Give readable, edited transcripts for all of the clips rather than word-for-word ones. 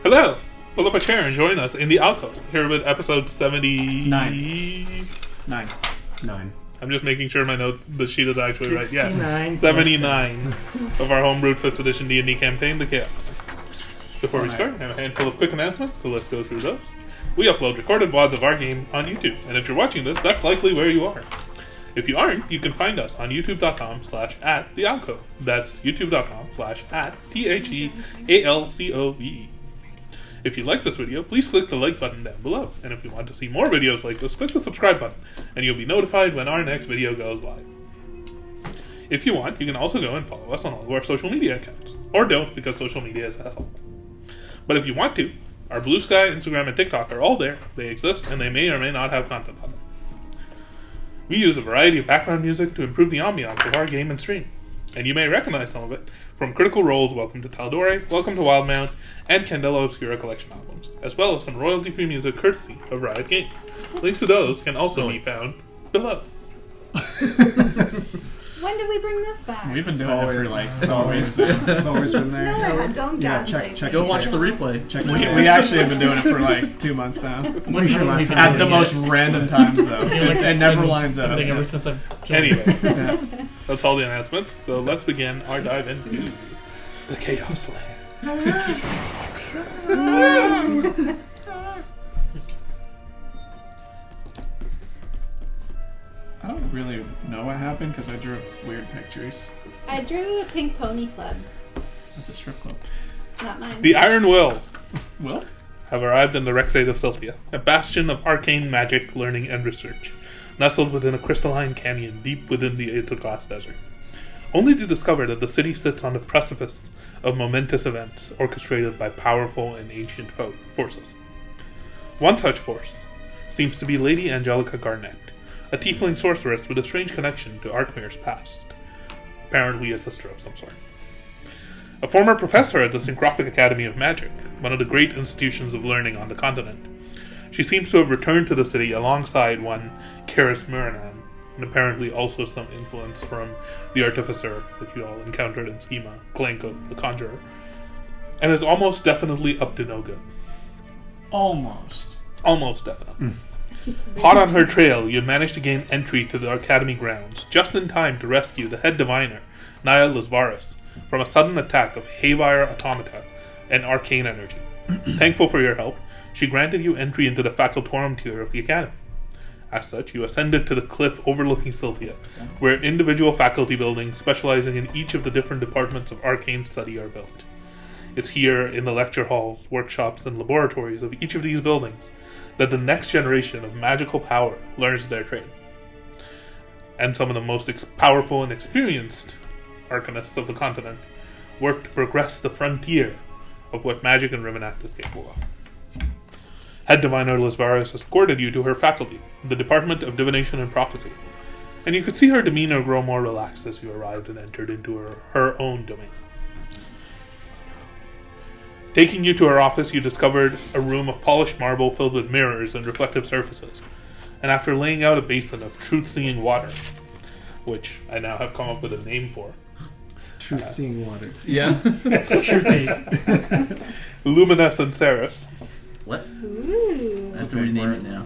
Hello! Pull up a chair and join us in the alcove, here with episode 79. Nine. I'm just making sure the sheet is actually right. Yes, 79 of our homebrewed 5th edition D&D campaign, the Chaoslands. Before we start, I have a handful of quick announcements, so let's go through those. We upload recorded VODs of our game on YouTube, and if you're watching this, that's likely where you are. If you aren't, you can find us on youtube.com/@thealcove. That's youtube.com/@THEALCOVE. If you like this video, please click the like button down below. And if you want to see more videos like this, click the subscribe button, and you'll be notified when our next video goes live. If you want, you can also go and follow us on all of our social media accounts. Or don't, because social media is hell. But if you want to, our Blue Sky, Instagram, and TikTok are all there. They exist, and they may or may not have content on them. We use a variety of background music to improve the ambiance of our game and stream. And you may recognize some of it from Critical Role's Welcome to Tal'Dorei, Welcome to Wildmount, and Candela Obscura collection albums, as well as some royalty-free music courtesy of Riot Games. Links to those can also be found below. When did we bring this back? We've been doing it for it's always been there. No, don't gaslight. Go watch the replay. We actually have been doing it for 2 months now. When your last time? At the most random times, though. It never lines up. I think ever since I've Anyways, that's all the announcements. So let's begin our dive into the Chaoslands. I don't really know what happened because I drew weird pictures. I drew a pink pony club. That's a strip club. Not mine. The Iron Will have arrived in the Rexade of Sylphia, a bastion of arcane magic, learning, and research, nestled within a crystalline canyon deep within the Aetherglass Desert, only to discover that the city sits on the precipice of momentous events orchestrated by powerful and ancient forces. One such force seems to be Lady Angelica Garnette, a tiefling sorceress with a strange connection to Arkmir's past, apparently a sister of some sort. A former professor at the Syncrophic Academy of Magic, one of the great institutions of learning on the continent, she seems to have returned to the city alongside one Karis Muranan, and apparently also some influence from the artificer that you all encountered in Schema, Klanko, the Conjurer, and is almost definitely up to no good. Almost Definitely. Hot on her trail, you had managed to gain entry to the Academy grounds, just in time to rescue the head diviner, Naya Lisvaris, from a sudden attack of haywire automata and arcane energy. Thankful for your help, she granted you entry into the facultorum tier of the Academy. As such, you ascended to the cliff overlooking Sylphia, where individual faculty buildings specializing in each of the different departments of arcane study are built. It's here, in the lecture halls, workshops, and laboratories of each of these buildings, that the next generation of magical power learns their trade. And some of the most powerful and experienced arcanists of the continent work to progress the frontier of what magic in Rivenact is capable of. Head Diviner Lisvaris escorted you to her faculty, the Department of Divination and Prophecy, and you could see her demeanor grow more relaxed as you arrived and entered into her own domain. Taking you to her office, you discovered a room of polished marble filled with mirrors and reflective surfaces, and after laying out a basin of truth-seeing water, which I now have come up with a name for. Truth-seeing water. Yeah. Truth-seeing. Luminescent Ceres. What? Ooh. I have to rename it now.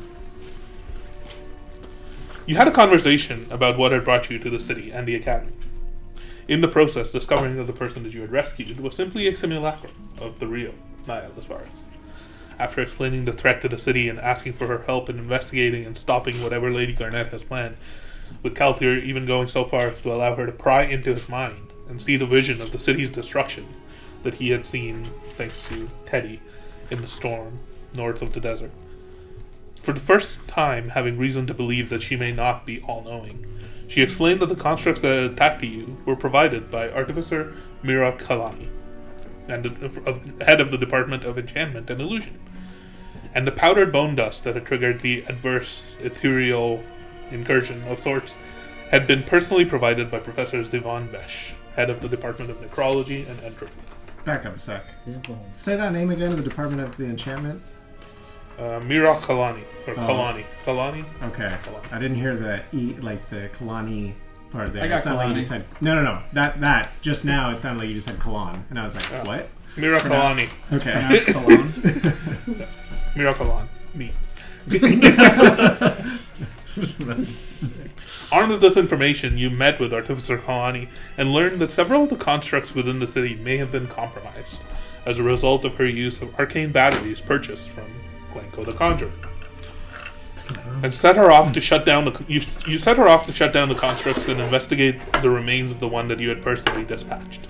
You had a conversation about what had brought you to the city and the academy. In the process, discovering that the person that you had rescued was simply a simulacrum of the real Naya Lisvaris. After explaining the threat to the city and asking for her help in investigating and stopping whatever Lady Garnette has planned, with Kalthir even going so far as to allow her to pry into his mind and see the vision of the city's destruction that he had seen thanks to Teddy in the storm north of the desert. For the first time, having reason to believe that she may not be all-knowing, she explained that the constructs that had attacked you were provided by Artificer Mira Kalani, and the head of the Department of Enchantment and Illusion, and the powdered bone dust that had triggered the adverse ethereal incursion of sorts had been personally provided by Professor Zivan Besh, head of the Department of Necrology and Entropic. Back up a sec. Say that name again, the Department of the Enchantment? Mira Kalani, or Kalani. Kalani? Okay. Kalani. I didn't hear the E, like the Kalani part there. I got it sounded like you Kalani. just said, no. That, just now, it sounded like you just said Kalan. And I was like, what? Miraculani. Okay. Pronounced Cologne. Miraculon. Me. Armed with this information, you met with Artificer Kalani and learned that several of the constructs within the city may have been compromised as a result of her use of arcane batteries purchased from Glencoe the Conjurer. And set her off to shut down you set her off to shut down the constructs and investigate the remains of the one that you had personally dispatched.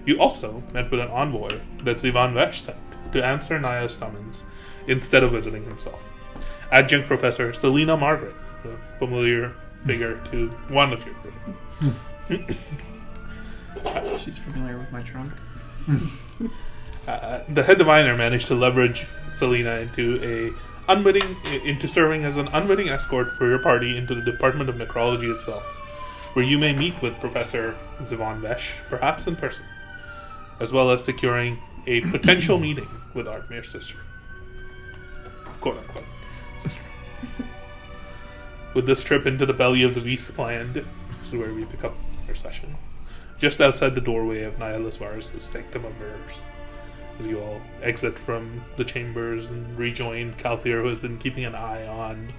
You also met with an envoy that Zivan Vesh sent to answer Naya's summons instead of visiting himself. Adjunct Professor Selena Margaret, a familiar figure to one of your group. She's familiar with my trunk. The head diviner managed to leverage Selena into serving as an unwitting escort for your party into the Department of Necrology itself, where you may meet with Professor Zivan Vesh, perhaps in person, as well as securing a potential meeting with Artmir's sister. Quote unquote sister. With this trip into the belly of the beast planned, this is where we pick up our session. Just outside the doorway of Naya Lisvar's Sanctum of Mirrors. As you all exit from the chambers and rejoin Kalthir, who has been keeping an eye on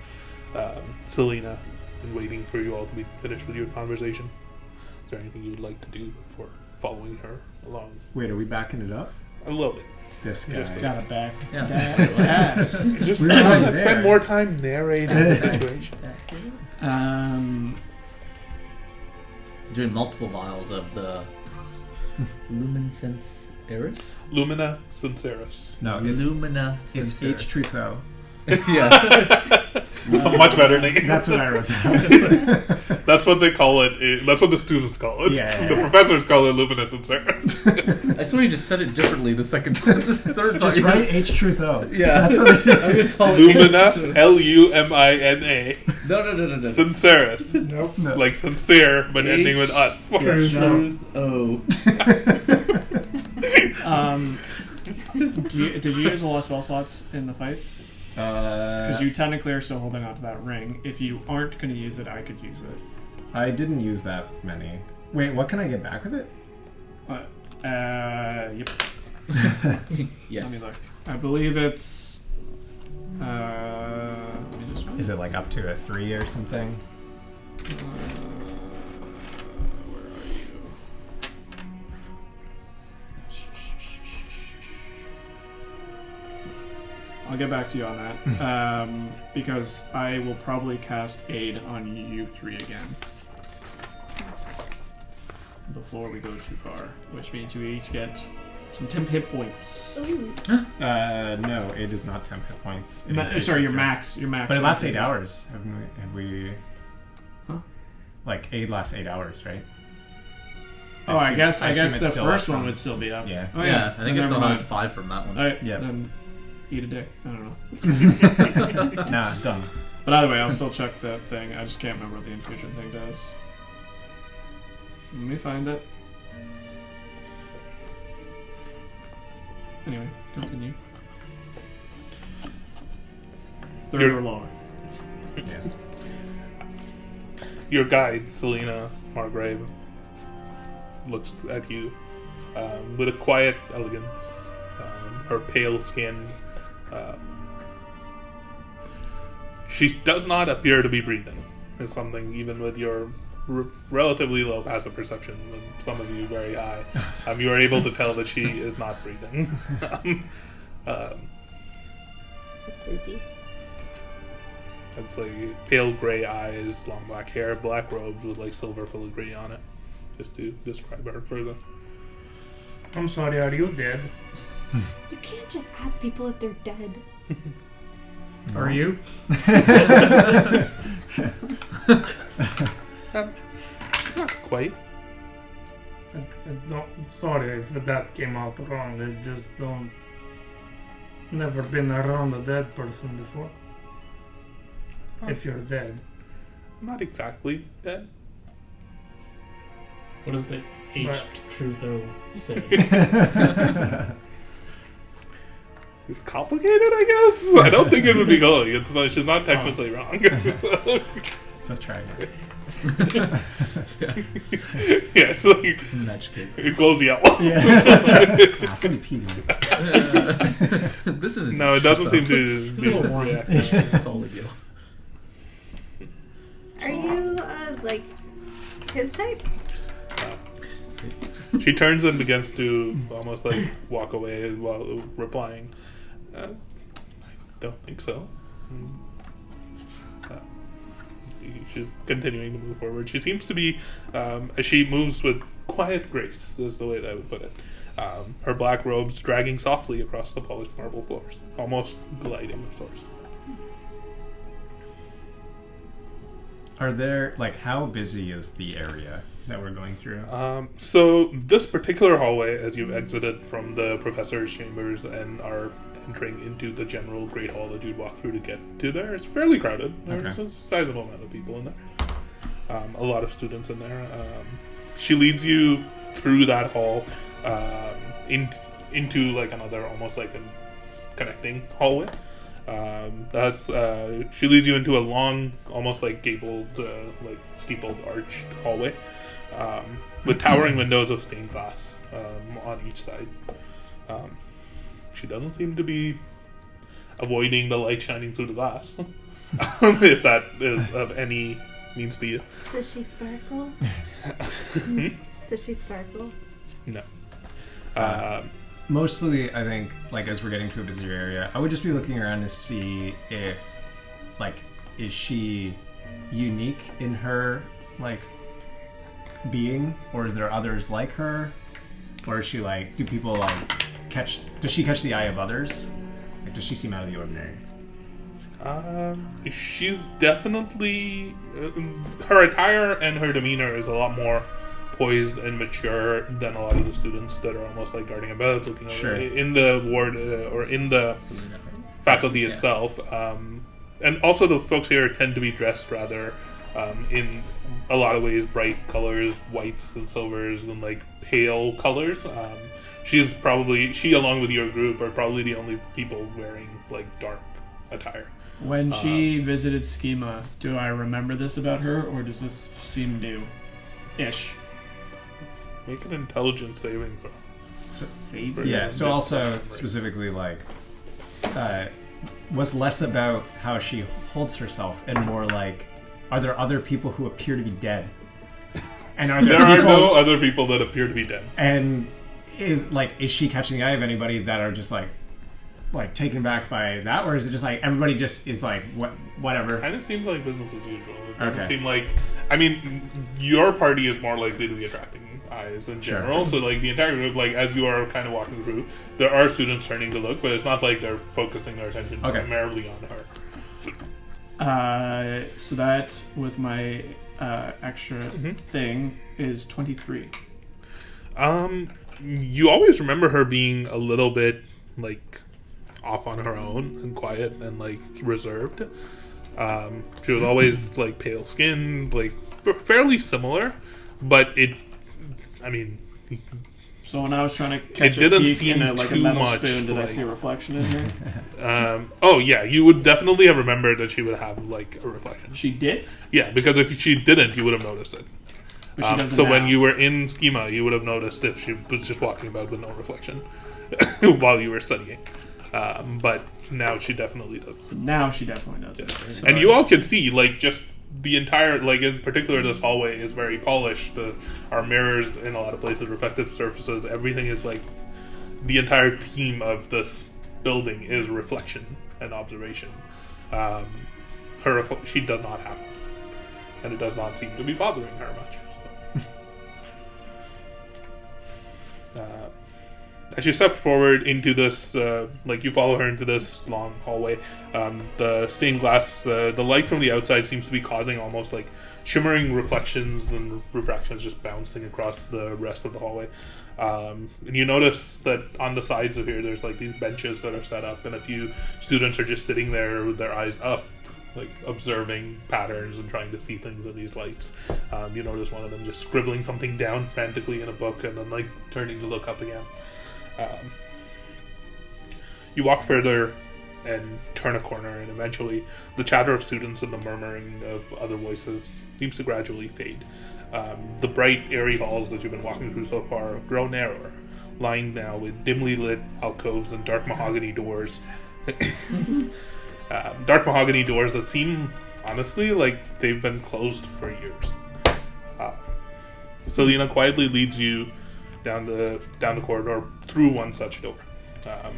Selena and waiting for you all to be finished with your conversation. Is there anything you would like to do before following her along? Wait, are we backing it up? A little bit. This guy. Got it back. Yeah. Yes. Just We're not spend there. more time narrating the situation. Doing multiple vials of the Luminescence Eris? Lumina Sinceris. No, it's Lumina it's Sinceris. H Trutho. Yeah. It's a much better name. That's what I wrote down. That's what they call it. That's what the students call it. Yeah. The professors call it Lumina Sinceris. I swear you just said it differently the second time. This third time. Just write H Trutho. Yeah. That's what it I'm is. gonna call it Lumina, H- Lumina, No. Sinceris. Nope. No. Like sincere, but ending with us. Yes. Truth. Oh. Did you use a lot of spell slots in the fight? Because you technically are still holding on to that ring. If you aren't going to use it, I could use it. I didn't use that many. Wait, what can I get back with it? Yep. Yes. Let me look. I believe it's. Let me just. Is it like up to a 3 or something? Where are you? I'll get back to you on that. Because I will probably cast Aid on you three again. Before we go too far. Which means you each get some temp hit points. Ooh. No, it is not temp hit points. It increases, Sorry, your right? max. Your max. But it lasts 8 increases. hours. Have we? Huh? Like aid lasts 8 hours, right? Oh, I guess assume it's the still first up one from- would still be up. Yeah. Oh, Yeah, I think I Never still mind. had 5 from that one. Alright, Yeah. then eat a dick. I don't know. Nah, done. But either way, I'll still check that thing. I just can't remember what the infusion thing does. Let me find it. Anyway, continue. Third You're- or lower. Yeah. Your guide, Selena Margrave, looks at you with a quiet elegance. Her pale skin. She does not appear to be breathing. It's something, even with your relatively low passive perception, and some of you very high, you are able to tell that she is not breathing. That's creepy. It's like pale gray eyes, long black hair, black robes with like silver filigree on it. Just to describe her further. I'm sorry, are you dead? You can't just ask people if they're dead. Are you? Not quite. Sorry if that came out wrong. I just don't. Never been around a dead person before. If you're dead. Not exactly dead. What does the H Trutho say? It's complicated, I guess. I don't think it would be going. It's not, she's not technically wrong. says try again. Yeah, it's like Match cake. it glows yellow. Yeah. Somebody peed in it. This isn't. No, it doesn't seem to This is a little warm. yeah. It's just solid yellow. Are you, like, his type? She turns and begins to almost like walk away while replying. I don't think so. She's continuing to move forward. She seems to be, as she moves with quiet grace, is the way that I would put it. Her black robes dragging softly across the polished marble floors, almost gliding of sorts. Are there, like, how busy is the area that we're going through? So this particular hallway, as you've exited from the professor's chambers and are entering into the general great hall that you'd walk through to get to there, it's fairly crowded. There's a sizable amount of people in there. A lot of students in there. She leads you through that hall into like another, almost like a connecting hallway. She leads you into a long, almost like gabled, like steepled, arched hallway with towering windows of stained glass on each side. She doesn't seem to be avoiding the light shining through the glass, if that is of any means to you. Does she sparkle? Does she sparkle? No. Mostly, I think, like, as we're getting to a busier area, I would just be looking around to see if, like, is she unique in her, like, being, or is there others like her, or is she, like, do people, like, does she catch the eye of others? Like, does she seem out of the ordinary? She's definitely, her attire and her demeanor is a lot more poised and mature than a lot of the students that are almost like darting about, looking over in the ward or in the faculty itself. And also the folks here tend to be dressed rather in a lot of ways bright colors, whites and silvers and like pale colors. She along with your group are probably the only people wearing like dark attire. When she visited Schema, do I remember this about her, or does this seem new-ish? Make an intelligence saving throw. Saving? So also, specifically, like, was less about how she holds herself and more like, are there other people who appear to be dead? And are there are no other people that appear to be dead. And is she catching the eye of anybody that are just like taken back by that, or is it just like everybody just is like whatever? Kind of seems like business as usual. It doesn't Okay. seem like, I mean, your party is more likely to be attracting eyes in general. So like the entire group, like as you are kind of walking through, there are students turning to look, but it's not like they're focusing their attention primarily on her. So that with my extra thing is 23. You always remember her being a little bit like off on her own and quiet and like reserved. She was always like pale skinned, like fairly similar, but so when I was trying to catch it didn't a peek seem in like a too metal much spoon, did I like- see a reflection in her? oh yeah, you would definitely have remembered that she would have like a reflection. She did? Yeah, because if she didn't, you would have noticed it. But she doesn't So now. when you were in Schema, you would have noticed if she was just walking about with no reflection while you were studying. But now she definitely does. Now she definitely does. Yeah. And you all can see, like, just the entire, like, in particular, this hallway is very polished. Our mirrors in a lot of places, reflective surfaces, everything is like, the entire theme of this building is reflection and observation. She does not have one. And it does not seem to be bothering her much. As she steps forward into this, you follow her into this long hallway, the stained glass, the light from the outside seems to be causing almost like shimmering reflections and refractions just bouncing across the rest of the hallway. And you notice that on the sides of here, there's like these benches that are set up, and a few students are just sitting there with their eyes up, like observing patterns and trying to see things in these lights. You notice one of them just scribbling something down frantically in a book and then like turning to look up again. You walk further and turn a corner, and eventually the chatter of students and the murmuring of other voices seems to gradually fade. The bright, airy halls that you've been walking through so far grow narrower, lined now with dimly lit alcoves and dark mahogany doors. Dark mahogany doors that seem, honestly, like they've been closed for years. Selena quietly leads you down the corridor through one such door.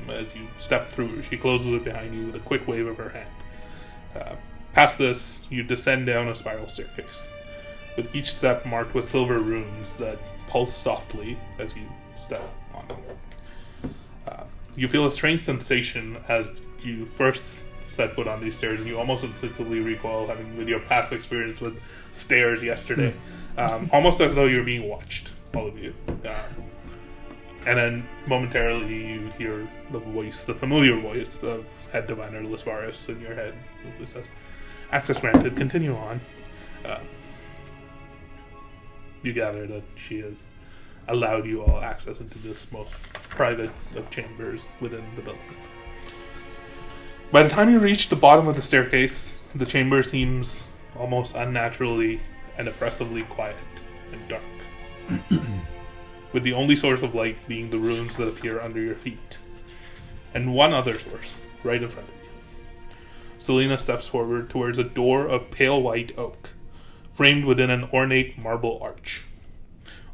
As you step through, she closes it behind you with a quick wave of her hand. Past this, you descend down a spiral staircase, with each step marked with silver runes that pulse softly as you step on them. You feel a strange sensation as you first set foot on these stairs, and you almost instinctively recoil, having with your past experience with stairs yesterday, almost as though you're being watched, all of you. And then momentarily you hear the familiar voice of head diviner Lisvaris in your head, who says, "Access granted, continue on." You gather that she has allowed you all access into this most private of chambers within the building. By the time you reach the bottom of the staircase, the chamber seems almost unnaturally and oppressively quiet and dark, with the only source of light being the runes that appear under your feet, and one other source right in front of you. Selena steps forward towards a door of pale white oak, framed within an ornate marble arch.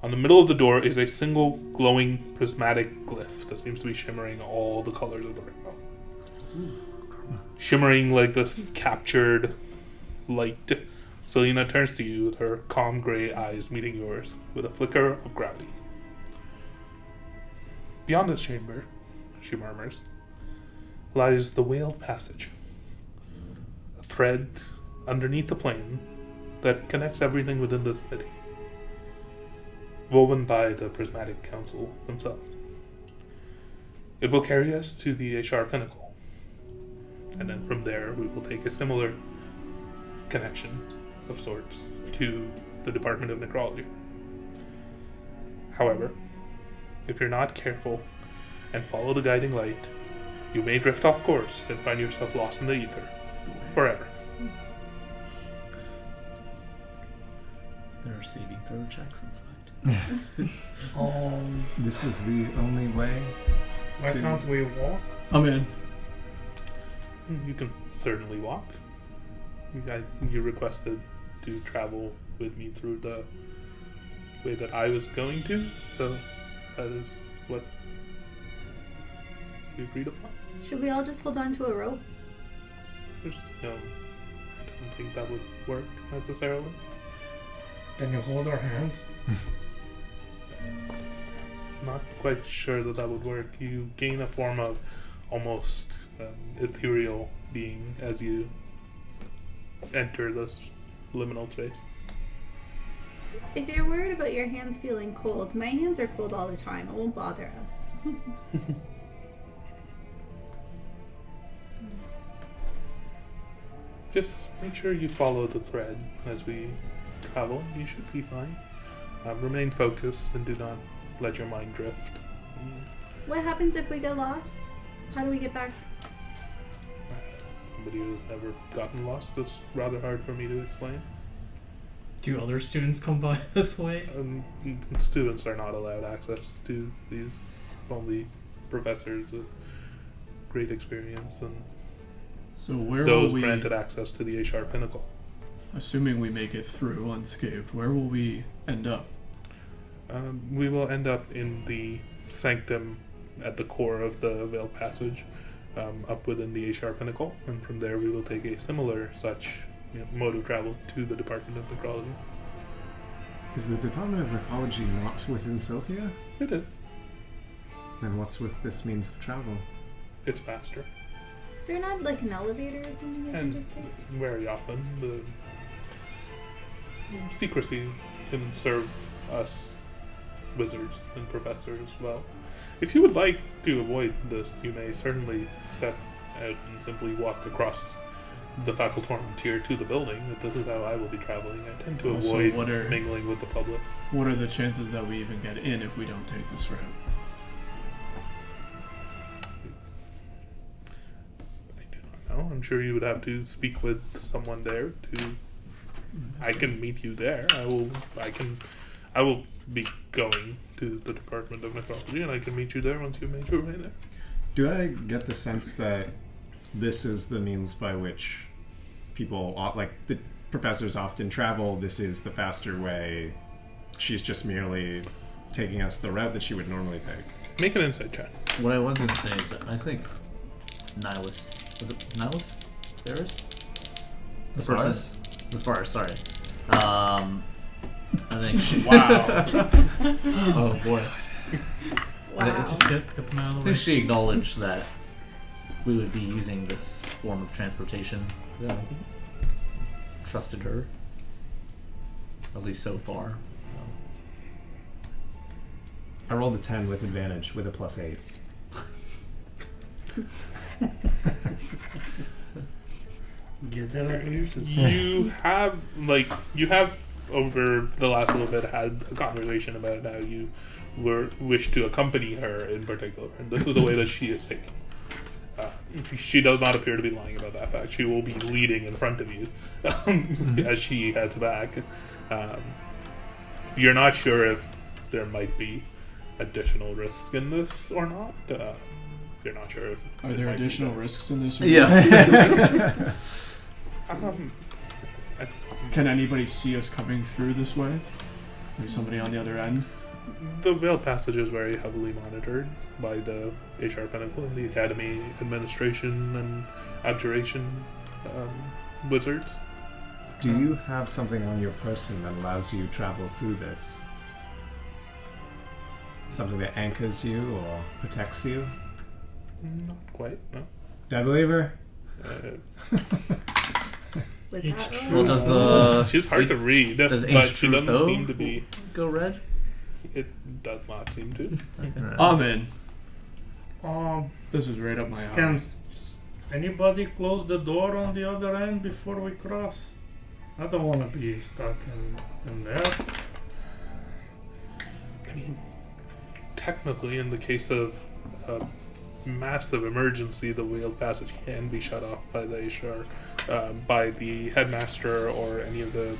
On the middle of the door is a single glowing prismatic glyph that seems to be shimmering all the colors of the rainbow. Shimmering like this captured light, Selena turns to you with her calm gray eyes meeting yours with a flicker of gravity. "Beyond this chamber," she murmurs, "lies the Veiled Passage, a thread underneath the plane that connects everything within this city, woven by the Prismatic Council themselves. It will carry us to the Ashar Pinnacle, and then from there we will take a similar connection of sorts to the Department of Necrology. However, if you're not careful and follow the guiding light, you may drift off course and find yourself lost in the ether forever." There are saving throw checks in fight. This is the only way. Why can't we walk? I'm in. You can certainly walk. You requested to travel with me through the way that I was going to, so that is what we agreed upon. Should we all just hold on to a rope? There's no, I don't think that would work necessarily. Can you hold our hands? Not quite sure that would work. You gain a form of almost ethereal being as you enter this liminal space. If you're worried about your hands feeling cold, my hands are cold all the time. It won't bother us. Just make sure you follow the thread as we travel. You should be fine. Remain focused and do not let your mind drift. What happens if we get lost? How do we get back? Somebody who's never gotten lost, it's rather hard for me to explain. Do other students come by this way? Students are not allowed access to these. Only professors with great experience and So where those will we, granted access to the Ashar Pinnacle. assuming we make it through unscathed, where will we end up? We will end up in the sanctum at the core of the Veiled Passage, up within the Ashar Pinnacle, and from there we will take a similar such mode of travel to the Department of Necrology. Is the Department of Necrology not within Silthia? It is. Then what's with this means of travel? It's faster. Is there not like an elevator or something you can And just take? very often the secrecy can serve us wizards and professors well. If you would like to avoid this, you may certainly step out and simply walk across the facultorum tier to the building. This is how I will be traveling. I tend to Also, avoid what are- mingling with the public. What are the chances that we even get in if we don't take this route? I'm sure you would have to speak with someone there to. I can meet you there. I will be going to the Department of Necrology, and I can meet you there once you've made your way there. Do I get the sense that this is the means by which people, like the professors often travel? This is the faster way. She's just merely taking us the route that she would normally take. Make an insight check. What I was going to say is that I think Nihilus... Was it Nihilus? Varus? The Varus? Varus, sorry. I think... Wow. Oh, boy. Wow. Just get them out I of the think way. she acknowledged that we would be using this form of transportation. Yeah. Trusted her. At least so far. I rolled a 10 with advantage with a +8. Get that out of your system. You have over the last little bit had a conversation about how you wish to accompany her in particular, and this is the way that she is taken. She does not appear to be lying about that fact. She will be leading in front of you as she heads back. You're not sure if there might be additional risks in this or not. You're not sure if Are there additional risks in this? Yeah. Can anybody see us coming through this way? There's somebody on the other end. The Veiled Passage is very heavily monitored by the HR Pinnacle and the Academy administration and abjuration wizards. Do you have something on your person that allows you to travel through this? Something that anchors you or protects you? Not quite, no. Do I believe her? With H that true. Well, does the... She's hard to read, Does but H she truth, doesn't though, seem to be. go red? It does not seem to. I'm in. Um, This is right up my alley. can anybody close the door on the other end before we cross? I don't want to be stuck in there. I mean, technically, in the case of a massive emergency, the Veiled Passage can be shut off by the HR, by the headmaster or any of the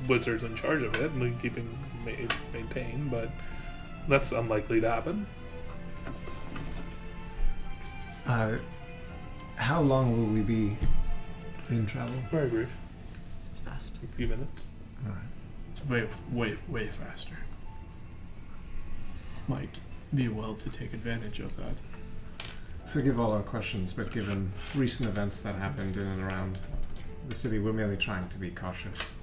wizards in charge of it, and keeping maintained, but that's unlikely to happen. How long will we be in travel? Very brief. It's fast. A few minutes. Alright. It's way faster. Might be well to take advantage of that. Forgive all our questions, but given recent events that happened in and around the city, we're merely trying to be cautious.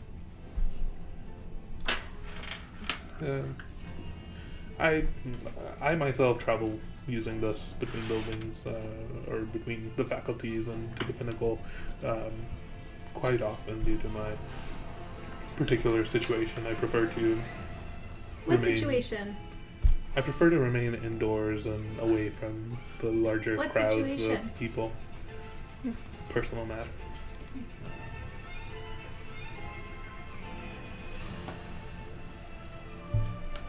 I myself travel using this between buildings or between the faculties and to the Pinnacle quite often due to my particular situation. I prefer to What remain, situation? I prefer to remain indoors and away from the larger What crowds situation? of people. Personal matters.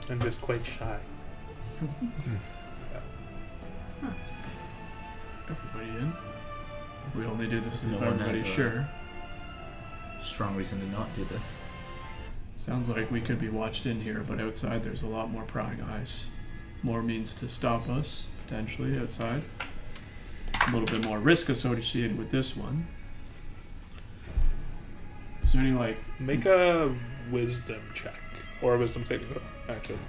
I'm just quite shy. Everybody in? We only do this No if one everybody's has a- sure. Strong reason to not do this. Sounds like we could be watched in here, but outside there's a lot more prying eyes. More means to stop us, potentially, outside. A little bit more risk associated with this one. Is there any, Make a wisdom check. Or a wisdom saving throw, actually.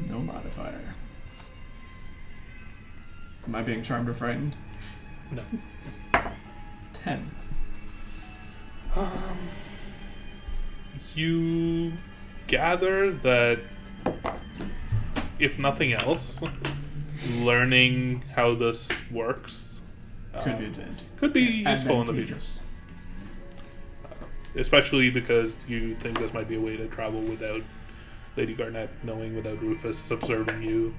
no modifier? Am I being charmed or frightened? No. 10. You gather that, if nothing else, learning how this works Could be advantage. could be useful in the future. Advantageous. Especially because you think this might be a way to travel without Lady Garnette knowing, without Rufus observing you,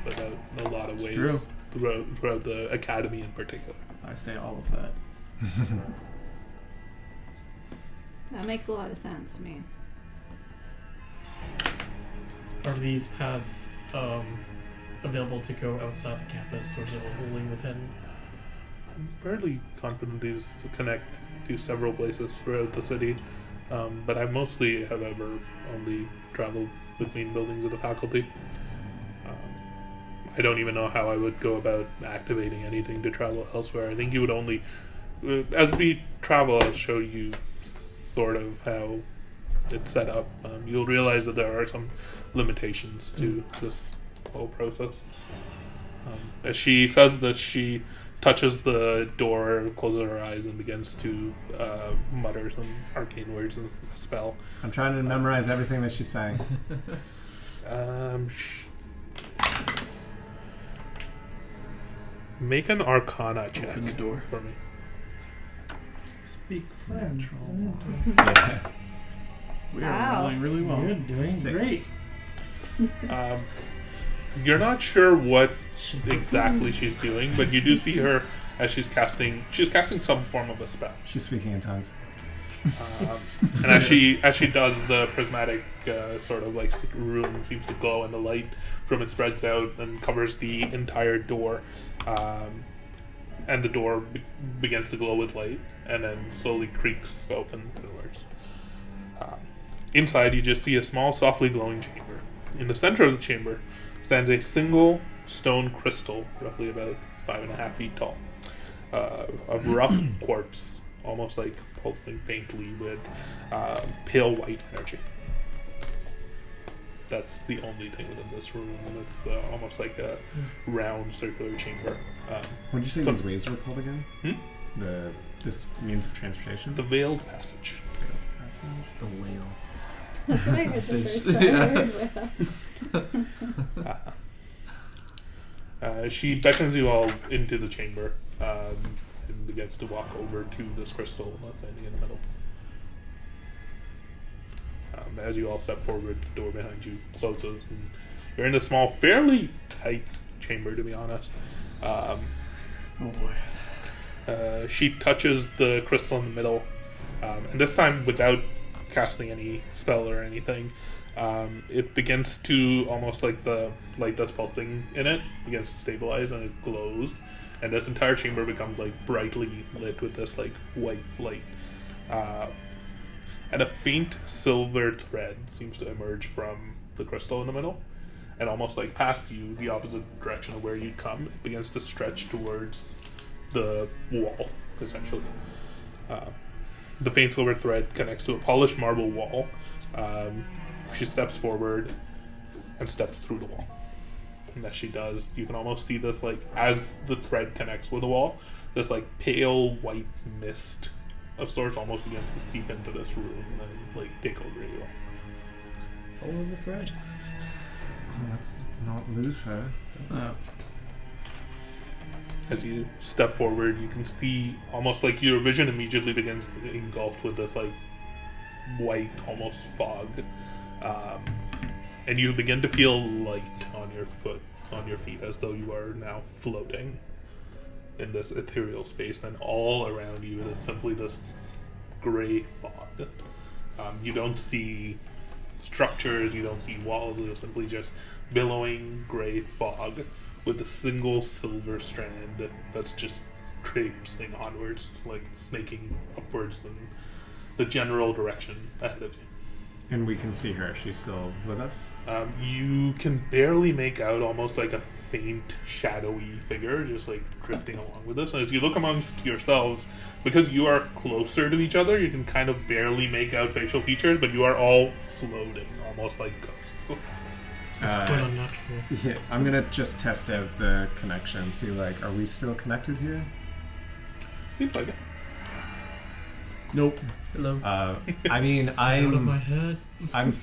without a lot of It's ways true. throughout the academy in particular. I say all of that. That makes a lot of sense to me. Are these paths available to go outside the campus, or is it wholly within? I'm fairly confident these connect to several places throughout the city, but I mostly have ever only traveled between buildings of the faculty. I don't even know how I would go about activating anything to travel elsewhere. I think you would only, as we travel, I'll show you sort of how it's set up. You'll realize that there are some limitations to this whole process. As she says that, she touches the door, closes her eyes, and begins to mutter some arcane words and a spell. I'm trying to memorize everything that she's saying. Make an Arcana check Open the door. for me. Speak French. Yeah. We Wow. are rolling really well. You're doing 6. great. You're not sure what exactly she's doing, but you do see her as she's casting some form of a spell. She's speaking in tongues. And as she does, the prismatic sort of like room seems to glow, and the light from it spreads out and covers the entire door, and the door begins to glow with light, and then slowly creaks open inwards. Inside, you just see a small, softly glowing chamber. In the center of the chamber stands a single stone crystal, roughly about 5.5 feet tall, of rough quartz, almost like pulsing faintly with pale white energy. That's the only thing within this room. It's almost like a round circular chamber. What did you say these ways were called again? This means of transportation? The Veiled Passage. The whale. That's what I heard the first time. She beckons you all into the chamber and begins to walk over to this crystal standing in the middle. As you all step forward, the door behind you closes, and you're in a small, fairly tight chamber, to be honest. Oh boy. She touches the crystal in the middle, and this time without casting any spell or anything. It begins to, almost like the light that's pulsing in it, begins to stabilize, and it glows, and this entire chamber becomes like brightly lit with this like white light. And a faint silver thread seems to emerge from the crystal in the middle, and almost like past you, the opposite direction of where you'd come, it begins to stretch towards the wall, essentially. The faint silver thread connects to a polished marble wall. She steps forward and steps through the wall. And as she does, you can almost see this, like, as the thread connects with the wall, this like pale white mist of sorts almost begins to seep into this room and like take over you all. Follow the thread. Let's not lose her. As you step forward, you can see almost like your vision immediately begins engulfed with this like white, almost fog, and you begin to feel light on your feet, as though you are now floating in this ethereal space, and all around you it is simply this gray fog. You don't see structures, you don't see walls, it is simply just billowing gray fog with a single silver strand that's just traipsing onwards, like snaking upwards in the general direction ahead of you. And we can see her. She's still with us? You can barely make out almost like a faint, shadowy figure just like drifting along with us. And as you look amongst yourselves, because you are closer to each other, you can kind of barely make out facial features, but you are all floating, almost like ghosts. This is quite unnatural. Yeah, I'm gonna just test out the connection, see like, are we still connected here? Seems like it. Nope. Hello. I mean, Out of my head. I'm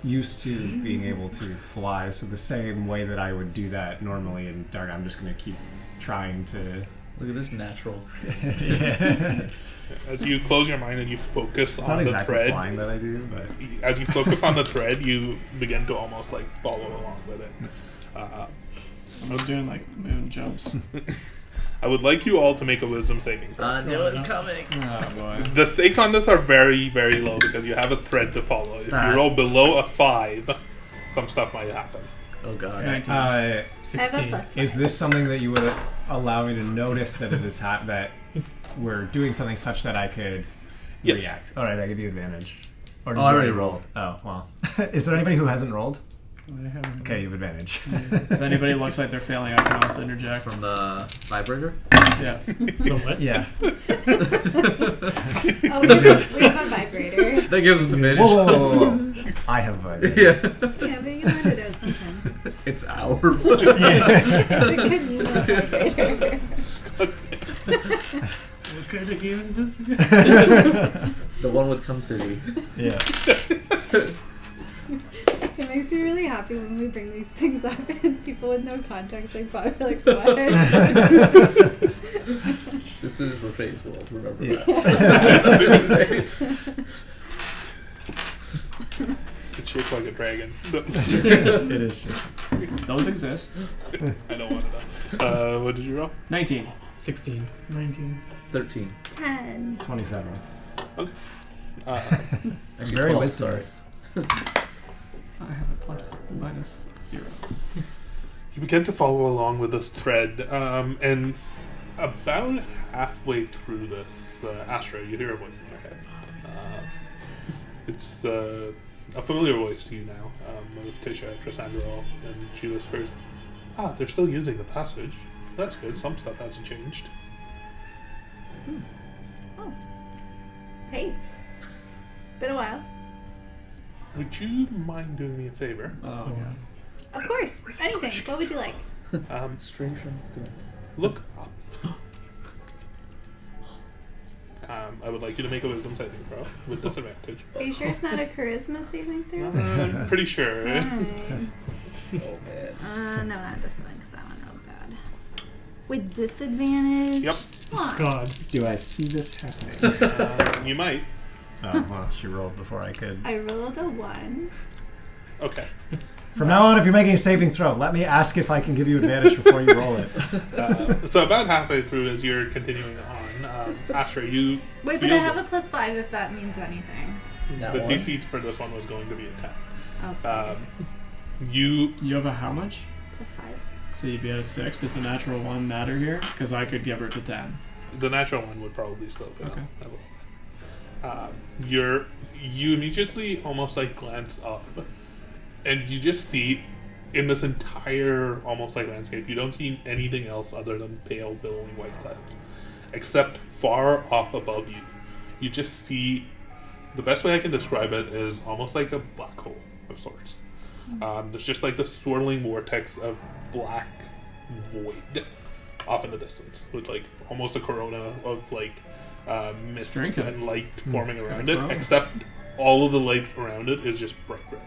used to being able to fly, so the same way that I would do that normally in Dark, I'm just gonna keep trying to. Look at this natural. Yeah. As you close your mind and you focus It's on not the exactly thread, flying that I do, but as you focus on the thread, you begin to almost like follow along with it. I'm not doing like moon jumps. I would like you all to make a wisdom saving throw. I knew it's coming. Oh boy. The stakes on this are very, very low because you have a thread to follow. If you roll below a 5, some stuff might happen. Oh god. 19. I have a 16. plus. is this something that you would allow me to notice that it is that we're doing something such that I could Yes. react. All right, I give you advantage. Or did Oh, you I already roll? Oh, well. Is there anybody who hasn't rolled? I haven't. Okay, you have advantage. If anybody looks like they're failing, I can also interject. From the vibrator? Yeah. The what? Yeah. Oh, we have a vibrator. That gives us advantage. Whoa. I have advantage. Yeah. Yeah, but you can let it out sometimes. It's our. It's a communal vibrator. What kind of game is this again? The one with Cum City. Yeah. It makes me really happy when we bring these things up and people with no context like probably like what? This is Rafai's world, remember Yeah. that. It's shaped like a dragon. It is true. Those exist. I don't want to know. What did you roll? 19. 16. 19. 13. 10. 27. Okay. Actually, Very 12, wisdomous. I have a plus minus 0. You begin to follow along with this thread, and about halfway through this, Astra, you hear a voice in your head. It's a familiar voice to you now, of Tisha Trissandro, and she whispers, they're still using the passage. That's good, some stuff hasn't changed. Oh. Hey. Been a while. Would you mind doing me a favor? Oh, okay. Of course. Anything. What would you like? Strange from the thread. Look up. I would like you to make a wisdom saving throw with disadvantage. Are you sure it's not a charisma saving throw? I'm pretty sure. Alright. Oh, man. No, not this one, because that one rolled bad. With disadvantage? Yep. Huh. God. Do I see this happening? You might. Oh, well, she rolled before I could. I rolled a 1. Okay. From now on, if you're making a saving throw, let me ask if I can give you advantage before you roll it. So about halfway through, as you're continuing on, Astra, you Wait, but I have a plus 5 if that means anything. That the one. DC for this one was going to be a 10. Okay. You You have a how much? Plus 5. So you'd be at a 6. Does the natural 1 matter here? Because I could give her to 10. the natural one would probably still fail. Okay. A little bit. You immediately almost like glance up, and you just see in this entire almost like landscape, you don't see anything else other than pale billowing white clouds, except far off above you. You just see, the best way I can describe it is almost like a black hole of sorts. There's just like the swirling vortex of black void off in the distance, with like almost a corona of like mist Drink it. and light forming It's around got it, corona. except all of the light around it is just bright red.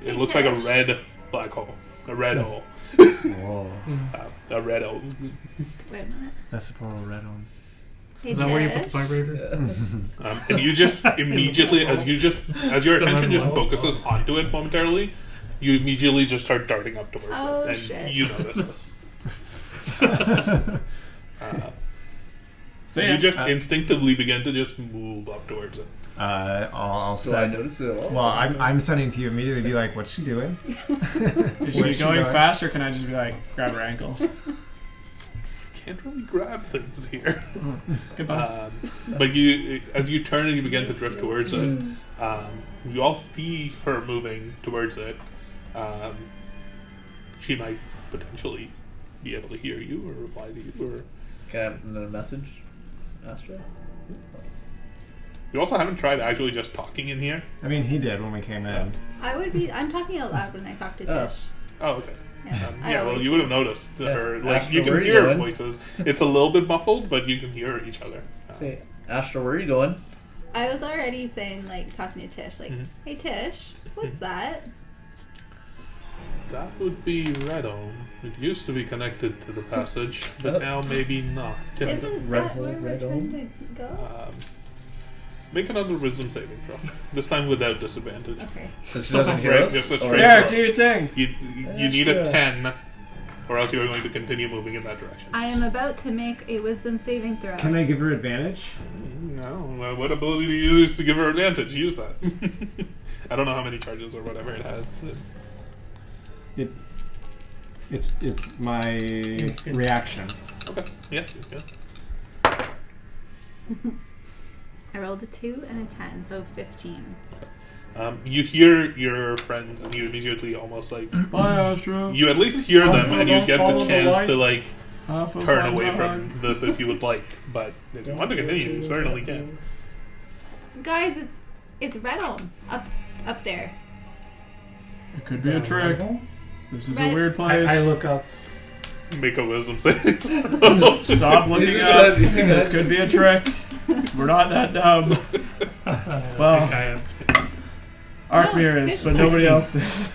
It Hey, looks like a Tish. red black hole. A red hole. Whoa. A red hole. Wait a minute. That's a plural red on. Hey, Is that where you put the Tish. vibrator? And you just immediately, as your attention just focuses onto it momentarily, you immediately just start darting up towards Oh, it, and shit. you notice this. So You yeah, just instinctively begin to just move up towards it. I'll Do I send. notice it at all? Well, I'm sending to you immediately. Be like, what's she doing? is Where's she she going going? fast, or can I just be like, grab her ankles? Can't really grab things here. Goodbye. But you, as you turn and you begin to drift towards it, you all see her moving towards it. She might potentially be able to hear you or reply to you, or Can I have another message, Astra? you also haven't tried actually just talking in here. I mean, he did when we came in. I'm talking out loud when I talk to Tish. Oh, okay. Yeah, I Yeah, well, always you do. would have noticed her. Like, Astra, you can where are you hear going? voices. It's a little bit muffled, but you can hear each other. Say, Astra, where are you going? I was already saying, like, talking to Tish, like, Mhm. hey, Tish, what's that? That would be Redome. It used to be connected to the passage, but now maybe not. Isn't Red that hole, where we're red trying to go? Make another wisdom saving throw. This time without disadvantage. Okay. So she doesn't hear Right, us? just a Or- straight There, throw. do your thing. You need a Astra. 10, or else you are going to continue moving in that direction. I am about to make a wisdom saving throw. Can I give her advantage? No, what ability do you use to give her advantage? Use that. I don't know how many charges or whatever it has. It, It's my reaction. Okay. Yeah. I rolled a 2 and a 10, so 15. You hear your friends, and you immediately almost like Bye, Astro. you at least hear them, and you Don't get the follow the chance light. to like Half of turn my away mind. from this if you would like. But if you want to continue, you certainly can. Guys, it's Redhome up there. It could be a trick. This is a weird I place. look up. Make a wisdom save. Stop looking up. This could be a trick. We're not that dumb. Well, Arkmir No, is, but nobody else is.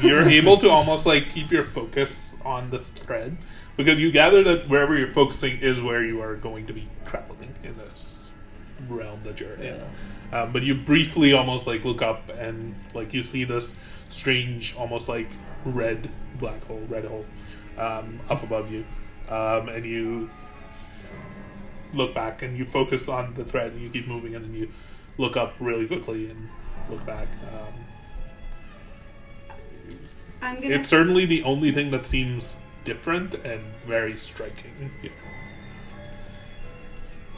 You're able to almost like keep your focus on this thread because you gather that wherever you're focusing is where you are going to be traveling in this realm that you're in. But you briefly almost like look up and like you see this strange, almost like red hole up above you, and you look back and you focus on the thread and you keep moving and then you look up really quickly and look back. I'm gonna. It's certainly the only thing that seems different and very striking. Yeah.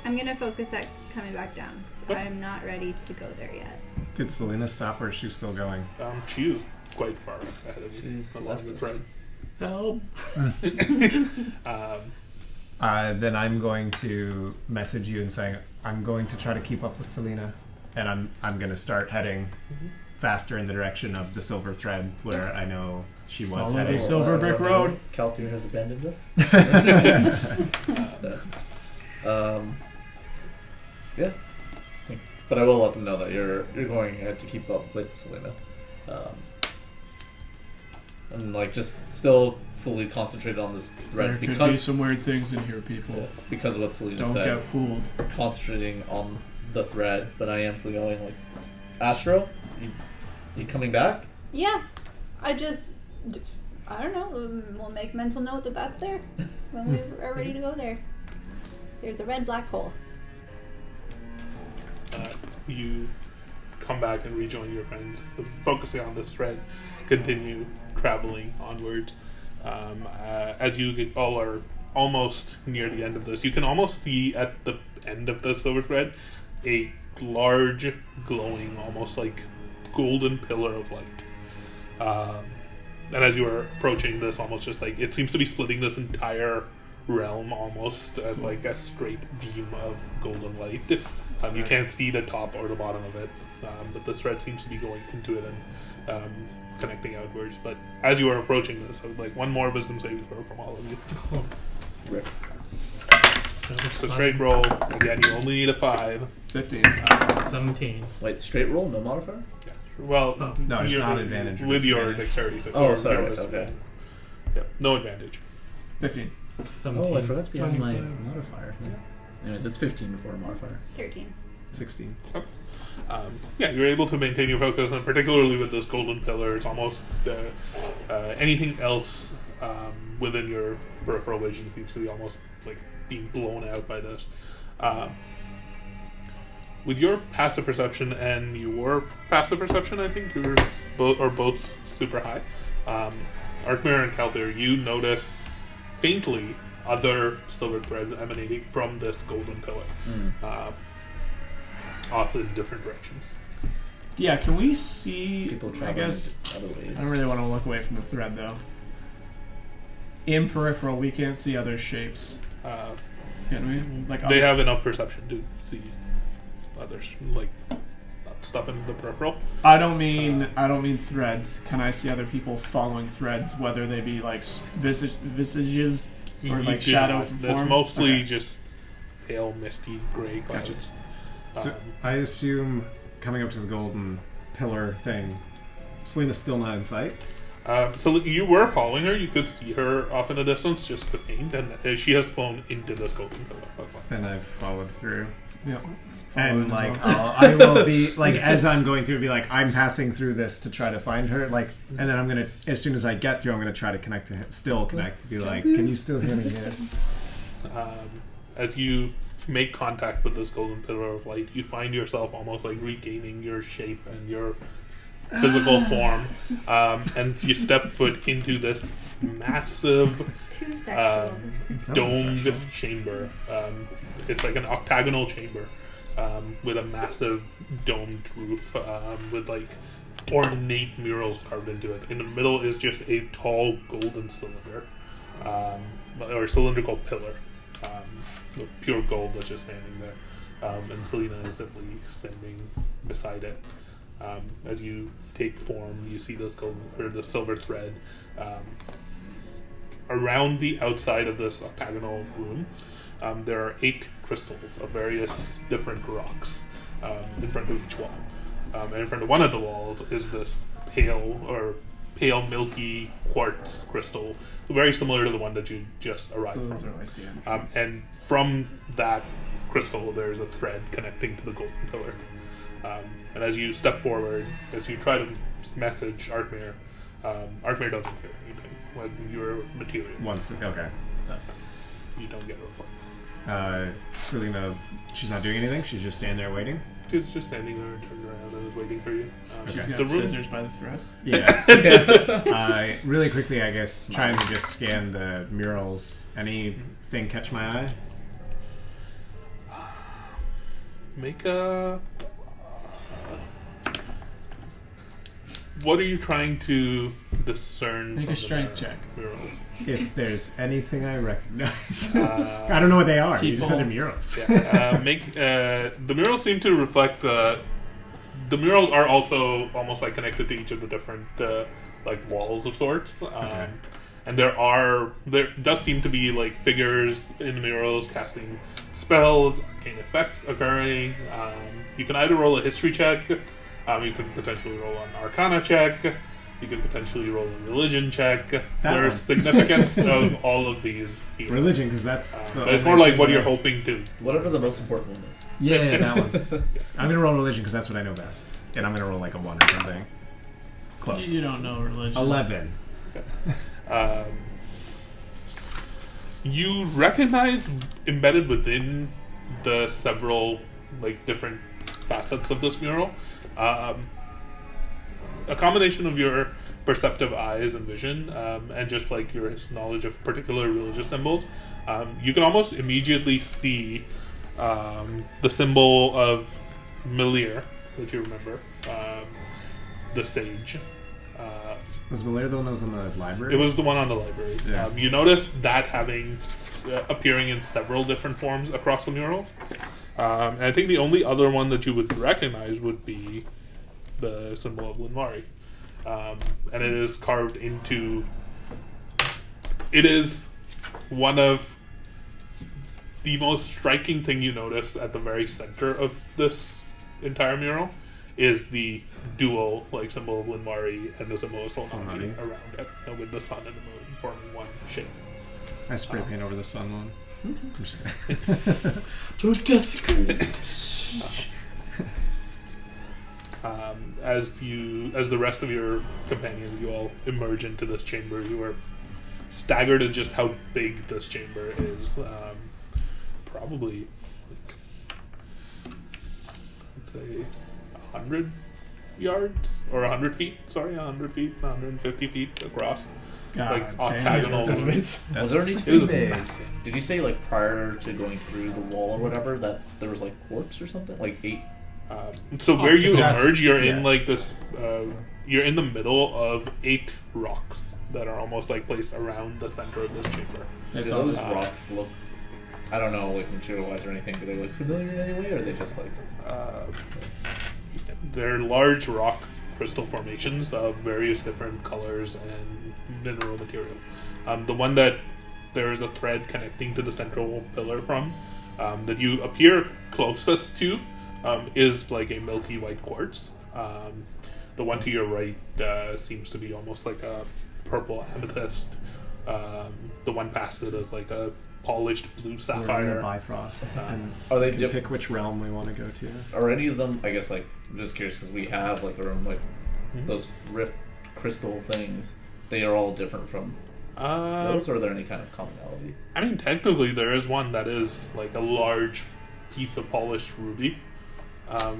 I'm gonna focus at coming back down because I'm not ready to go there yet. Did Selena stop or is she still going? She is quite far ahead of you She's along left the us. thread. Help. Then I'm going to message you and saying I'm going to try to keep up with Selena, and I'm going to start heading faster in the direction of the silver thread where I know she was Follow heading. the Silver Brick Road. Calthir has abandoned us. Yeah. But I will let them know that you're going ahead to keep up with Selena. And like just still fully concentrated on this thread There could be because some weird things in here, people. because of what Selena Don't said. get fooled. Concentrating on the thread, but I am still going like, Astro, you coming back? Yeah, I don't know. We'll make mental note that that's there when we are ready to go there. There's a red black hole. You come back and rejoin your friends, so focusing on this thread, continue traveling onwards. As you all are almost near the end of this, you can almost see at the end of the silver thread a large, glowing, almost like golden pillar of light. And as you are approaching this, almost just like it seems to be splitting this entire realm almost as like a straight beam of golden light. You can't see the top or the bottom of it, but the thread seems to be going into it and connecting outwards. But as you are approaching this, I would like one more wisdom saving throw from all of you. Rick. It's a straight roll. Again, you only need a 5. 15. 17. Wait, straight roll, no modifier? Yeah. Well, Oh. No, it's you're- not advantage or with your disadvantage. dexterity. So Oh, your sorry, wisdom. okay. Yep, no advantage. 15. 17. Oh, I forgot to be on my 25. modifier. Yeah. Anyways, it's 15 before a modifier. 13. 16. Yeah, you're able to maintain your focus, and particularly with this golden pillar, it's almost anything else within your peripheral vision seems to be almost like being blown out by this. With your passive perception and your passive perception, I think yours both super high. Arkmir and Calthir, you notice faintly other silver threads emanating from this golden pillar. Off in different directions. Yeah, can we see? People I traveling guess other ways. I don't really want to look away from the thread though. In peripheral, we can't see other shapes. Can we? Like They other- have enough perception to see others, like stuff in the peripheral. I don't mean threads. Can I see other people following threads, whether they be like visages or You like do shadow not. form? It's mostly Okay. just pale, misty, gray clouds. Gotcha. So I assume coming up to the golden pillar thing, Selena's still not in sight. So you were following her. You could see her off in the distance, just the faint, and she has flown into this golden pillar. That's fine. Then I've followed through. Yeah. And Following like as well. I will be like as I'm going through, be like I'm passing through this to try to find her. Like, and then I'm gonna as soon as I get through, I'm gonna try to connect to him, still connect to be like, can you still hear me here? As you make contact with this golden pillar of light, you find yourself almost like regaining your shape and your physical form, and you step foot into this massive Too sexual. domed chamber. It's like an octagonal chamber with a massive domed roof with like ornate murals carved into it. In the middle is just a tall golden cylinder or cylindrical pillar with pure gold that's just standing there, and Selena is simply standing beside it. As you take form, you see this golden or the silver thread around the outside of this octagonal room. There are 8 crystals of various different rocks in front of each wall. And in front of one of the walls is this pale milky quartz crystal, very similar to the one that you just arrived So those from. are like the entrance. And from that crystal, there's a thread connecting to the golden pillar. And as you step forward, as you try to message Artmir, Artmir doesn't hear anything. When your material, Once, okay. you don't get a reply. Selena, she's not doing anything. She's just standing there waiting. She's just standing there, turned around, and is waiting for you. She's got The room- scissors by the thread. Yeah. Really quickly, I guess, trying to just scan the murals. Anything catch my eye? Make a. What are you trying to discern? Make from a the strength check. murals? If there's anything I recognize. Uh, I don't know what they are. You people- just said they're murals. Yeah. The murals seem to reflect. The murals are also almost like connected to each of the different like walls of sorts. Okay. And there does seem to be like figures in the murals casting spells, arcane effects occurring. You can either roll a history check, you can potentially roll an arcana check, you can potentially roll a religion check. There's one. significance of all of these here. Religion, because that's. the But it's only more like thing what that you're I- hoping to. Whatever the most important one is. Yeah, that one. I'm gonna roll religion because that's what I know best, and I'm gonna roll like a 1 or something. Close. You don't know religion. 11. You recognize embedded within the several like different facets of this mural a combination of your perceptive eyes and vision and just like your knowledge of particular religious symbols. You can almost immediately see the symbol of Melir that you remember, the sage. Was Malaria the one that was in the library? It was the one on the library. Yeah. You notice that having appearing in several different forms across the mural. And I think the only other one that you would recognize would be the symbol of Linmari. And it is carved into... It is one of the most striking thing you notice at the very center of this entire mural is the dual like symbol of Linmari and the symbol of Solnami around it, with the sun and the moon forming one shape. I spray paint over the sun one. I'm just Don't desecrate. As the rest of your companions, you all emerge into this chamber. You are staggered at just how big this chamber is. Probably, like, let's say, 100 yards or 100 feet. Sorry, 100 feet, 150 feet across. Like octagonal. Damn, rooms. Was there It anything was big? massive. Did you say like prior to going through the wall or whatever that there was like quartz or something? Like 8? So where you That's- emerge, you're in yeah. like this. You're in the middle of 8 rocks that are almost like placed around the center of this chamber. Do It's those all, rocks look, I don't know, like material wise or anything, do they look familiar in any way or are they just like. They're large rock crystal formations of various different colors and mineral material. The one that there is a thread connecting to the central pillar from, that you appear closest to, is like a milky white quartz. The one to your right seems to be almost like a purple amethyst. The one past it is like a polished blue We're in the sapphire. Bifrost. And Are they we can different? pick which realm we want to go to. Are any of them, I guess, like, I'm just curious because we have like our own, like, those rift crystal things. They are all different from those, or are there any kind of commonality? I mean, technically, there is one that is like a large piece of polished ruby.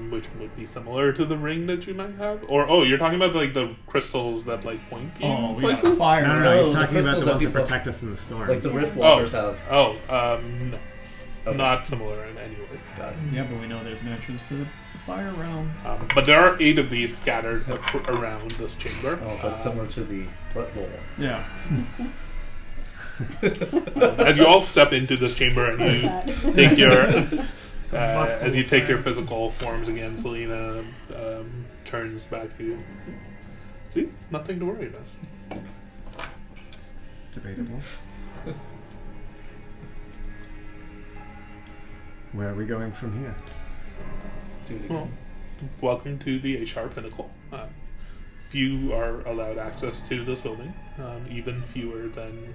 which would be similar to the ring that you might have. Or you're talking about like the crystals that like point you Oh, we places? got a fire. No, No, he's the talking about crystals the that ones that people- protect us in the storm. Like the Rift Walkers have. No. Okay. Not similar in any way. Got it. Yeah, but we know there's an entrance to the fire realm. But there are 8 of these scattered around this chamber. Oh, but similar to the butthole. Yeah. As you all step into this chamber and you take your as you take your physical forms again, Selena turns back to you. See, nothing to worry about. Debatable. Where are we going from here? Do it again. Well, welcome to the Ashar Pinnacle. Few are allowed access to this building, even fewer than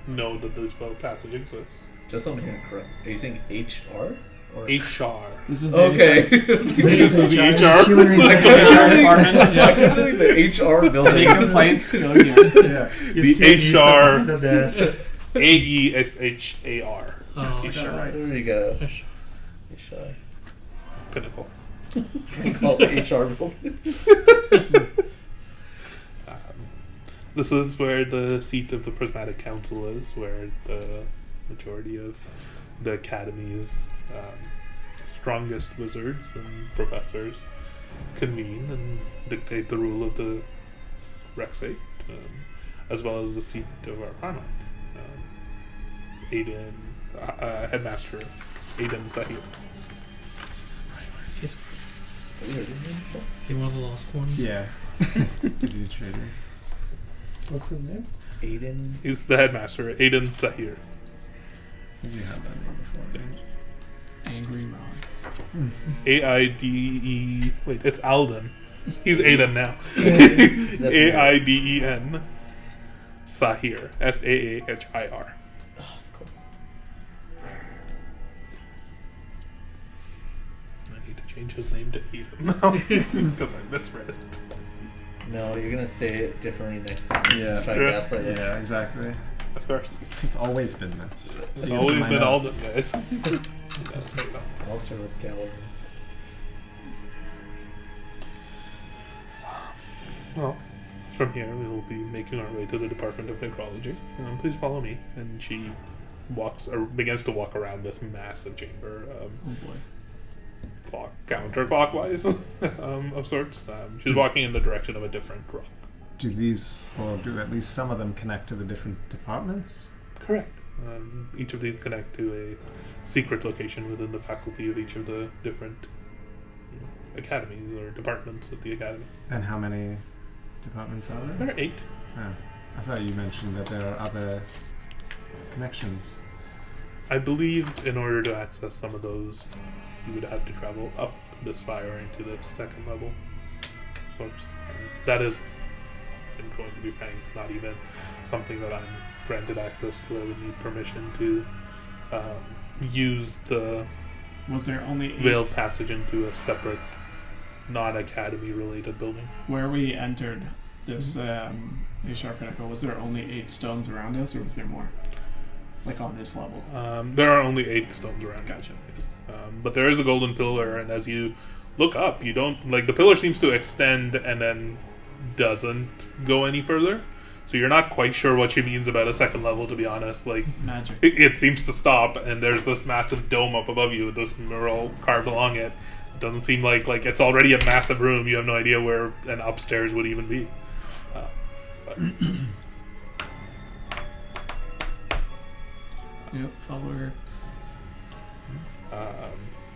know that this boat passage exists. Just so I'm hearing correct. Are you saying HR? Or Ashar. This is the okay. This is the This HR. is human resources. HR department. I Yeah. can believe the HR Any building. complaints? Go here. Yeah. You The see HR. the dash. AESHAR. Oh, Ashar, right. There you go. Gosh. HR. Pinnacle. Call the HR building. This is where the seat of the Prismatic Council is, where the majority of the Academy's strongest wizards and professors convene and dictate the rule of the Rexate, as well as the seat of our Primarch. Aiden, Headmaster Aiden Zahir. Is he one of the lost ones? Yeah. Is he a traitor? What's his name? Aiden. He's the Headmaster, Aiden Zahir. Have you had that name before? Angry Ron. AIDE. Wait, it's Alden. He's Aiden now. AIDEN. Sahir. SAAHIR. Oh, it's close. I need to change his name to Aiden now because I misread it. No, you're gonna say it differently next time. Yeah. Try Yeah. gaslight it. Yeah, exactly. Of course. It's always been this. It's See, always in my been notes. Alden, guys. That's right. I'll start with Gallagher. Well, from here we will be making our way to the Department of Necrology. Please follow me. And she begins to walk around this massive chamber, Oh boy. counterclockwise of sorts. She's walking in the direction of a different rock. Do these, or do at least some of them connect to the different departments? Correct. Each of these connect to a secret location within the faculty of each of the different academies or departments of the academy. And how many departments are there? There are 8. Oh, I thought you mentioned that there are other connections. I believe in order to access some of those, you would have to travel up the spire into the second level. So that is, I'm going to be frank, not even something that I'm granted access to. I would need permission to use the Was there only 8? veiled passage into a separate, non-academy related building. Where we entered this HR Pinnacle, was there only 8 stones around us, or was there more? Like on this level? There are only 8 stones around. Gotcha. Yes. But there is a golden pillar, and as you look up, you don't the pillar seems to extend and then doesn't go any further. So you're not quite sure what she means about a second level, to be honest. Magic. It seems to stop, and there's this massive dome up above you with this mural carved along it. It doesn't seem like it's already a massive room. You have no idea where an upstairs would even be. But Yep, follow her.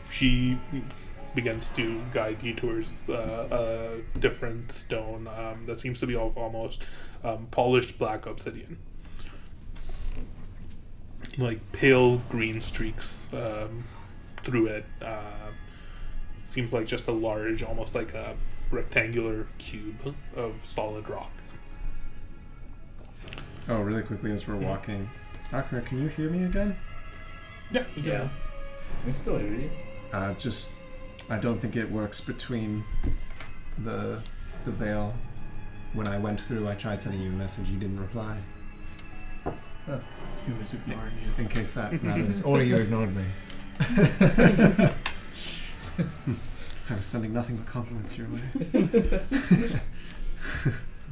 she begins to guide you towards a different stone that seems to be of almost polished black obsidian. Like pale green streaks through it. Seems like just a large, almost like a rectangular cube of solid rock. Oh, really quickly as we're walking. Akra, can you hear me again? Yeah. Yeah. We still hear you. I don't think it works between the veil. When I went through, I tried sending you a message, you didn't reply. He was ignoring you. In case that matters. Or you ignored me. I was sending nothing but compliments your way.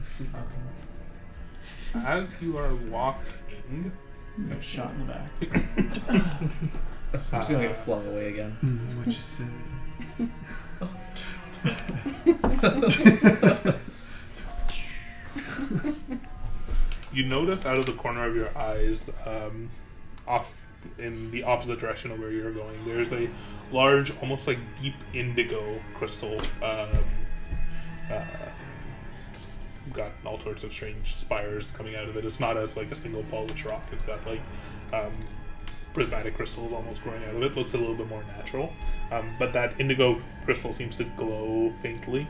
Sweet nothings. As you are walking, You got shot in the back. I'm just gonna get flung away again. What you say? you notice out of the corner of your eyes, off in the opposite direction of where you're going, there's a large, almost like deep indigo crystal. It's got all sorts of strange spires coming out of it. It's not as like a single polished rock. It's got like prismatic crystals almost growing out of it. Looks a little bit more natural. But that indigo crystal seems to glow faintly.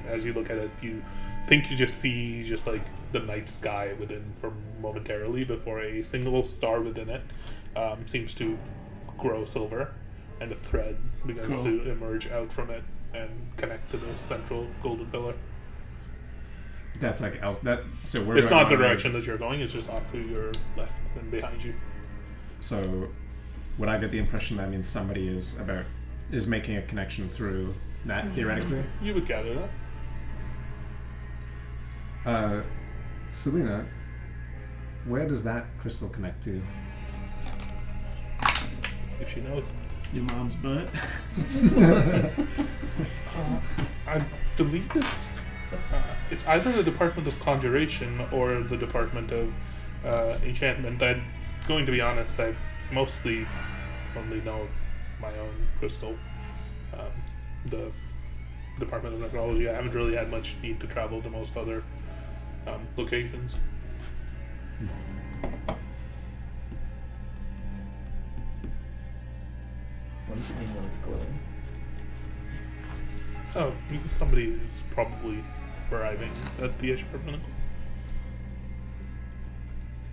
As you look at it, you think you just see just like the night sky within for momentarily before a single star within it seems to grow silver, and a thread begins to emerge out from it and connect to the central golden pillar. That's like else. That so we're. It's going not the on direction that you're going. It's just off to your left and behind you. So, would I get the impression that means somebody is making a connection through that theoretically? You would gather that. Selena, where does that crystal connect to? If she knows. Your mom's butt. I believe it's either the Department of Conjuration or the Department of Enchantment. I'm going to be honest, I mostly only know my own crystal. The Department of Necrology, I haven't really had much need to travel to most other locations. What does it mean when it's glowing? Oh, somebody is probably arriving at the escarpment.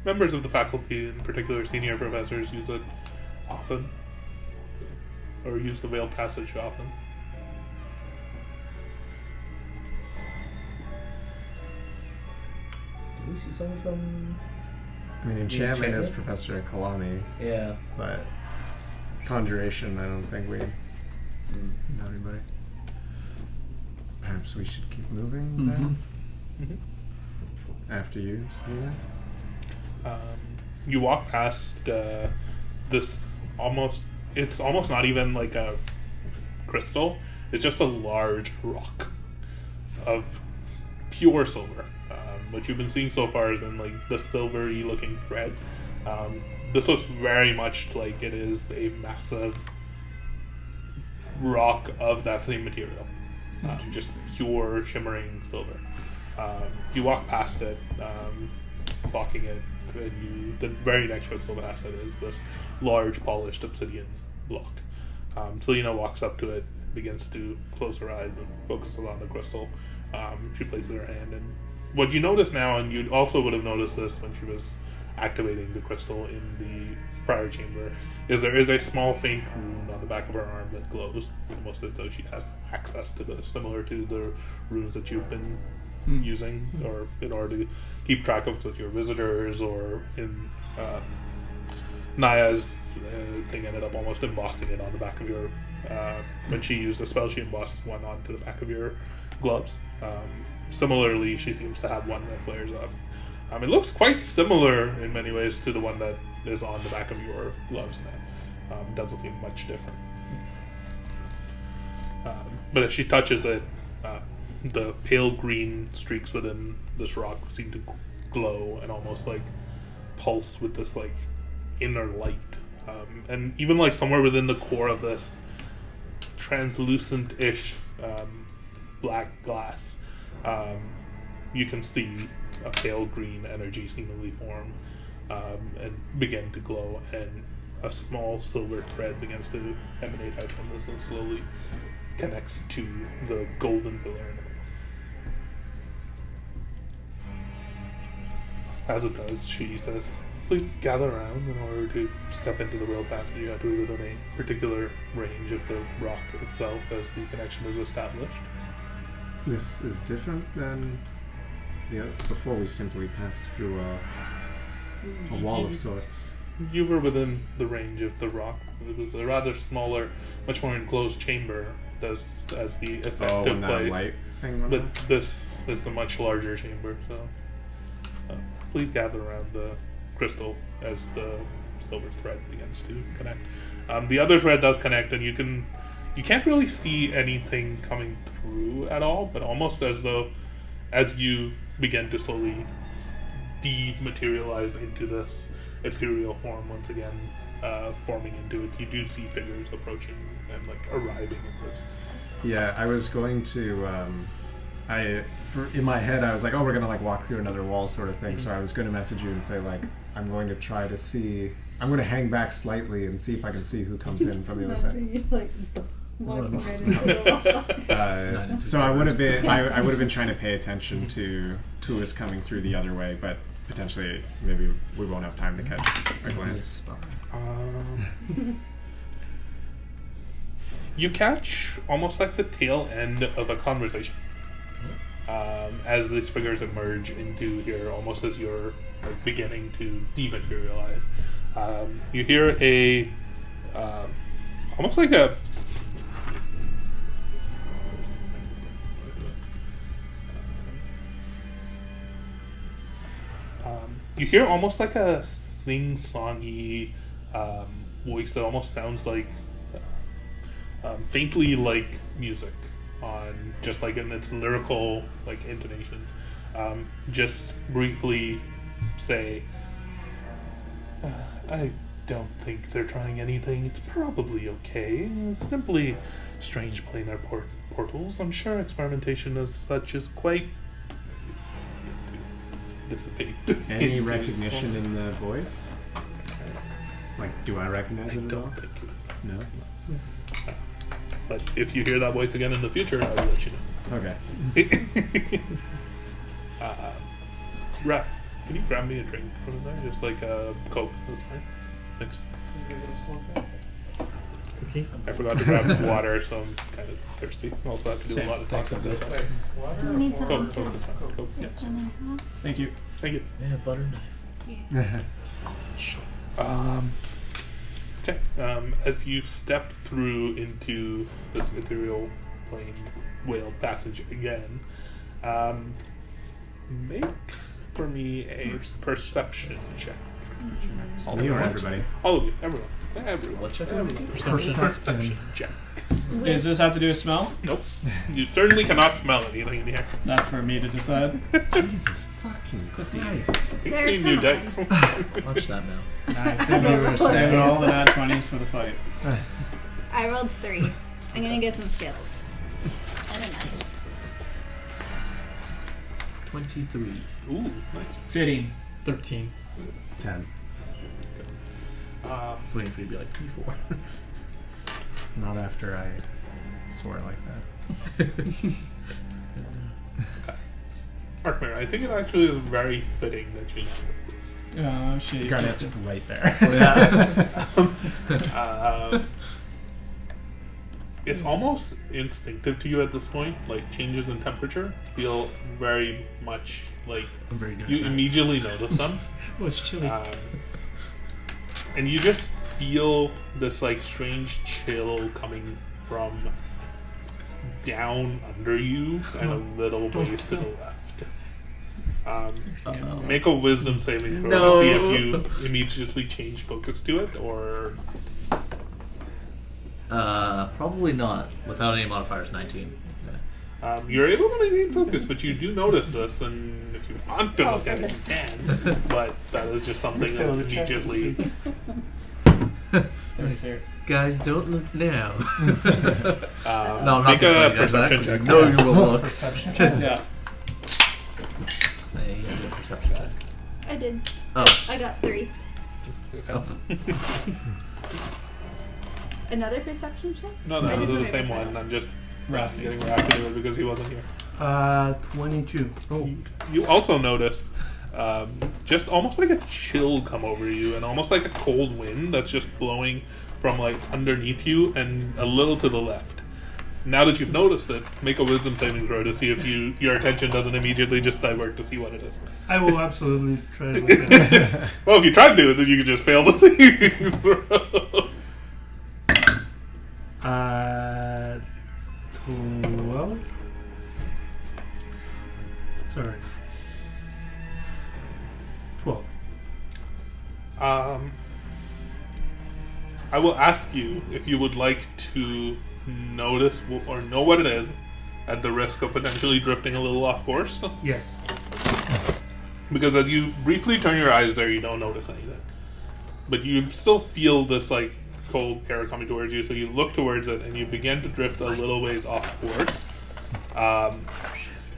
Members of the faculty, in particular senior professors, use it often, or use the Veiled Passage often. Did we see someone from... I mean, enchantment is Professor Kalani, Yeah. but conjuration, I don't think we know anybody. Perhaps we should keep moving then? After you, Selena? You walk past this it's almost not even like a crystal. It's just a large rock of pure silver. What you've been seeing so far has been like the silvery looking thread. This looks very much like it is a massive rock of that same material. Just pure shimmering silver. You walk past it, blocking it, and the very next crystal past it is this large polished obsidian block. Selena walks up to it, begins to close her eyes and focuses on the crystal. She places her hand, and what you notice now, and you also would have noticed this when she was activating the crystal in the prior chamber, is there is a small faint rune on the back of her arm that glows, almost as though she has access to this, similar to the runes that you've been using, or in order to keep track of with your visitors, or in Naya's thing ended up almost embossing it on the back of your when she used a spell, she embossed one onto the back of your gloves. Similarly, she seems to have one that flares up. It looks quite similar in many ways to the one that is on the back of your gloves now. Doesn't seem much different. But as she touches it, the pale green streaks within this rock seem to glow and almost like pulse with this like inner light. And even like somewhere within the core of this translucent-ish black glass, you can see a pale green energy seemingly form and begin to glow, and a small silver thread begins to emanate out from this and slowly connects to the golden pillar in the middle. As it does, she says, "Please gather around. In order to step into the real passage, you have to be within a particular range of the rock itself as the connection is established." This is different than the other. Before we simply passed through a wall of sorts. you were within the range of the rock. It was a rather smaller, much more enclosed chamber as the effect took when that place. light thing went But off? this is the much larger chamber, so please gather around the crystal as the silver thread begins to connect. The other thread does connect, and you can't really see anything coming through at all, but almost as though as you begin to slowly dematerialize into this ethereal form once again, forming into it, you do see figures approaching and like arriving in this. Yeah, I was going to. In my head, I was like, "Oh, we're gonna like walk through another wall, sort of thing." So I was going to message you and say like, "I'm going to try to see. I'm going to hang back slightly and see if I can see who comes in from the other side." Like, walking right into the wall. So I would have been. I would have been trying to pay attention to who is coming through the other way, but potentially maybe we won't have time to catch a glance. You catch almost like the tail end of a conversation as these figures emerge into here, almost as you're like, beginning to dematerialize. You hear a almost like a you hear almost like a sing-songy voice that almost sounds like faintly like music on just like in its lyrical like intonation. Just briefly say, I don't think they're trying anything. It's probably okay. It's simply strange planar portals. I'm sure experimentation as such is quite dissipate. Any recognition in the voice? Like, do I recognize I it at all? don't think you would. No. But if you hear that voice again in the future, I'll let you know. Okay. Raph, can you grab me a drink from in there? Just like a Coke, that's fine. Thanks. Cookie? I forgot to grab water, so I'm kind of thirsty. I also have to do Same. a lot of talking this time. You need some Coke, too. Coke is fine. Coke. Yep. Thank you. Thank you. Yeah, butter knife. Okay. As you step through into this ethereal plane whale passage again, make for me a perception check. Me or everybody? All of you, everyone. What check? Everyone. Perception check. Does this have to do with smell? Nope. You certainly cannot smell anything in here. That's for me to decide. Jesus fucking Christ. Pick new dice. Watch that now. Nice. Saving all the nat 20s for the fight. I rolled 3. I'm gonna get some skills. And a 9. 23. Ooh, nice. Fitting. 13. 10. Waiting for you to be like 24. Not after I swore like that. Arkmare, I think it actually is very fitting that you notice this. Oh, shit. Garnet's right there. Oh, yeah. It's almost instinctive to you at this point. Like changes in temperature feel very much like I'm very good you at that. immediately notice them, Oh, it's chilly. and you just feel this like strange chill coming from down under you and a little ways to the left. Uh-oh. Make a wisdom saving throw No. to see if you immediately change focus to it, or Probably not. Without any modifiers, 19. Yeah. you're able to maintain focus, but you do notice this, and if you want to look at it, you can. But that is just something that immediately. Guys, don't look now. No, I'm not make a gonna tell you guys perception that, check. No, you will look. Perception check? Yeah. Hey, you do a perception check. I did. Oh. I got 3. Oh. Another perception check? No, I this didn't is the know same I one. I'm just Raph. getting Raph to do it because he wasn't here. 22. Oh. You also notice just almost like a chill come over you, and almost like a cold wind that's just blowing from like underneath you and a little to the left. Now that you've noticed it, make a wisdom saving throw to see if your attention doesn't immediately just divert to see what it is. I will absolutely try to look at it. Well, if you try to do it, then you can just fail the saving throw. 12? Sorry. 12. I will ask you if you would like to notice or know what it is at the risk of potentially drifting a little off course. Yes. Because as you briefly turn your eyes there, you don't notice anything. But you still feel this, like, cold air coming towards you, so you look towards it and you begin to drift a little ways off course.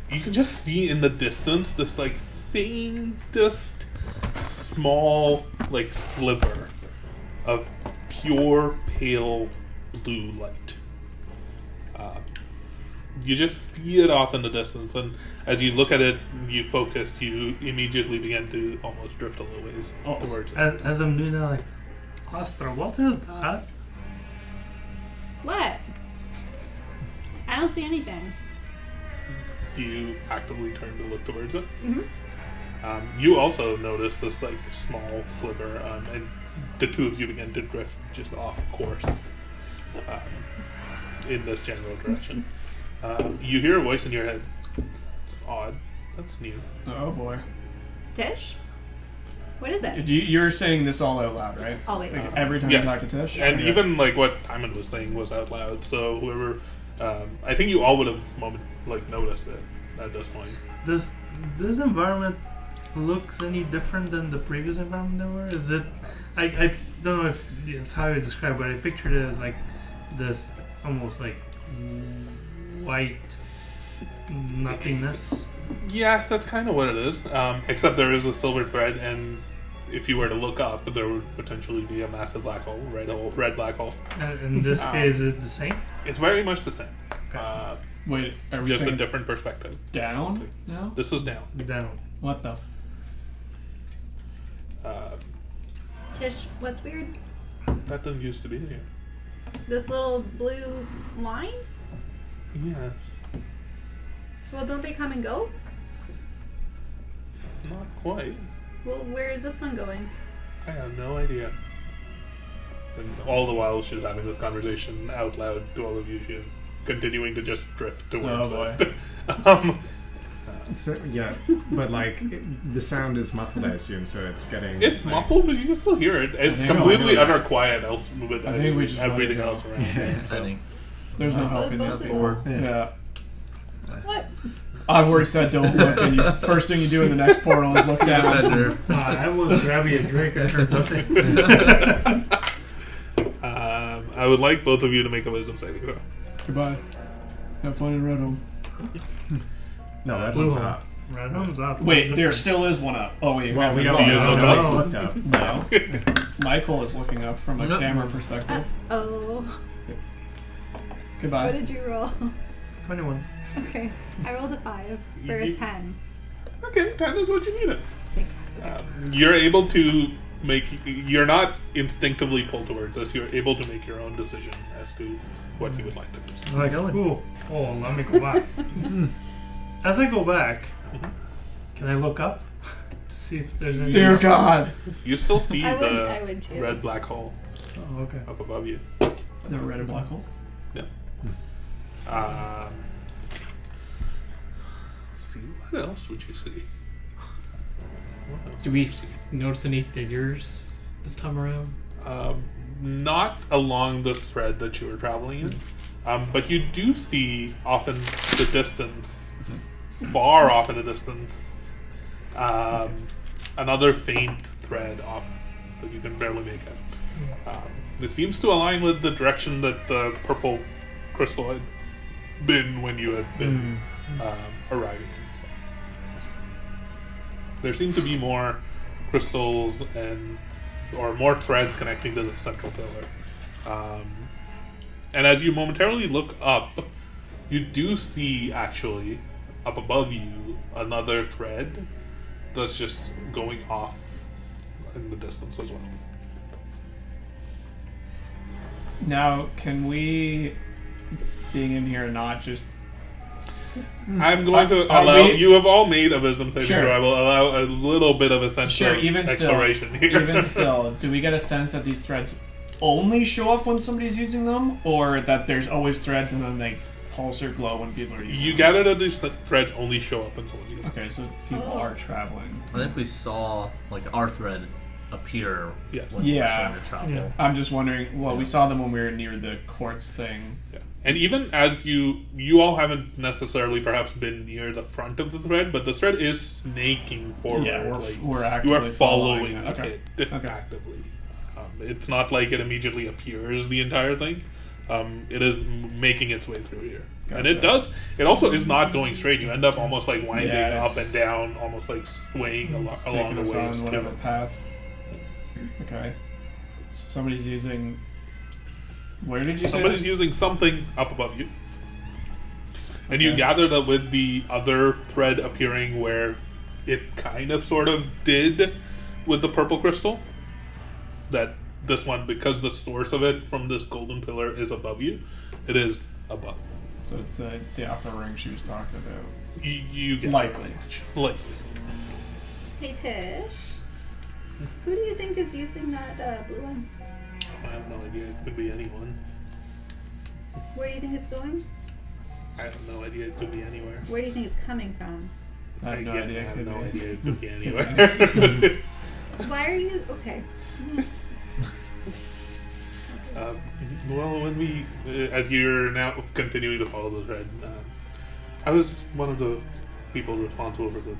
You can just see in the distance this, like, faintest small, like, sliver of pure pale blue light. You just see it off in the distance, and as you look at it, you focus, you immediately begin to almost drift a little ways towards it. As I'm doing that, like, Astra, what is that? What? I don't see anything. Do you actively turn to look towards it? Mm-hmm. You also notice this, like, small sliver, and the two of you begin to drift just off course in this general direction. You hear a voice in your head. It's odd. That's new. Oh boy. Tish? What is it? You're saying this all out loud, right? Always. Like every time Yes. you talk to Tish? And Okay. even, like, what Hyman was saying was out loud, so whoever... I think you all would have noticed it at this point. This environment looks any different than the previous environment they were? Is it... I don't know if it's how you describe it, but I pictured it as, like, this almost, like, white nothingness. Yeah, that's kind of what it is. Except there is a silver thread, and if you were to look up, there would potentially be a massive black hole, red black hole. In this case, is it the same? It's very much the same. Wait, are we Just a saying different perspective. down now? This is down. Down. What the? Tish, what's weird? That didn't used to be here. This little blue line? Yes. Well, don't they come and go? Not quite. Well, where is this one going? I have no idea. And all the while she's having this conversation out loud to all of you, she is continuing to just drift towards it. So, yeah, but like the sound is muffled, I assume, so it's getting. It's like, muffled, but you can still hear it. It's think I completely know that. utter quiet else with I think we should let it everything go. else around. I So. think. There's no help in this. Both Or Yeah. What? I've already said don't look, and first thing you do in the next portal is look down. Defender. I was grabbing a drink. I heard nothing. I would like both of you to make a wisdom saving throw. Goodbye. Have fun in Red Home. No, that Blue one's hole. up. Red home's up. Wait, there still is one up. Oh wait, Well, we haven't don't looked. know. no, Nobody's no. looked up. No. Michael is looking up from a Nope. camera perspective. Oh. Goodbye. What did you roll? 21. Okay. I rolled a 5 for a 10. Okay, 10 is what you needed. Thank You're able to make. You're not instinctively pulled towards this. You're able to make your own decision as to what you would like to do. It's like, ooh, let me go back. As I go back, can I look up to see if there's any? Dear God. You still see I would the too. red black hole Oh, okay. up above you. The red and black hole. See, what else would you see? What else Do we notice any figures this time around? not along the thread that you were traveling in, but you do see off in the distance, far off in the distance, another faint thread off that you can barely make out. It seems to align with the direction that the purple crystal had been when you had been arriving. There seem to be more crystals or more threads connecting to the central pillar. And as you momentarily look up, you do see actually up above you another thread that's just going off in the distance as well. Now, can we being in here and not just... I'm going to Are allow... we- You have all made a wisdom saving Sure. throw. I will allow a little bit of a sense Sure, of even still, exploration here. even still, do we get a sense that these threads only show up when somebody's using them, or that there's always threads and then they pulse or glow when people are using You them? gather that these threads only show up when someone uses them. Okay, so people are traveling. I think we saw like our thread appear Yes. when we were Yeah. trying to travel. Yeah. I'm just wondering, well, we saw them when we were near the quartz thing. Yeah. And even as you all haven't necessarily perhaps been near the front of the thread, but the thread is snaking forward. Yeah, like, we're you actively are following it. Okay. it Okay. actively. It's not like it immediately appears the entire thing. It is making its way through here, and it Gotcha. does. It also is not going straight. You end up almost like winding Yeah, up it's- and down, almost like swaying It's along taking the us waves. on to whatever it. path. Okay. So somebody's using... Where did you say Somebody's this? using something up above you. And you Okay. gather that with the other thread appearing where it kind of sort of did with the purple crystal, that this one, because the source of it from this golden pillar is above you, it is above. So it's the upper ring she was talking about. You get Likely. Likely. Hey Tish, who do you think is using that blue one? I have no idea. It could be anyone. Where do you think it's going? I have no idea. It could be anywhere. Where do you think it's coming from? I have no Again, idea. I have Could no be. idea. It could be anywhere. Why are you... Okay. Well, when we, as you're now continuing to follow the thread, I was one of the people responsible for the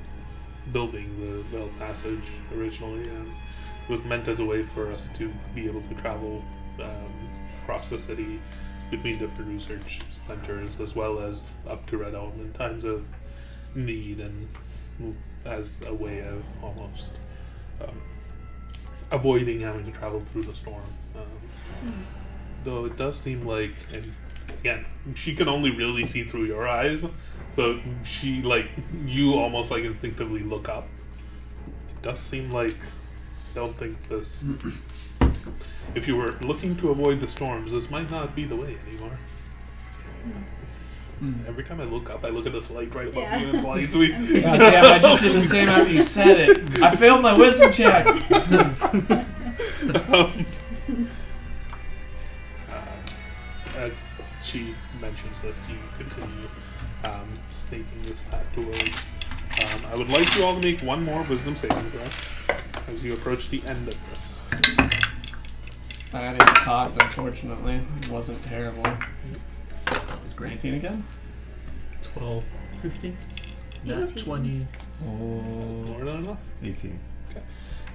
building the Veiled Passage originally, and it was meant as a way for us to be able to travel across the city between different research centers, as well as up to Red Elm in times of need, and as a way of almost avoiding having to travel through the storm. Though it does seem like, and again, she can only really see through your eyes, so she, like, you almost like instinctively look up. It does seem like, I don't think this, if you were looking to avoid the storms, this might not be the way anymore. Every time I look up, I look at this light right above Yeah. me and it blinds me. God damn, I just did the same after you said it. I failed my wisdom check. As she mentions this, you continue snaking this path towards. I would like you all to make one more wisdom saving throw as you approach the end of this. That is cocked, unfortunately. It wasn't terrible. That was great. 19 again? 12. 15? Nat 18. 20. More than enough. 18.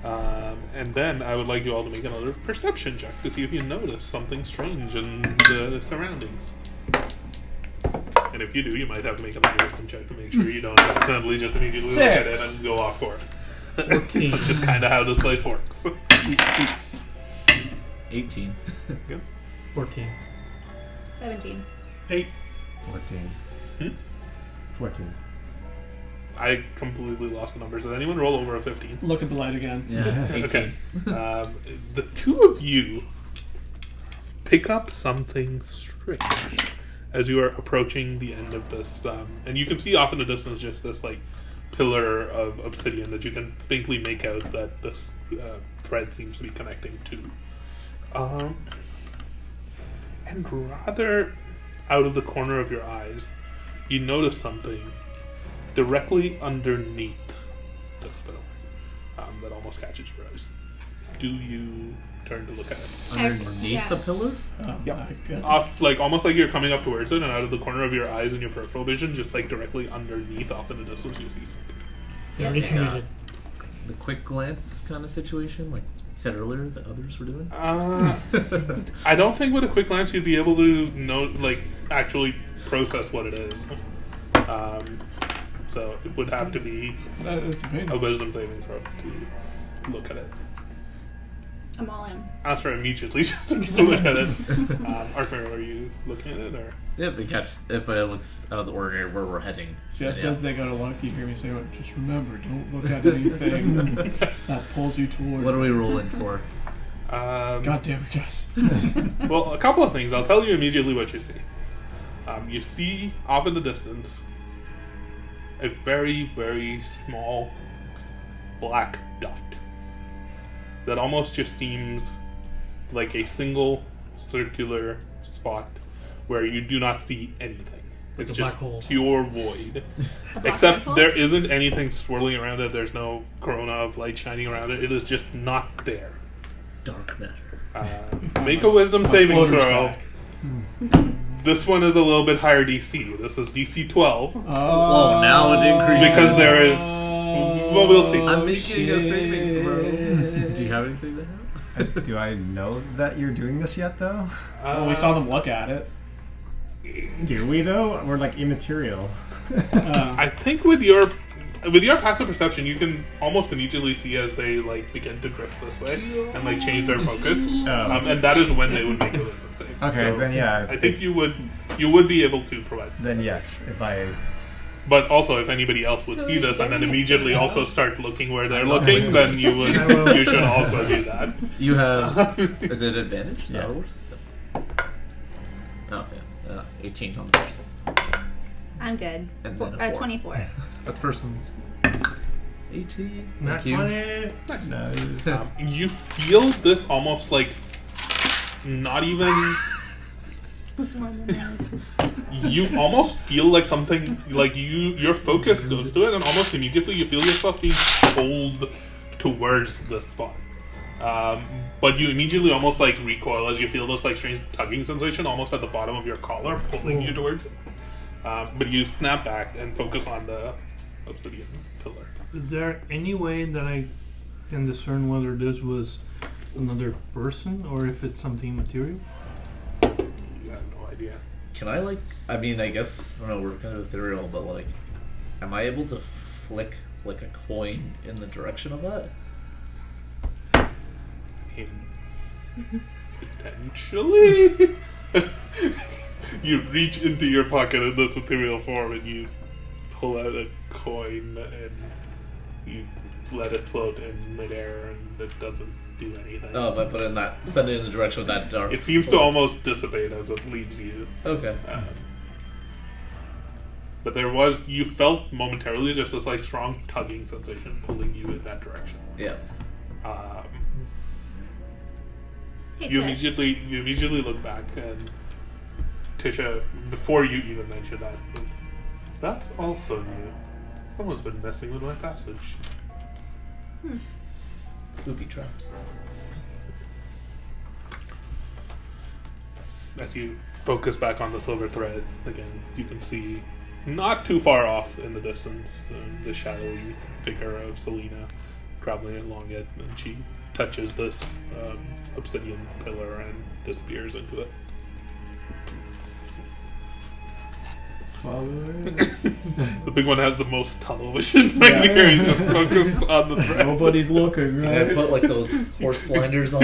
And then I would like you all to make another perception check to see if you notice something strange in the surroundings. And if you do, you might have to make another wisdom check to make sure you don't accidentally just immediately look at it 6. and go off course. 14. That's just kind of how this place works. 6. 18. 14. 17. 8. 14. Hmm? 14. I completely lost the numbers. Did anyone roll over a 15? Look at the light again. Yeah, 18. Okay. The two of you pick up something strange as you are approaching the end of this, and you can see off in the distance just this like pillar of obsidian that you can faintly make out that this thread seems to be connecting to. And rather out of the corner of your eyes, you notice something directly underneath this pillar that almost catches your eyes. Do you turn to look at it? Underneath the Yes. pillar? Oh Yep. my god. Off, like almost like you're coming up towards it, and out of the corner of your eyes and your peripheral vision, just like directly underneath, off in the distance, you see something. They already Yes. committed. The quick glance kind of situation, like you said earlier that others were doing? I don't think with a quick glance you'd be able to know, like, actually process what it is. So it would have to be That's a amazing. wisdom saving throw to look at it. I'm all in. Answer immediately just to look at it. Arkmir, are you looking at it, or? Yeah, if it looks out of the ordinary where we're heading. Just yeah. as they go to look, you hear me say, just remember, don't look at anything that pulls you toward. What are we rolling for? God damn it, guys. Well, a couple of things. I'll tell you immediately what you see. You see off in the distance a very, very small black dot that almost just seems like a single circular spot where you do not see anything. It's a just black hole. pure void. A black Except hole? there isn't anything swirling around it. There's no corona of light shining around it. It is just not there. Dark matter. Make a wisdom My saving floater's throw. back. This one is a little bit higher DC. This is DC 12. Oh, now it increases. Because there is... Well, we'll see. I'm making a saving throw. Do you have anything to help? Do I know that you're doing this yet, though? Well, we saw them look at it. Do we, though? We're like immaterial. I think with your passive perception, you can almost immediately see as they like begin to drift this way and like change their focus, and that is when they would make a wisdom save. Okay, So then yeah. I think you would be able to provide. Then yes, if I... But also, if anybody else would Who see are this you and then giving it immediately to? also start looking where they're looking, then you should also do that. You have... Is it advantage? Is that Yeah. how it works? Oh, yeah. 18 on the first one. I'm good. And then a 4. 24. But the first one's 18. Not Thank you. 20. No. You feel this almost like not even... You almost feel like something, like your focus goes to it, and almost immediately you feel yourself being pulled towards the spot. But you immediately almost like recoil as you feel this like strange tugging sensation almost at the bottom of your collar, pulling you towards it. But you snap back and focus on the obsidian pillar. Is there any way that I can discern whether this was another person or if it's something material? You have no idea. Can I, like... I mean, I guess... I don't know, we're kind of ethereal, but, like... Am I able to flick, like, a coin in the direction of that? Potentially. You reach into your pocket in this ethereal form and you pull out a coin and you let it float in midair and it doesn't do anything. Oh, if I put it in that... Send it in the direction of that dark... It seems to almost dissipate as it leaves you. Okay. But you felt momentarily just this like strong tugging sensation pulling you in that direction. Yeah. Hey, You Tish. immediately look back and Tisha, before you even mention that, that's also new. Someone's been messing with my passage. Booby traps. As you focus back on the silver thread again, you can see not too far off in the distance the shadowy figure of Selena traveling along it, and she touches this obsidian pillar and disappears into it. The big one has the most tunnel vision right here. He's just focused on the thread. Nobody's looking, Can I right? put, like, those horse blinders on?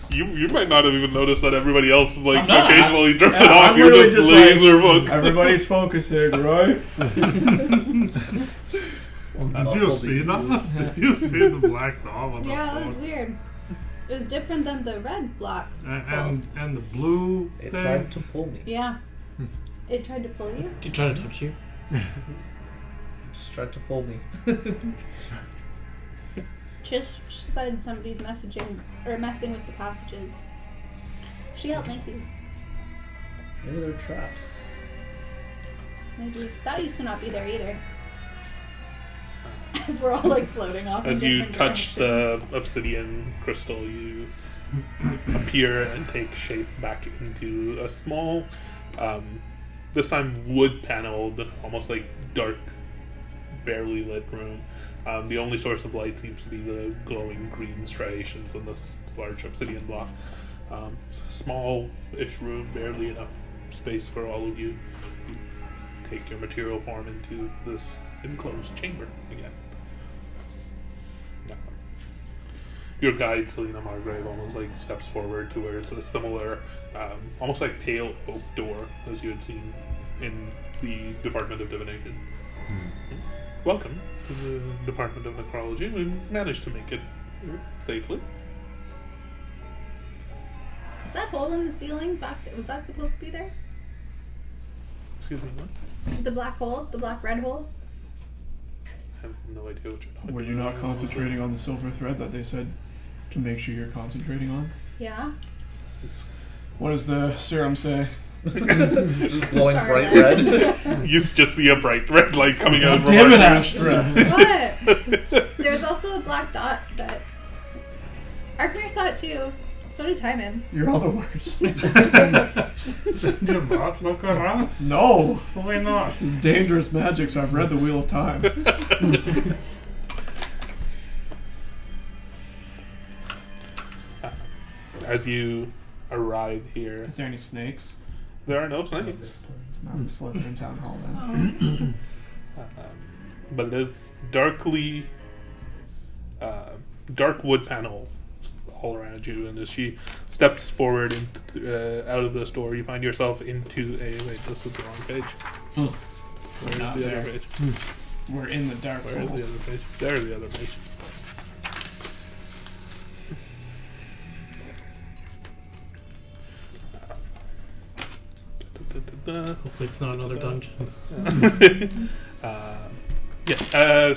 You might not have even noticed that everybody else like I'm not. occasionally drifted Yeah, off. I'm You're literally just just laser focused. Everybody's focusing, right? Did you see that? Did you see the black dog on Yeah, the it was floor? weird. It was different than the red block. And the blue It thing. tried to pull me. Yeah. It tried to pull you. Did you try to touch you? Just tried to pull me. Trish said somebody's messing with the passages. She helped make these. Maybe they're traps. Maybe that used to not be there either. As we're all like floating off. As in you different touch directions. the obsidian crystal, you appear and take shape back into a small, this time wood-paneled, almost like dark, barely lit room. The only source of light seems to be the glowing green striations in this large obsidian block. Small-ish room, barely enough space for all of you. You take your material form into this enclosed chamber again. Your guide, Selena Margrave, almost like steps forward towards a similar, almost like pale oak door as you had seen in the Department of Divination. Welcome to the Department of Necrology. We managed to make it safely. Is that hole in the ceiling back there? Was that supposed to be there? Excuse me, what? The black hole? The black-red hole? I have no idea what you're talking Were about. you not concentrating on the silver thread that they said to make sure you're concentrating on? Yeah. It's, What does the serum say? Just glowing Sorry, bright Dad. red. you just see a bright red light coming out from Damn it, our Astra! What? There's also a black dot that... Arkmir saw it too. So did Timon. You're all the worst. You're not look around. No! Why not? It's dangerous magic, so I've read the Wheel of Time. As you arrive here, Is there any snakes? there are no snakes. It's not the Slytherin Town Hall then. But it is darkly, dark wood panel all around you. And as she steps forward out of this door, you find yourself into a. Wait, this is the wrong page. Where's Not the there. other page? We're in the dark Where's hole. the other page? There's the other page. Hopefully it's not another dungeon.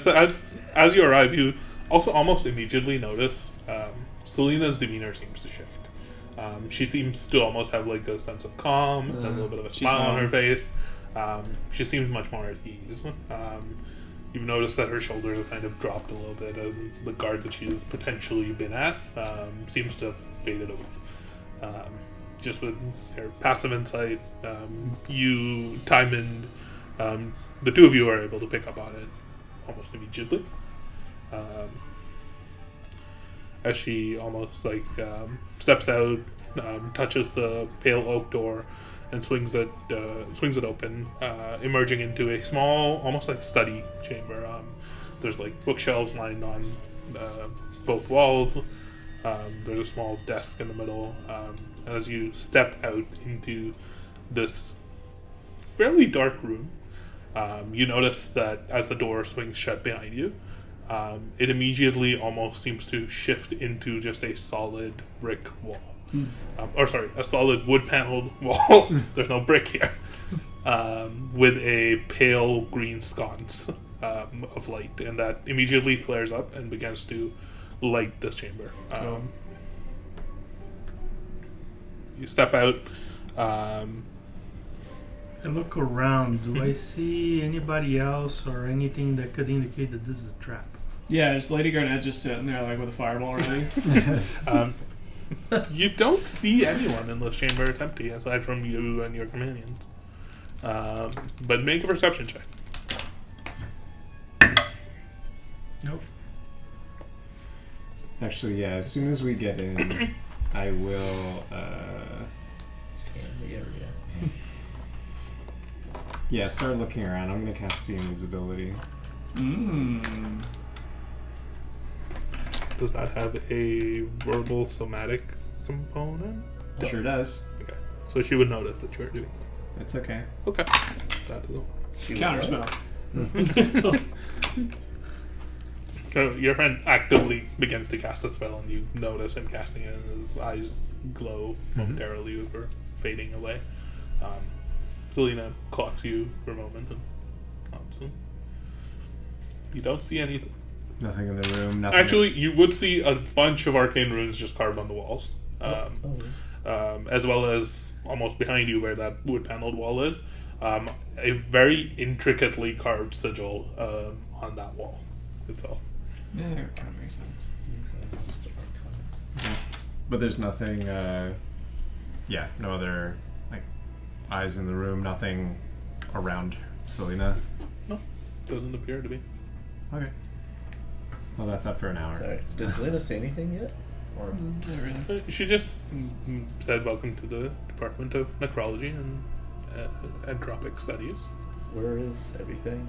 So as you arrive, you also almost immediately notice Selena's demeanor seems to shift. She seems to almost have like a sense of calm, and a little bit of a she's smile on her calm. face. She seems much more at ease. You've noticed that her shoulders have kind of dropped a little bit, and the guard that she's potentially been at seems to have faded away. Just with her passive insight, you, Timon, the two of you are able to pick up on it almost immediately. As she almost like steps out, touches the pale oak door, and swings it open, emerging into a small, almost like study chamber. There's like bookshelves lined on both walls. There's a small desk in the middle. And as you step out into this fairly dark room, you notice that as the door swings shut behind you, it immediately almost seems to shift into just a solid brick wall. A solid wood-paneled wall. There's no brick here. With a pale green sconce of light, and that immediately flares up and begins to light this chamber. You step out. I look around. Do I see anybody else or anything that could indicate that this is a trap? Yeah, is Lady Garnette just sitting there like with a fireball ready? You don't see anyone in this chamber. It's empty, aside from you and your companions. But make a perception check. Nope. Actually, yeah, as soon as we get in, I will, Scan the area. yeah, start looking around. I'm going to cast See Invisibility. Mmm. Does that have a verbal somatic component? Sure does. Okay. So she would notice that you're doing It's okay. that. Okay. That is all. Counterspell. So your friend actively begins to cast the spell, and you notice him casting it, and his eyes glow momentarily before fading away. Selena clocks you for a moment and stops him. You don't see anything. Nothing in the room. Nothing. Actually, you would see a bunch of arcane runes just carved on the walls, as well as almost behind you where that wood-paneled wall is, a very intricately carved sigil on that wall itself. Yeah, that kind of makes sense. But there's nothing, no other, like, eyes in the room, nothing around Selena. No, doesn't appear to be. Okay. Well, that's up for an hour. Alright, does Lena say anything yet? Or Not really. She just said, "Welcome to the Department of Necrology and Entropic Studies." where is everything?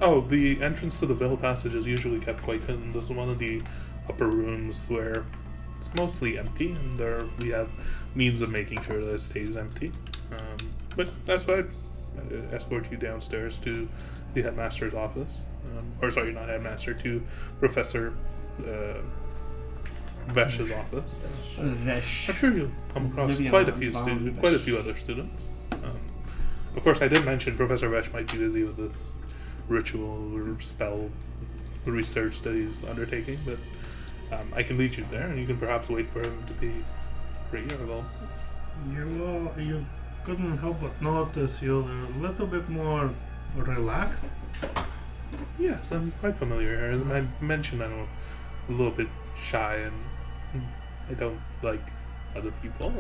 Oh, the entrance to the Veil Passage is usually kept quite hidden. This is one of the upper rooms where it's mostly empty, and we have means of making sure that it stays empty. But that's why I escort you downstairs to the headmaster's office. Not headmaster, to Professor Vesh's office. Vesh. I'm sure you'll come across Zivian quite a Hans few von students, Vesh. quite a few other students. Of course, I did mention Professor Vesh might be busy with this ritual or spell research that he's undertaking, but I can lead you there, and you can perhaps wait for him to be free or available. You couldn't help but notice you're a little bit more relaxed. Yes, I'm quite familiar here. As I mentioned, I'm a little bit shy and I don't like other people.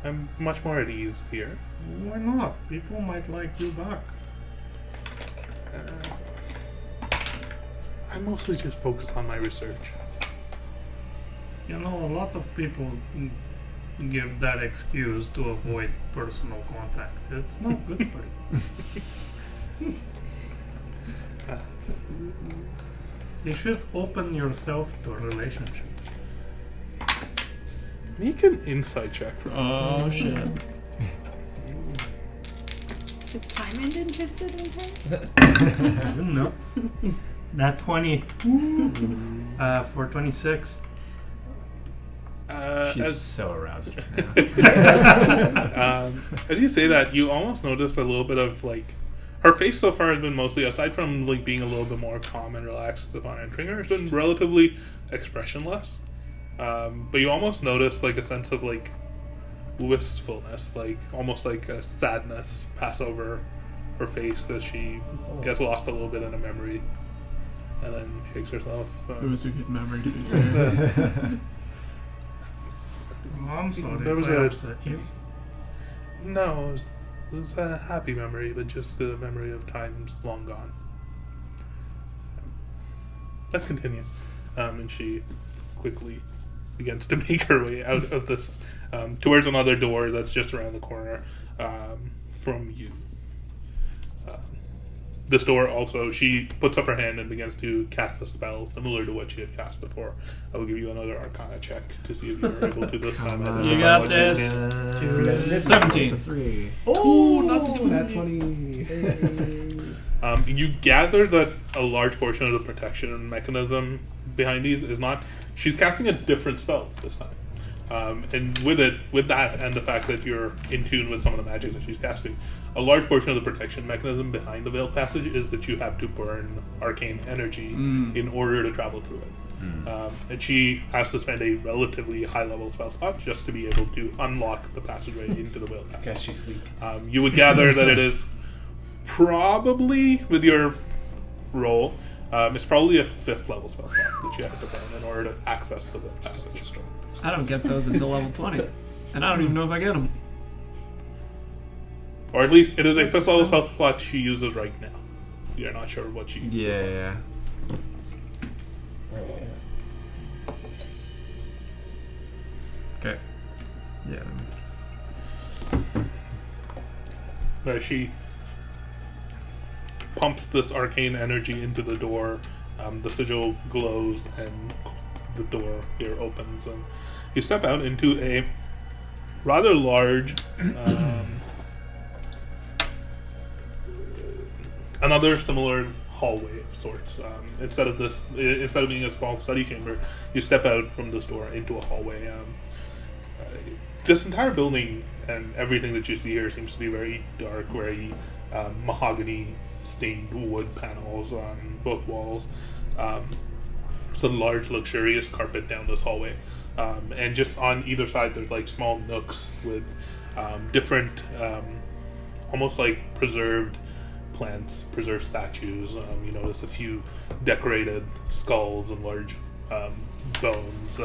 I'm much more at ease here. Why not? People might like you back. I mostly just focus on my research. You know, a lot of people give that excuse to avoid personal contact. It's not good for you. You should open yourself to a relationship. Make an insight check for me. Oh shit. Is Tymond interested in her? I don't know. That 20 for 26. She's As, so aroused right now. as you say that, you almost notice a little bit of like her face so far has been mostly, aside from like being a little bit more calm and relaxed upon entering her, has been relatively expressionless. But you almost notice like a sense of like wistfulness, like almost like a sadness pass over her face as she gets lost a little bit in a memory, and then shakes herself. It was a good memory to be fair. Oh, I'm sorry There if was I a- upset you. No, it was a happy memory, but just a memory of times long gone. Let's continue. And she quickly begins to make her way out of this towards another door that's just around the corner from you. This door also, she puts up her hand and begins to cast a spell similar to what she had cast before. I will give you another Arcana check to see if you are able to this time. Come on. You got Identify what this. It's 17. a 3. Oh, not Nat 20. 20. You gather that a large portion of the protection mechanism behind these is not. She's casting a different spell this time, and with that, and the fact that you're in tune with some of the magic that she's casting, a large portion of the protection mechanism behind the Veiled Passage is that you have to burn arcane energy in order to travel through it. And she has to spend a relatively high-level spell slot just to be able to unlock the passageway into the Veiled Passage. Guess she's weak. You would gather that it is probably, with your roll, it's probably a 5th level spell slot that you have to burn in order to access the passage. I don't get those until level 20. And I don't even know if I get them. Or at least it is a 5th level spell slot she uses right now. You're not sure what she uses. Yeah. Okay. Yeah, that makes She pumps this arcane energy into the door. The sigil glows and the door here opens, and you step out into a rather large another similar hallway of sorts. Instead of being a small study chamber, you step out from this door into a hallway. This entire building and everything that you see here seems to be very dark, very mahogany stained wood panels on both walls. Some large luxurious carpet down this hallway, and just on either side there's like small nooks with different almost like preserved plants, preserved statues. You notice a few decorated skulls and large bones.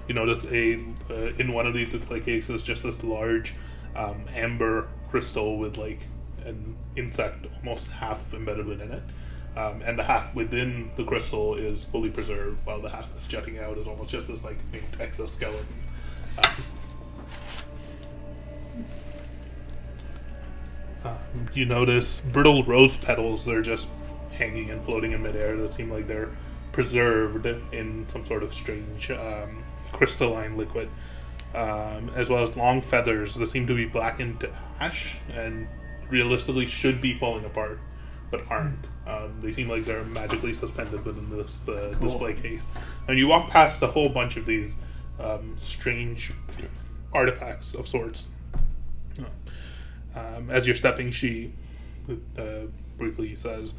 You notice in one of these display cases just this large amber crystal with like an insect almost half embedded within it. And the half within the crystal is fully preserved, while the half that's jutting out is almost just this like faint exoskeleton. You notice brittle rose petals that are just hanging and floating in midair that seem like they're preserved in some sort of strange crystalline liquid, as well as long feathers that seem to be blackened to ash and realistically should be falling apart but aren't. They seem like they're magically suspended within this display case. And you walk past a whole bunch of these strange artifacts of sorts. As you're stepping, she briefly says,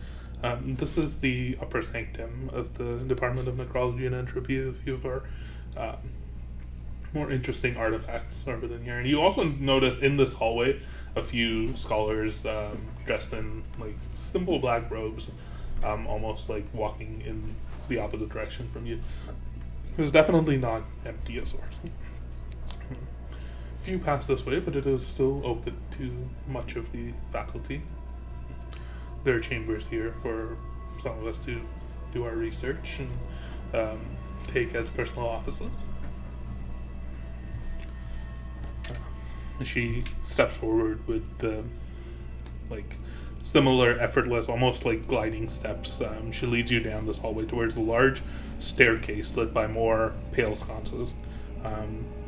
this is the upper sanctum of the Department of Necrology and Entropy. A few of our more interesting artifacts are within here. And you also notice in this hallway a few scholars dressed in like simple black robes, almost like walking in the opposite direction from you. It's definitely not empty of sorts. Few pass this way, but it is still open to much of the faculty. There are chambers here for some of us to do our research and take as personal offices. She steps forward with like similar effortless, almost like gliding steps. She leads you down this hallway towards a large staircase lit by more pale sconces.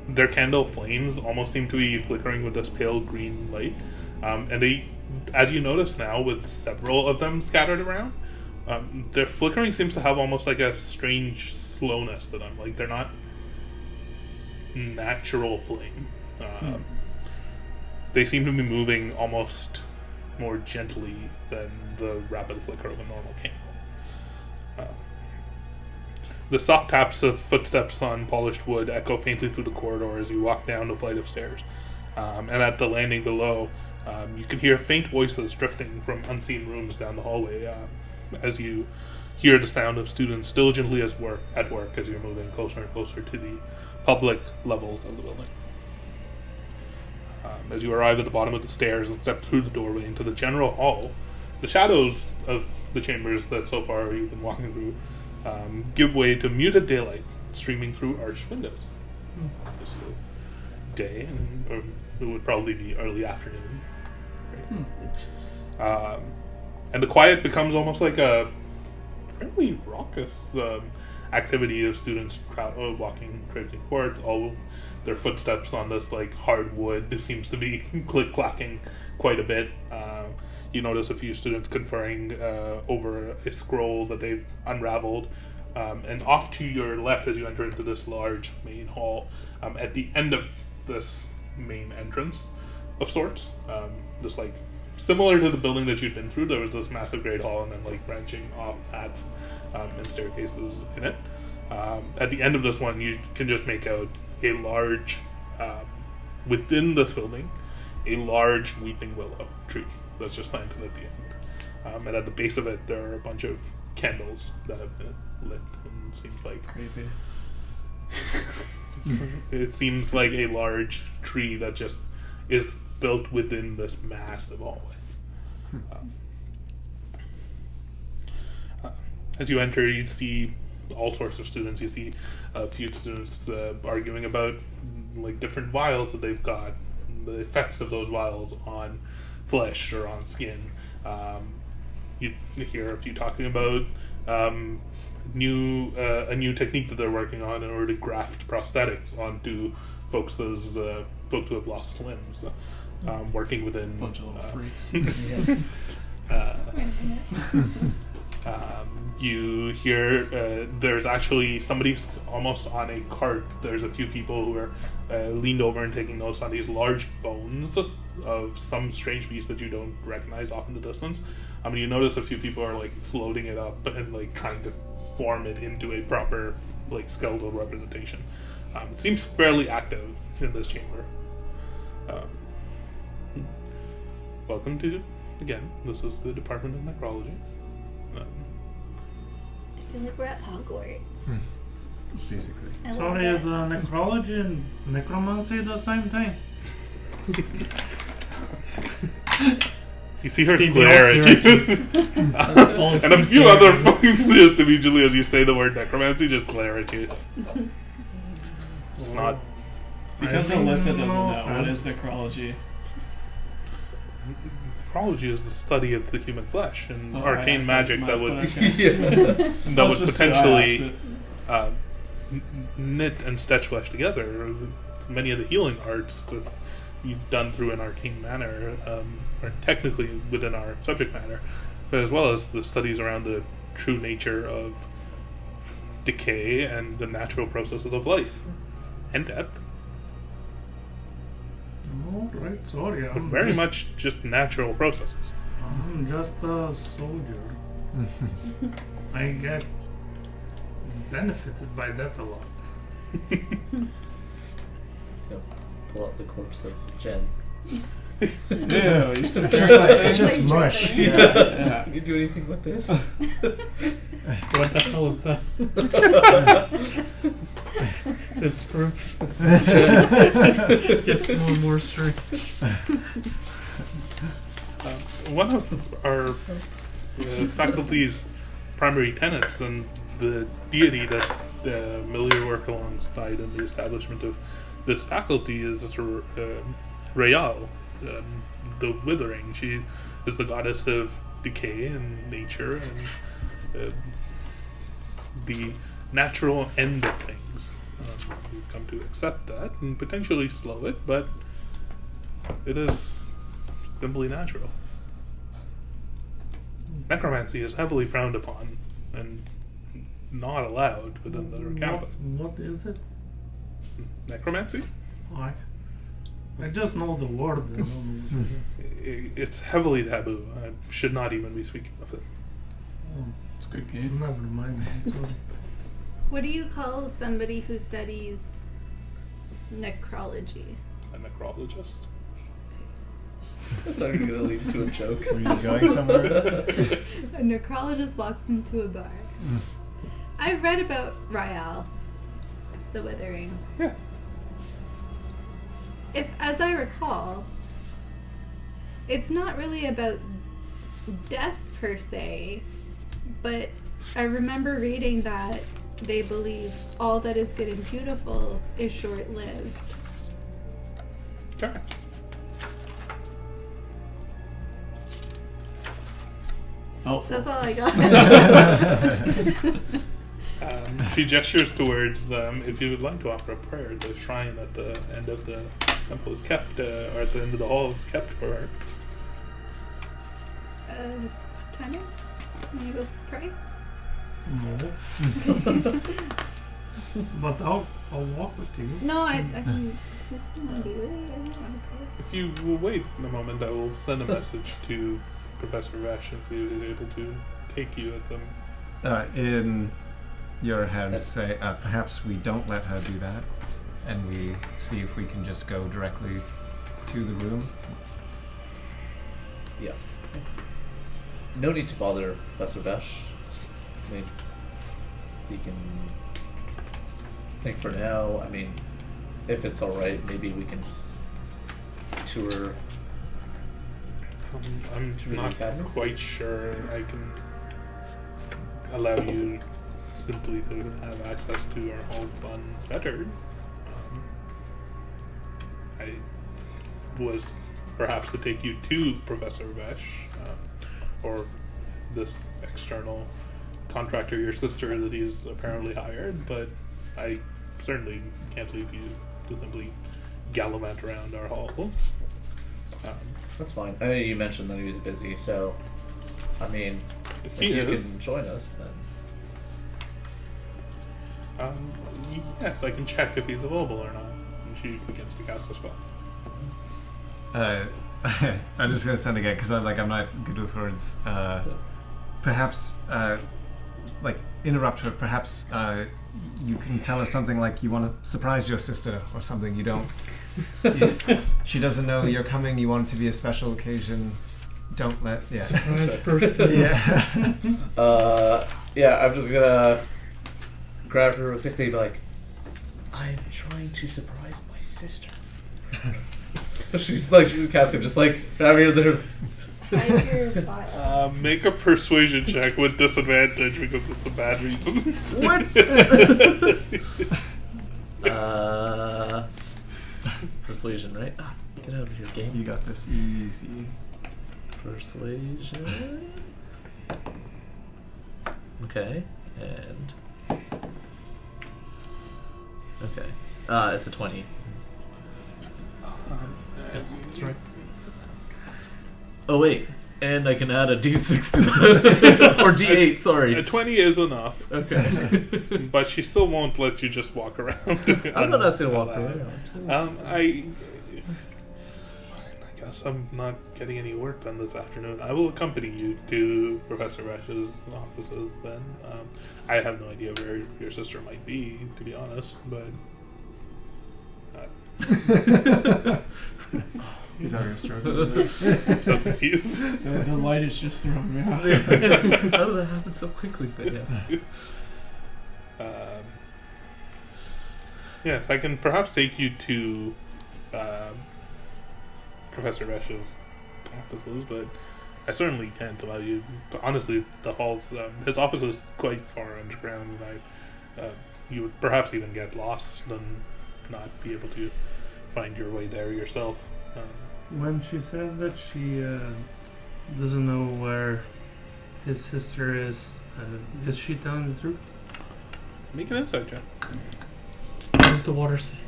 Their candle flames almost seem to be flickering with this pale green light. And they, as you notice now, with several of them scattered around, their flickering seems to have almost like a strange slowness to them. Like they're not natural flame. They seem to be moving almost more gently than the rapid flicker of a normal candle. The soft taps of footsteps on polished wood echo faintly through the corridor as you walk down the flight of stairs. And at the landing below, you can hear faint voices drifting from unseen rooms down the hallway as you hear the sound of students diligently at work as you're moving closer and closer to the public levels of the building. As you arrive at the bottom of the stairs and step through the doorway into the general hall, the shadows of the chambers that so far you've been walking through give way to muted daylight streaming through arched windows. It's a day, or it would probably be early afternoon. Right? And the quiet becomes almost like a fairly raucous activity of students walking, traipsing forth. All their footsteps on this like hard wood. This seems to be click-clacking quite a bit. You notice a few students conferring over a scroll that they've unraveled. And off to your left as you enter into this large main hall, at the end of this main entrance of sorts, this like similar to the building that you'd been through, there was this massive great hall and then like branching off paths and staircases in it. At the end of this one, you can just make out a large, within this building, a large weeping willow tree that's just planted at the end. And at the base of it, there are a bunch of candles that have been lit, and it seems like Creepy. it seems like a large tree that just is built within this massive hallway. As you enter, you see all sorts of students. You see a few students arguing about like different vials that they've got, the effects of those vials on flesh or on skin. You hear a few talking about a new technique that they're working on in order to graft prosthetics onto folks who have lost limbs. Working within Bunch of little freaks. You hear there's actually somebody almost on a cart. There's a few people who are leaned over and taking notes on these large bones of some strange beast that you don't recognize off in the distance. You notice a few people are like floating it up and like trying to form it into a proper like skeletal representation. It seems fairly active in this chamber. Welcome to, again, this is the Department of Necrology. I feel like we're at Hogwarts. Basically. I So love is that. necrology and necromancy the same thing? You see her They glare all at stare you. All And a few stare other at you. folks just immediately as you say the word necromancy just glare at you. It's not... Because I don't Alyssa doesn't know, know. what is necrology? Necrology is the study of the human flesh and Oh, I arcane asked magic my that would question. that would Let's just- potentially I asked knit and stitch flesh together. Many of the healing arts that you've done through an arcane manner are technically within our subject matter. but as well as the studies around the true nature of decay and the natural processes of life and death. Alright, sorry. But very much just natural processes. I'm just a soldier. I get benefited by that a lot. So pull out the corpse of Jen. Yeah, It's just Like mush. dripping. yeah. You do anything with this? What the hell is that? This group gets more and more strange. One of our faculty's primary tenets and the deity that Milieu worked alongside in the establishment of this faculty is Real, the Withering. She is the goddess of decay and nature and the natural end of things. We've come to accept that and potentially slow it, but it is simply natural. Necromancy is heavily frowned upon and not allowed within the campus. What is it? Necromancy? I just know the word. I don't know what it is. It's heavily taboo. I should not even be speaking of it. Oh, It's a good game. never mind. I'm sorry. What do you call somebody who studies necrology? A necrologist. I thought you were gonna lead to a joke. Were you going somewhere? A necrologist walks into a bar. I've read about Rael, the Withering. Yeah. If, as I recall, it's not really about death per se, but I remember reading that they believe all that is good and beautiful is short-lived. Correct. Oh, So that's all I got. She gestures towards if you would like to offer a prayer. The shrine at the end of the temple is kept, or at the end of the hall is kept for her. Timer? Can you go pray? No. But I'll walk with you. No, I can just want to be with you. I don't want to pray. If you will wait a moment, I will send a message to Professor Vesh and see if he's able to take you at them. In your hands, say perhaps we don't let her do that, and we see if we can just go directly to the room. Yes. No need to bother Professor Vesh. I mean, he can. I think for now, I mean, if it's alright, maybe we can just tour. I'm Through the not academy? quite sure I can allow you simply to have access to our halls unfettered. I was perhaps to take you to Professor Vesh, or this external contractor, your sister, that he's apparently hired, but I certainly can't leave you to simply gallivant around our hall. That's fine. I mean, you mentioned that he was busy, so I mean, if He you is. can join us, then Yes, I can check if he's available or not. And she begins to cast a spell. I'm just gonna send again because I'm not good with words. Perhaps interrupt her. Perhaps you can tell her something like you want to surprise your sister or something. You don't. She doesn't know you're coming. You want it to be a special occasion. Don't let. Yeah. Surprise birthday. Yeah. yeah, I'm just gonna grab her real quickly and be like, I'm trying to surprise my sister. She's casting, just like grabbing her there. Hide your file. Make a persuasion check with disadvantage because it's a bad reason. What? Persuasion, right? Get out of here, game. You got this easy. Persuasion. Okay, and okay. It's a 20. That's right. Oh wait, And I can add a D6 to that. Or D8, sorry. A 20 is enough. Okay. But she still won't let you just walk around. I'm not asking to walk around. I guess I'm not getting any work done this afternoon. I will accompany you to Professor Rash's offices then. I have no idea where your sister might be, to be honest, but... He's having a stroke. I'm so confused. The light is just throwing me off. How did that happen so quickly? But yes. Yes, I can perhaps take you to Professor Rash's offices, but I certainly can't allow you. Honestly, the halls, his office is quite far underground, and you would perhaps even get lost and not be able to find your way there yourself. When she says that she doesn't know where his sister is she telling the truth? Make an insight check. What does the water say?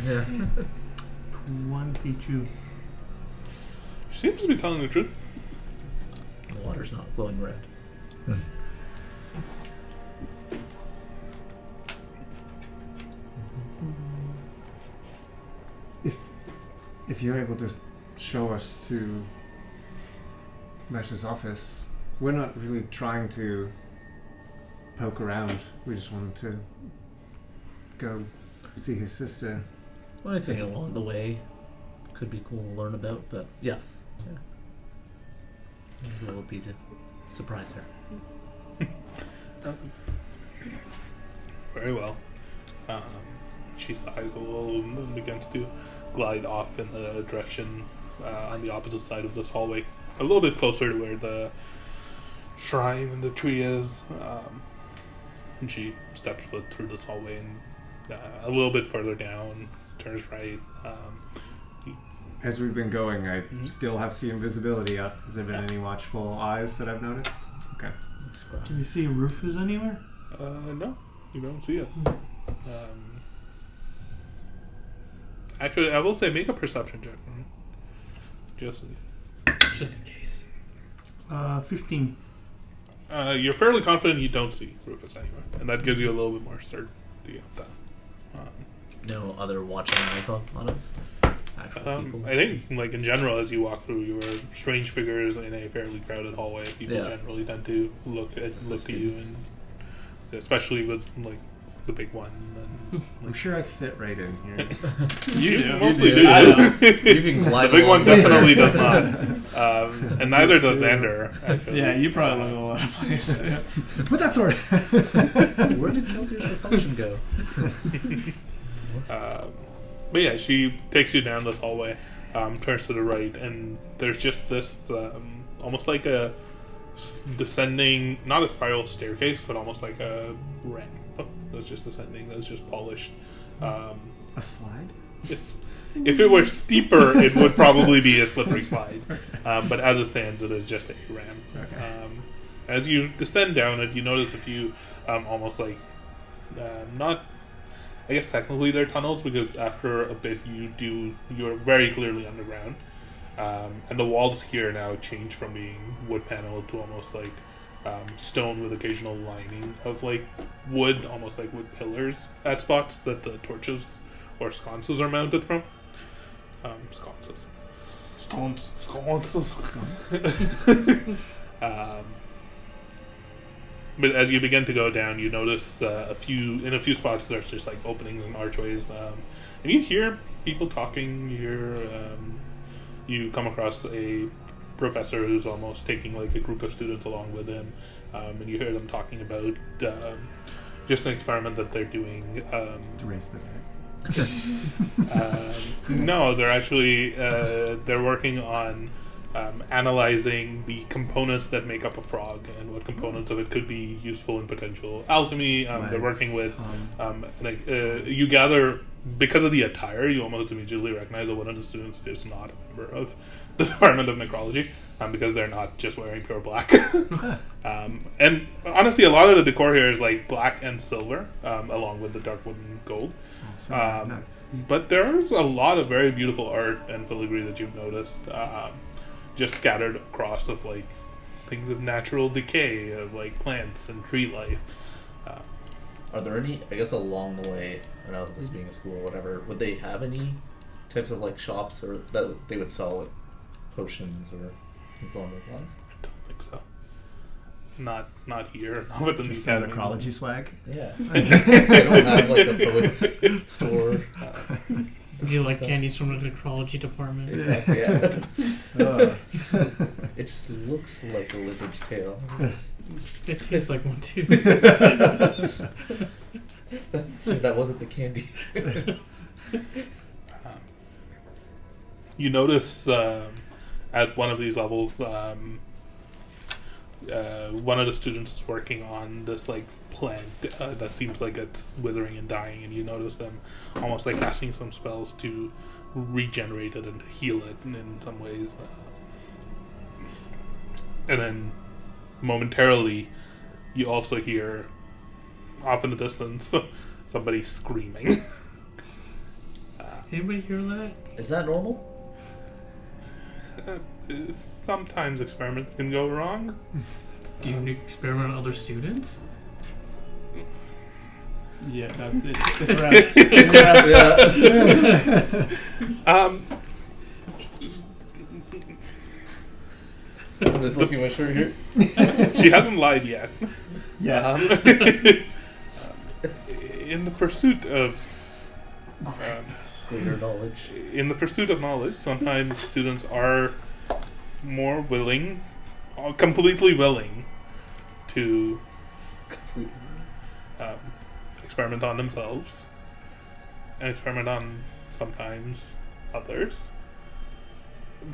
Yeah. 22. She seems to be telling the truth. The water's not glowing red. If you're able to show us to Mesh's office, we're not really trying to poke around. We just wanted to go see his sister. Well, anything along the way could be cool to learn about, but yes. Yeah. Maybe it will be to surprise her. Very well. She sighs a little and begins to glide off in the direction on the opposite side of this hallway, a little bit closer to where the shrine and the tree is. And she steps foot through this hallway and a little bit further down, turns right. As we've been going, I still have seen invisibility up. Has there been any watchful eyes that I've noticed? Okay. Can you see Rufus anywhere? No, you don't see it. Actually, I will say make a perception check. Just in case. 15. You're fairly confident you don't see Rufus anywhere, and that gives you a little bit more certainty of that. No other watching eyes on us? Actual people? I think, like in general, as you walk through, you are strange figures in a fairly crowded hallway. People generally tend to look at you, and especially with like the big one. And, I'm sure I fit right in here. you mostly do. You can glide. The big one along. definitely does not, and neither does Xander. Actually. Yeah, you probably live in a lot of places. Yeah. But that's alright. Where did Keltier's reflection go? But yeah, she takes you down this hallway, turns to the right, and there's just this almost like a descending, not a spiral staircase, but almost like a ramp that's just descending, that's just polished. A slide? It's if it were steeper, it would probably be a slippery slide. But as it stands, it is just a ramp. Okay. As you descend down it, you notice a few almost like not. I guess technically they're tunnels because after a bit you're very clearly underground, and the walls here now change from being wood paneled to almost like stone with occasional lining of like wood, almost like wood pillars at spots that the torches or sconces are mounted from. Sconces. But as you begin to go down, you notice in a few spots there's just like openings and archways, and you hear people talking. You come across a professor who's almost taking like a group of students along with him, and you hear them talking about just an experiment that they're doing. To raise the dead. No, they're actually they're working on analyzing the components that make up a frog and what components of it could be useful in potential alchemy. They're working with you gather, because of the attire, you almost immediately recognize that one of the students is not a member of the Department of Necrology, because they're not just wearing pure black. And honestly, a lot of the decor here is like black and silver, along with the dark wood and gold. But there's a lot of very beautiful art and filigree that you've noticed. just scattered across of like things of natural decay, of like plants and tree life. Are there any, I guess along the way, I know this being a school or whatever, would they have any types of like shops or that they would sell like potions or things along those lines? I don't think so. Not here. Not within Just the some academy. necrology swag. Yeah. They don't have like a poet's store. You like candies from the necrology department? Exactly, yeah. Uh, It just looks like a lizard's tail. It tastes like one too. So that wasn't the candy. You notice at one of these levels, one of the students is working on this like plant that seems like it's withering and dying, and you notice them almost like casting some spells to regenerate it and to heal it in some ways. And then momentarily, you also hear off in the distance somebody screaming. Anybody hear that? Is that normal? Sometimes experiments can go wrong. Do you experiment on other students? Yeah, that's it. It's right. It's right. Yeah. I'm just looking at my shirt here. She hasn't lied yet. yeah. In the pursuit of Greater knowledge. knowledge, sometimes students are more willing, completely willing, to experiment on themselves and experiment on sometimes others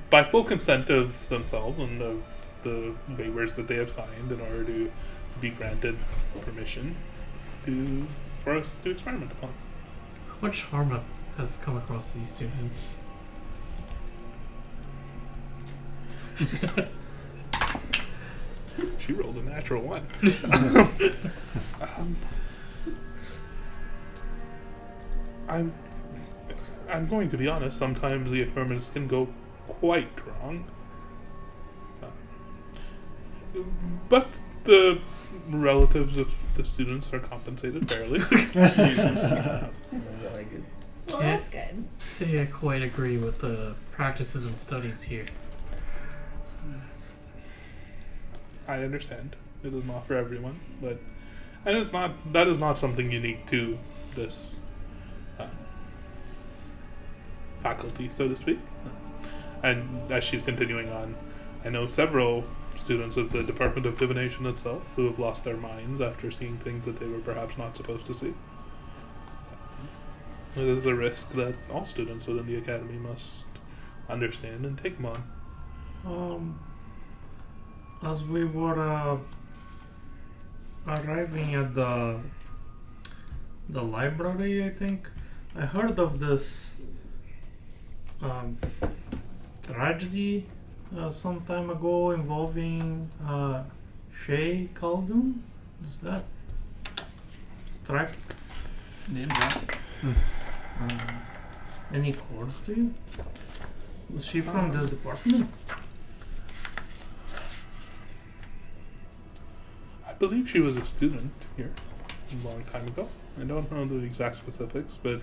by full consent of themselves and of the waivers that they have signed in order to be granted permission for us to experiment upon. How much harm has come across these students? She rolled a natural one. I'm going to be honest. Sometimes the experiments can go quite wrong, but the relatives of the students are compensated fairly. Jesus. Well, that's good. Say I quite agree with the practices and studies here. I understand it is not for everyone, but that is not something unique to this faculty, so to speak. And as she's continuing on, I know several students of the Department of Divination itself who have lost their minds after seeing things that they were perhaps not supposed to see. It is a risk that all students within the academy must understand and take them on. As we were arriving at the library, I think I heard of this tragedy some time ago involving Shay Khaldun. Does that strike Name drop. any chords to you? Was she from this department? I believe she was a student here a long time ago. I don't know the exact specifics, but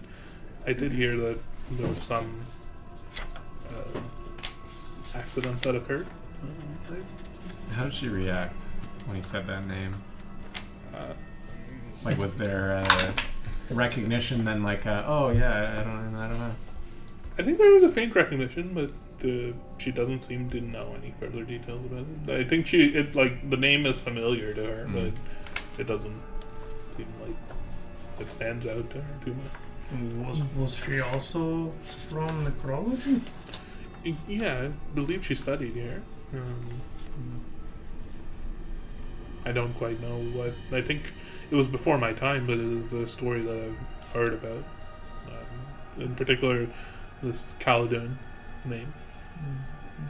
I did hear that there was some accident that occurred. How did she react when he said that name? Uh, Like, was there a recognition then? Like, oh yeah, I don't know. I think there was a faint recognition, but she doesn't seem to know any further details about it. I think the name is familiar to her, but it doesn't seem like it stands out to her too much. Was she also from necrology? Yeah, I believe she studied here. I don't quite know what. I think it was before my time, but it is a story that I've heard about. In particular, this Khaldun name.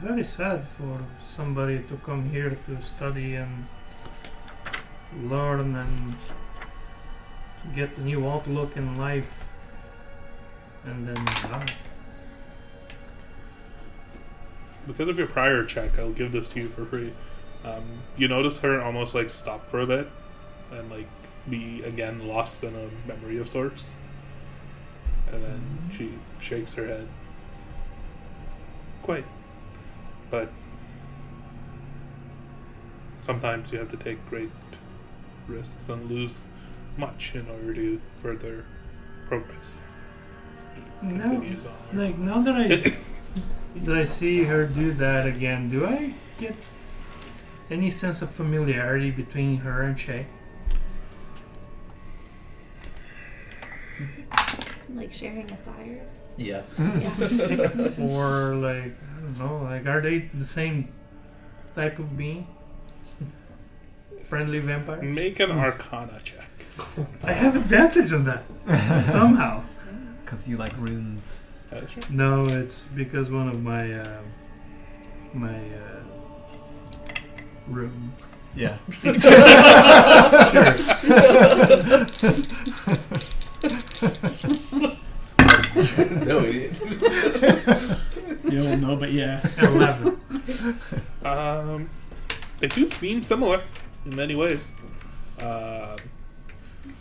Very sad for somebody to come here to study and learn and get a new outlook in life and then die. because of your prior check, I'll give this to you for free. You notice her almost like stop for a bit and like be again lost in a memory of sorts. And then she shakes her head. Quite. But sometimes you have to take great risks and lose much in order to further progress. Now, Continues on. like now that I see her do that again, do I get any sense of familiarity between her and Shay? Like sharing a sire. Yeah. Yeah. Or like I don't know, like are they the same type of being? Friendly vampire? Make an Arcana check. I have advantage on that somehow. Because you like runes. That's right. No, it's because one of my rooms. Yeah. No, idiot. You don't know, but yeah. 11. They do seem similar in many ways.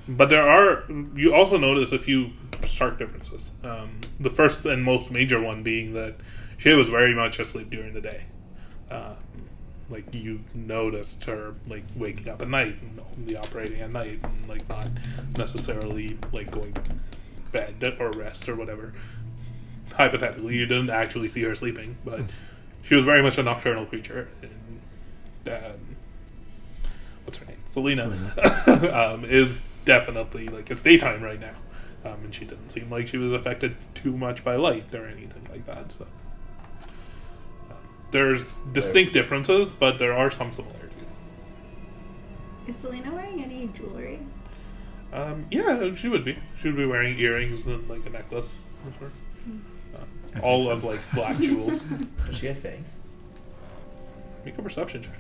But there are, you also notice a few stark differences. The first and most major one being that she was very much asleep during the day. Like you noticed her like waking up at night and only operating at night and like not necessarily like going to bed or rest or whatever. Hypothetically, you didn't actually see her sleeping, but she was very much a nocturnal creature. And, what's her name? Selena. Is definitely like it's daytime right now, and she didn't seem like she was affected too much by light or anything like that. So there's distinct differences, but there are some similarities. Is Selena wearing any jewelry? Yeah, she would be. She would be wearing earrings and like a necklace. All of like black jewels. Does she have fangs? Make a perception check.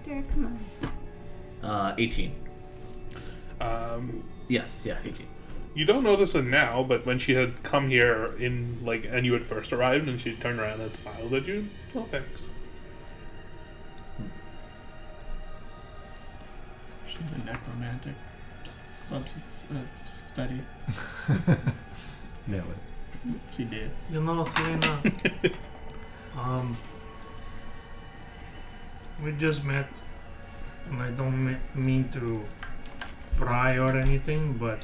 Derek, come on. 18. Yes, yeah, 18. You don't notice it now, but when she had come here in like, and you had first arrived, and she turned around and smiled at you. Oh, thanks. She's a necromantic study. Nailed it. She did. You know, Selena, we just met, and I don't mean to pry or anything, but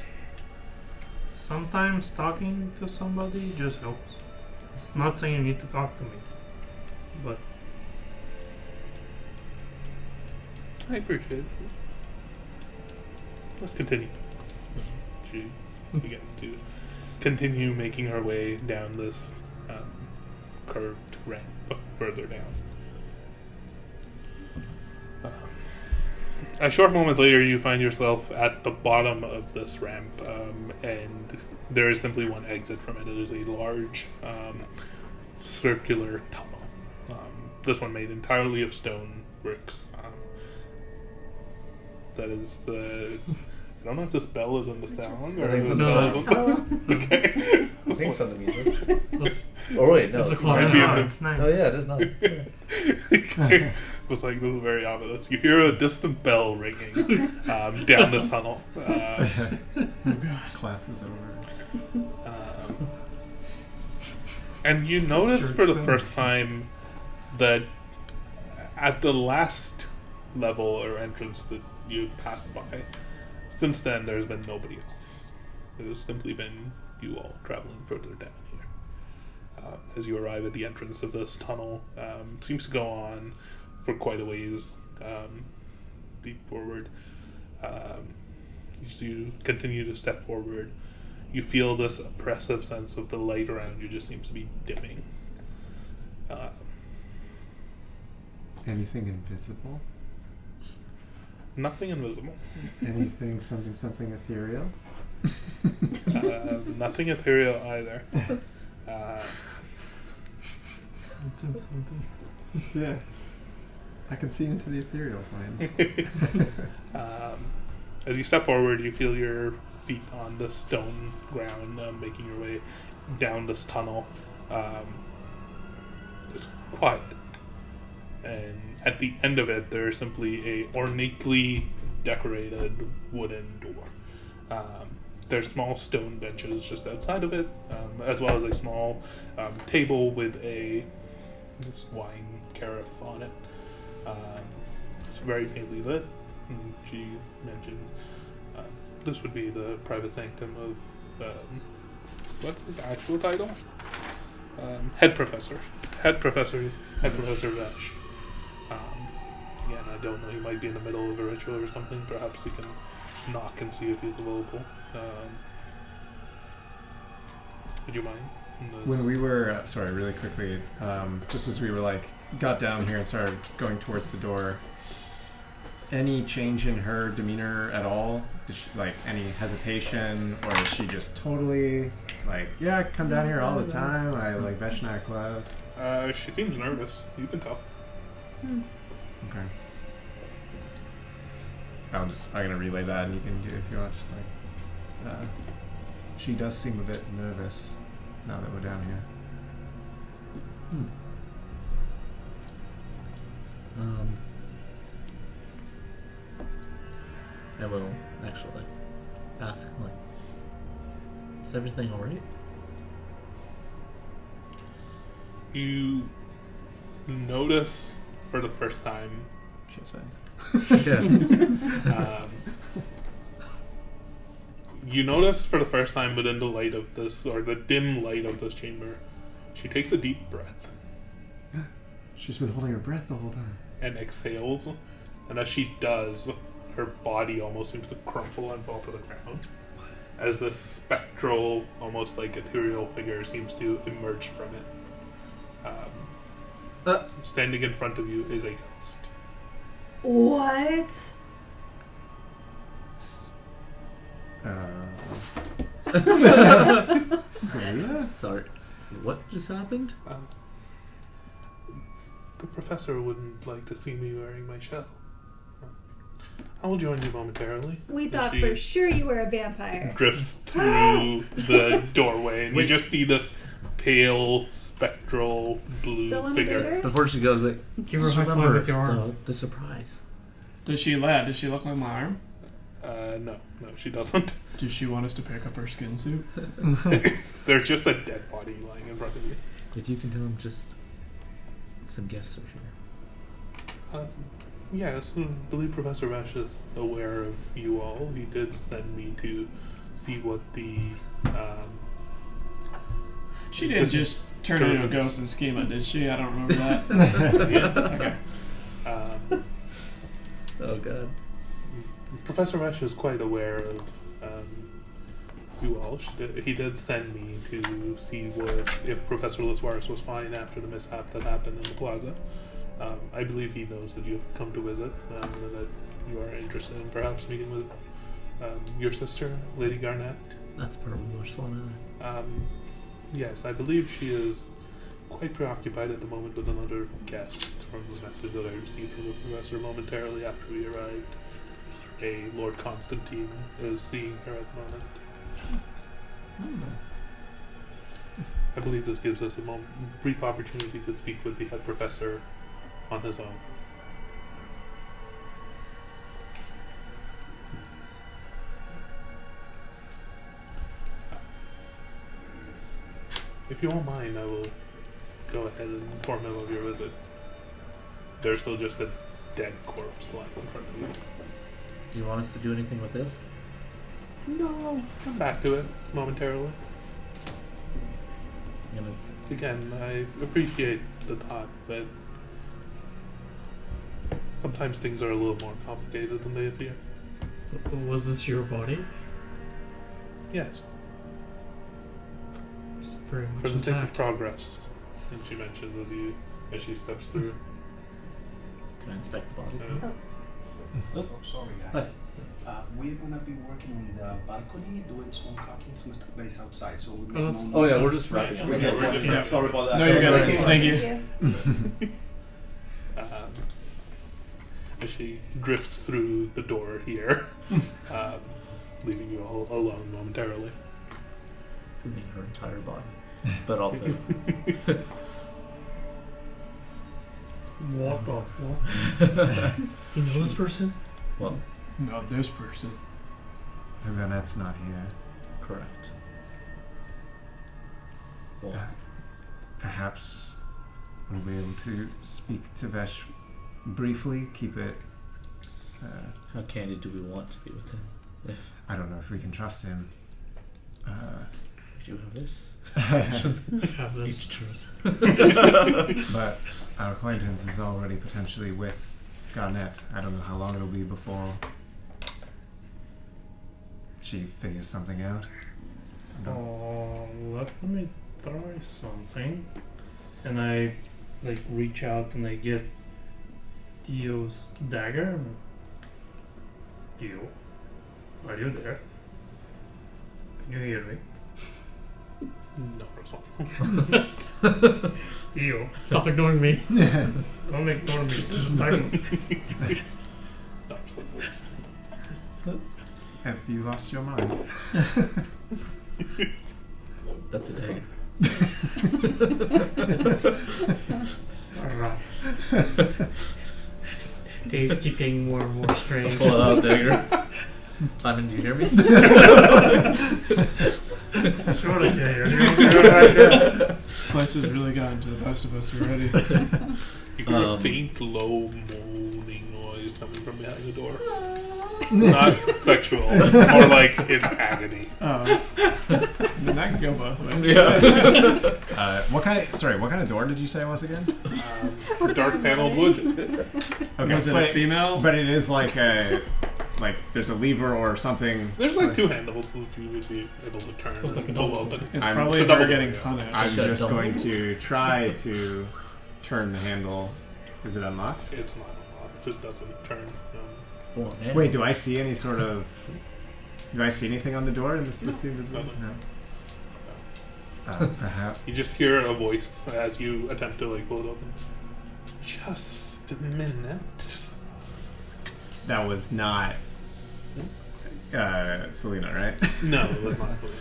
sometimes talking to somebody just helps. Not saying you need to talk to me, but I appreciate it. Let's continue. She begins to continue making her way down this curved ramp further down. A short moment later, you find yourself at the bottom of this ramp, and there is simply one exit from it. It is a large circular tunnel. This one made entirely of stone bricks. That is the... I don't know if this bell is in the sound or I think if it's the in bell the is sound. Okay. I think it's on the music. let's, Oh, wait, no. It's a It's clock. not. Maybe no, I'm- it's nice. Oh, yeah, it is not. It was like, this is very ominous. You hear a distant bell ringing down this tunnel. Class is over. And you notice for the first time that at the last level or entrance that you passed by, since then there's been nobody else. There's simply been you all traveling further down here. As you arrive at the entrance of this tunnel, seems to go on for quite a ways deep forward. As you continue to step forward, you feel this oppressive sense of the light around you just seems to be dimming. Anything invisible? Nothing invisible. Anything something ethereal? Nothing ethereal either. Something. Yeah. I can see into the ethereal plane. As you step forward, you feel your feet on the stone ground, making your way down this tunnel. It's quiet, and at the end of it, there's simply a ornately decorated wooden door. There's small stone benches just outside of it, as well as a small table with a wine carafe on it. It's very faintly lit. And she mentioned this would be the private sanctum of what's his actual title? Head Professor Vesh. Again, I don't know. He might be in the middle of a ritual or something. Perhaps we can knock and see if he's available. Would you mind? When we were, sorry, really quickly, just as we were like, got down here and started going towards the door, any change in her demeanor at all? Did she, like, any hesitation, or is she just totally, like, yeah, I come down here all the time, I like Vesh and I are close? She seems nervous. You can tell. Okay. I'm gonna relay that, and you can do if you want, just like, she does seem a bit nervous now that we're down here. I will actually ask, like, is everything alright? You notice for the first time. She has sense. Yeah. You notice for the first time within the light of this, or the dim light of this chamber, she takes a deep breath She's been holding her breath the whole time. and exhales, and as she does, her body almost seems to crumple and fall to the ground as this spectral, almost like ethereal figure seems to emerge from it. Standing in front of you is a ghost. What? Celia? Sorry. What just happened? The professor wouldn't like to see me wearing my shell. I will join you momentarily. We thought She for sure you were a vampire. drifts through the doorway, and you just see this pale, spectral blue Still on figure. the Before she goes, like, Give her a just high five remember with your arm. the surprise. Does she look like my arm? No, she doesn't. Does she want us to pick up her skin suit? There's just a dead body lying in front of you. If you can tell him just some guests are here. Yes, I believe Professor Vesh is aware of you all. He did send me to see what the She didn't just turn into a ghost in Schema, did she? I don't remember that. yeah. Okay. Oh god. Professor Vesh is quite aware of you all. He did send me to see if Professor Liswaris was fine after the mishap that happened in the plaza. I believe he knows that you've come to visit, and that you are interested in perhaps meeting with your sister, Lady Garnette. That's probably Swana. Yes, I believe she is quite preoccupied at the moment with another guest from the message that I received from the professor momentarily after we arrived. A Lord Constantine is seeing her at the moment. I believe this gives us a brief opportunity to speak with the head professor on his own. If you won't mind, I will go ahead and inform him of your visit. There's still just a dead corpse lying in front of you. Do you want us to do anything with this? No, I'll come back to it momentarily. And it's Again, I appreciate the thought, but sometimes things are a little more complicated than they appear. Was this your body? Yes, It's very much for the sake of intact. progress. And she mentions as she steps through. can I inspect the body? So sorry guys. We're gonna be working on the balcony, doing some cooking, some stuff based outside. So we Oh, make that's- no Oh yeah, noise. we're just wrapping. Yeah, up. we're just wrapping up. Sorry about that. No, you're good. Okay. Thank you. as she drifts through the door here, leaving you all alone momentarily. I mean, her entire body, but also. What the fuck? You know this person? Well, Not this person. Garnette's not here. correct. Well, Perhaps we'll be able to speak to Vesh briefly, keep it... how candid do we want to be with him? If I don't know if we can trust him. we do have this. Have this. But our acquaintance is already potentially with Garnette. I don't know how long it'll be before she figures something out. I don't- Let me try something. And I like reach out and I get Dio's dagger. Dio, are you there? Can you hear me? No response. Dio, Stop ignoring me. don't ignore me. This is time. No response. Have you lost your mind? That's a dagger. Rats. Days keep getting more and more strange. Pull it out, dagger. Timon, do you hear me? Sure, I can hear you. You're right there. Place has really gotten to the best of us already. You hear a faint, low, moaning noise coming from behind the door. Not sexual, more like in agony. I mean, that could go both ways. Yeah. What kind of door did you say it was again? Dark paneled wood. Okay, Was it a female? But it is like there's a lever or something. There's like two handles that you would be able to turn So it's like a and pull double. open. It's I'm- probably it's a double her getting door, yeah. punished. I'm got a just double. going to try to turn the handle. Is it unlocked? It's not unlocked. It doesn't turn. Form, yeah. Wait, do I see any sort of... Do I see anything on the door in this scene as well? No. No. Perhaps... You just hear a voice as you attempt to like pull it open. Just a minute. That was not... Selena, right? No, it was not Selena.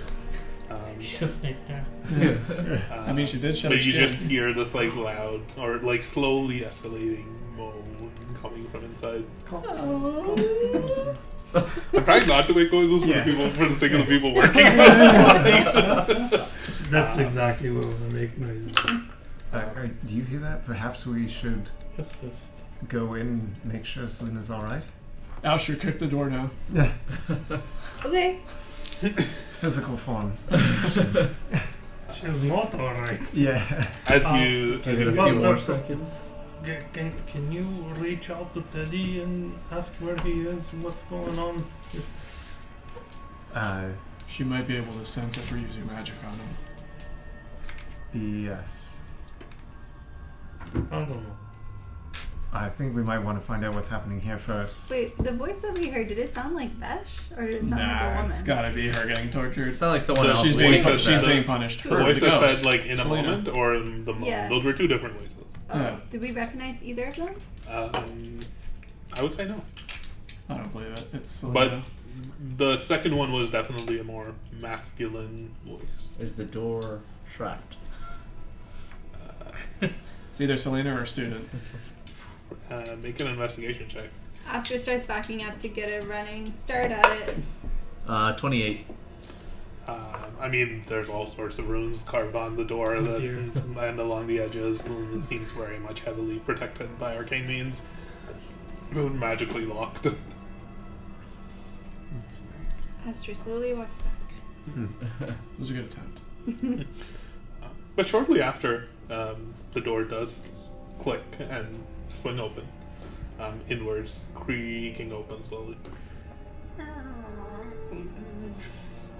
She's a snake now. I mean, she did show But her you skin. just hear this like loud or like slowly escalating moan coming from inside. I'm trying not to make noises for Yeah. the people for the sake of the people working. That's exactly what I'm gonna make noises. Do you hear that? Perhaps we should Assist. go in and make sure Selena's alright? Asher, kick the door down. Yeah. Okay. Physical form. She's not alright. Yeah. As you, Give it a Well, few more that's- seconds. Can you reach out to Teddy and ask where he is, what's going on? She might be able to sense if we're using magic on him. Yes. I don't know. I think we might want to find out what's happening here first. Wait, the voice that we heard, did it sound like Vesh? Or did it sound like a Nah, woman? it's gotta be her getting tortured. It's not like someone So else. She's the being, voice that she's said- being punished. the Her, voice the that ghost. said like in a Selena. moment or in the moment. Yeah. Those were two different voices. Oh, Yeah. did we recognize either of them? I would say no. I don't believe it. It's But Selena. the second one was definitely a more masculine voice. Is the door trapped? It's either Selena or a student. Make an investigation check. Astra starts backing up to get a running start at it. 28. I mean, there's all sorts of runes carved on the door Oh, that, dear. and along the edges. And it seems very much heavily protected by arcane means. Magically locked. Astra slowly walks back. It was a good attempt. But shortly after, the door does click and swing open. Inwards, creaking open slowly.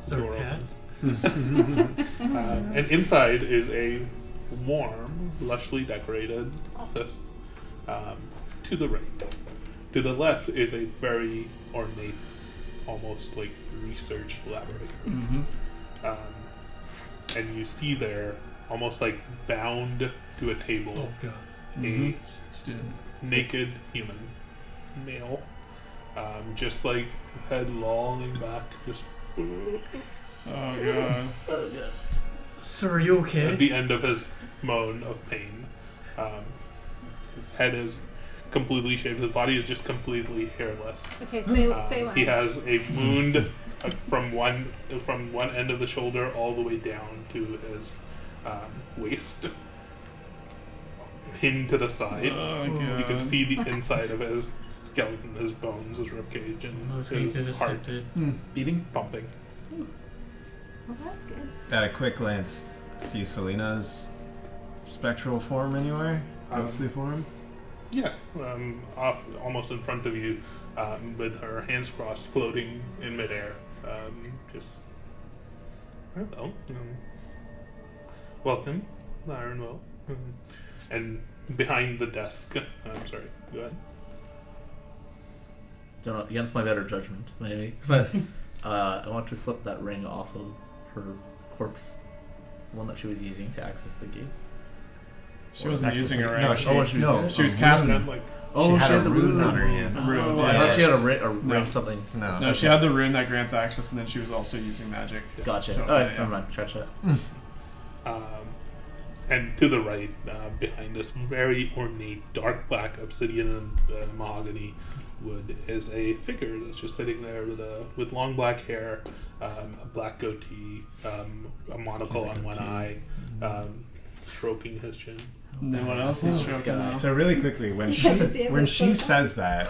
The door cat? opens. And inside is a warm, lushly decorated office. To the right. To the left is a very ornate, almost like research laboratory. And you see there, almost like bound to a table, Oh god. a Student. naked human male, just like head lolling back, just Oh god. Sir, are you okay? at the end of his moan of pain. His head is completely shaved. His body is just completely hairless. Okay, say one. He has a wound from one end of the shoulder all the way down to his waist, pinned to the side. Oh god. You can see the inside of his skeleton, his bones, his ribcage, and Was his heart Beating? pumping. Well, that's good. At a quick glance, see Selena's spectral form anywhere? Ghostly form? Yes, off almost in front of you, with her hands crossed, floating in midair. Just well, welcome, Ironwell. And behind the desk, I'm sorry. Go ahead. Don't know, against my better judgment, maybe. But I want to slip that ring off of her corpse, the one that she was using to access the gates. She wasn't using a ring. No, she was casting And it. like, Oh, she had the a rune rune on her hand. Rune, I yeah. thought she had a ring No. something. No. No, she had the rune that grants access, and then she was also using magic. Gotcha. Totally, Alright, yeah. never mind. Stretch that. and to the right, behind this very ornate, dark black obsidian and mahogany wood, is a figure that's just sitting there with long black hair, a black goatee, a monocle on one eye, stroking his chin. No one else is This stroking guy. now. So really quickly, when You she have to see it when with she both says that,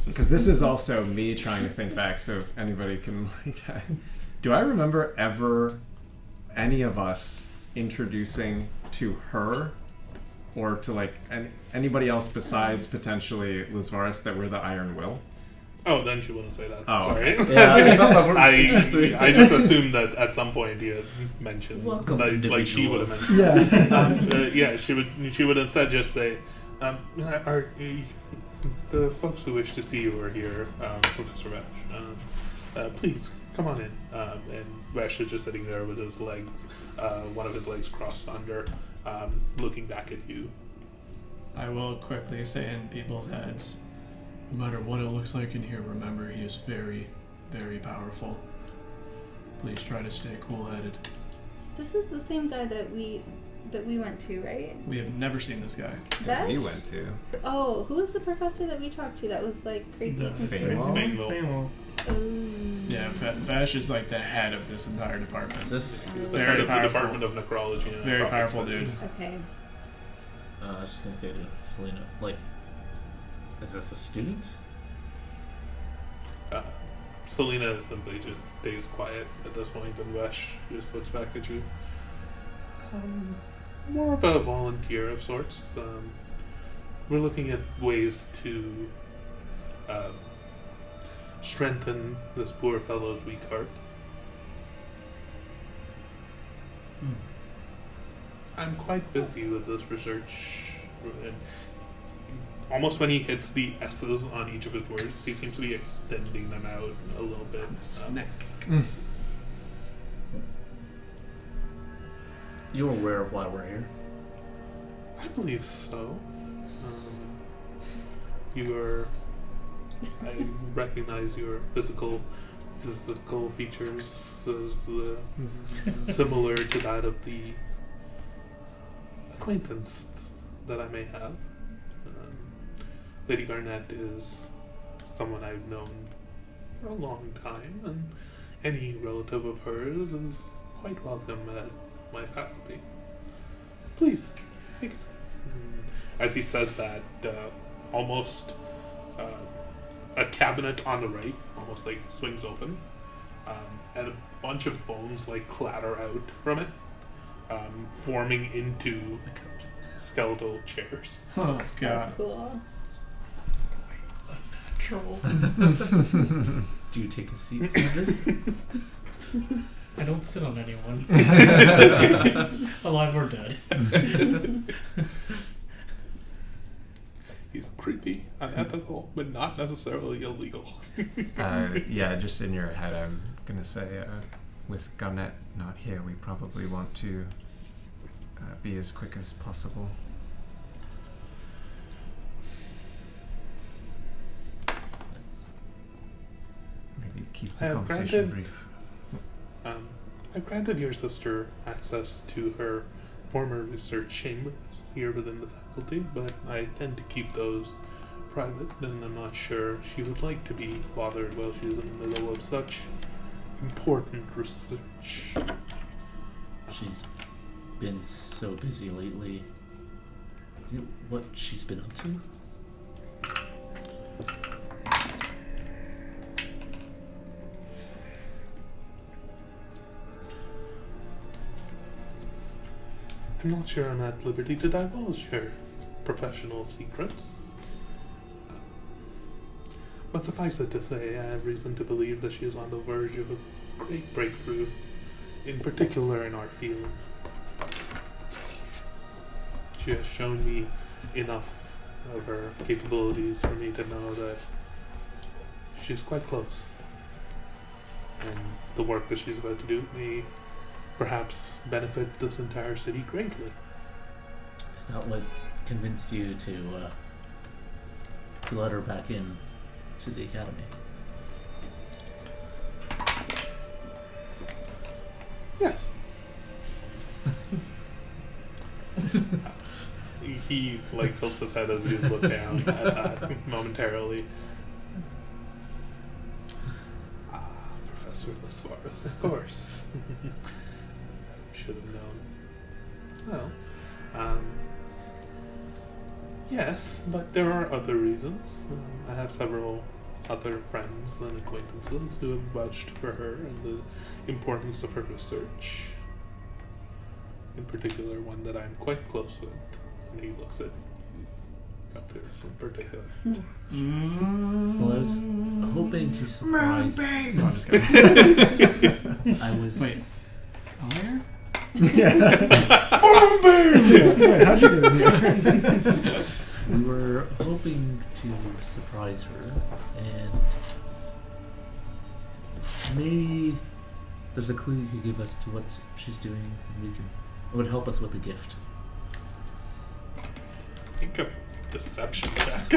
because this is also me trying to think back, so anybody can like, do I remember ever any of us introducing to her or to like anybody else besides potentially Lizvaris that we're the Iron Will? Oh, then she wouldn't say that. Oh, Sorry. okay. Yeah, I thought that was interesting. I just assumed that at some point he had mentioned, Welcome, like she would have individuals. mentioned. Yeah. Yeah, she would instead just say, "Are the folks who wish to see you are here, Professor Vesh? Please come on in." And Vesh is just sitting there with his legs, one of his legs crossed under, looking back at you. I will quickly say in people's heads, no matter what it looks like in here, remember he is very, very powerful. Please try to stay cool-headed. This is the same guy that we went to, right? We have never seen this guy. Vesh? We went to. Oh, who was the professor that we talked to that was like crazy The conspiracy? Fainwell. Oh. Yeah, Vesh is like the head of this entire department. Is this? He was the Very head of the powerful. Department of Necrology and Very Entropic powerful study. dude. Okay. I was just gonna say to Selena, like, is this a student? Selena simply just stays quiet at this point, and Vesh just looks back at you. More of a volunteer of sorts. We're looking at ways to strengthen this poor fellow's weak heart. I'm quite busy with this research, and almost when he hits the S's on each of his words, he seems to be extending them out a little bit. Snack. You're aware of why we're here. I believe so. I recognize your physical features as similar to that of the acquaintance that I may have. Lady Garnette is someone I've known for a long time, and any relative of hers is quite welcome at my faculty. Please, take a seat. As he says that, almost a cabinet on the right almost like swings open, and a bunch of bones like clatter out from it, forming into skeletal chairs. Oh god. That's cool. Troll. Do you take a seat, Sandra? I don't sit on anyone. Alive or dead. He's creepy, unethical, but not necessarily illegal. Yeah, just in your head, I'm gonna say, with Garnette not here, we probably want to be as quick as possible. I have Conversation granted brief. I've granted your sister access to her former research chambers here within the faculty, but I tend to keep those private, and I'm not sure she would like to be bothered while she's in the middle of such important research. She's been so busy lately. What she's been up to? I'm not sure I'm at liberty to divulge her professional secrets. But suffice it to say, I have reason to believe that she is on the verge of a great breakthrough, in particular in our field. She has shown me enough of her capabilities for me to know that she's quite close. And the work that she's about to do may perhaps benefit this entire city greatly. Is that what convinced you to let her back in to the academy? Yes. He like tilts his head as you look down at that momentarily. Professor Lasvaris, of course. Should have known. Well, yes, but there are other reasons. I have several other friends and acquaintances who have vouched for her and the importance of her research. In particular, one that I'm quite close with. And he looks at you out there in particular. Well, I was hoping to surprise. No, I'm just kidding. I was. Wait. Earlier? Yeah. Wait, how'd you get in here? We were hoping to surprise her, and maybe there's a clue you could give us to what she's doing, and it would help us with the gift. Think of deception check.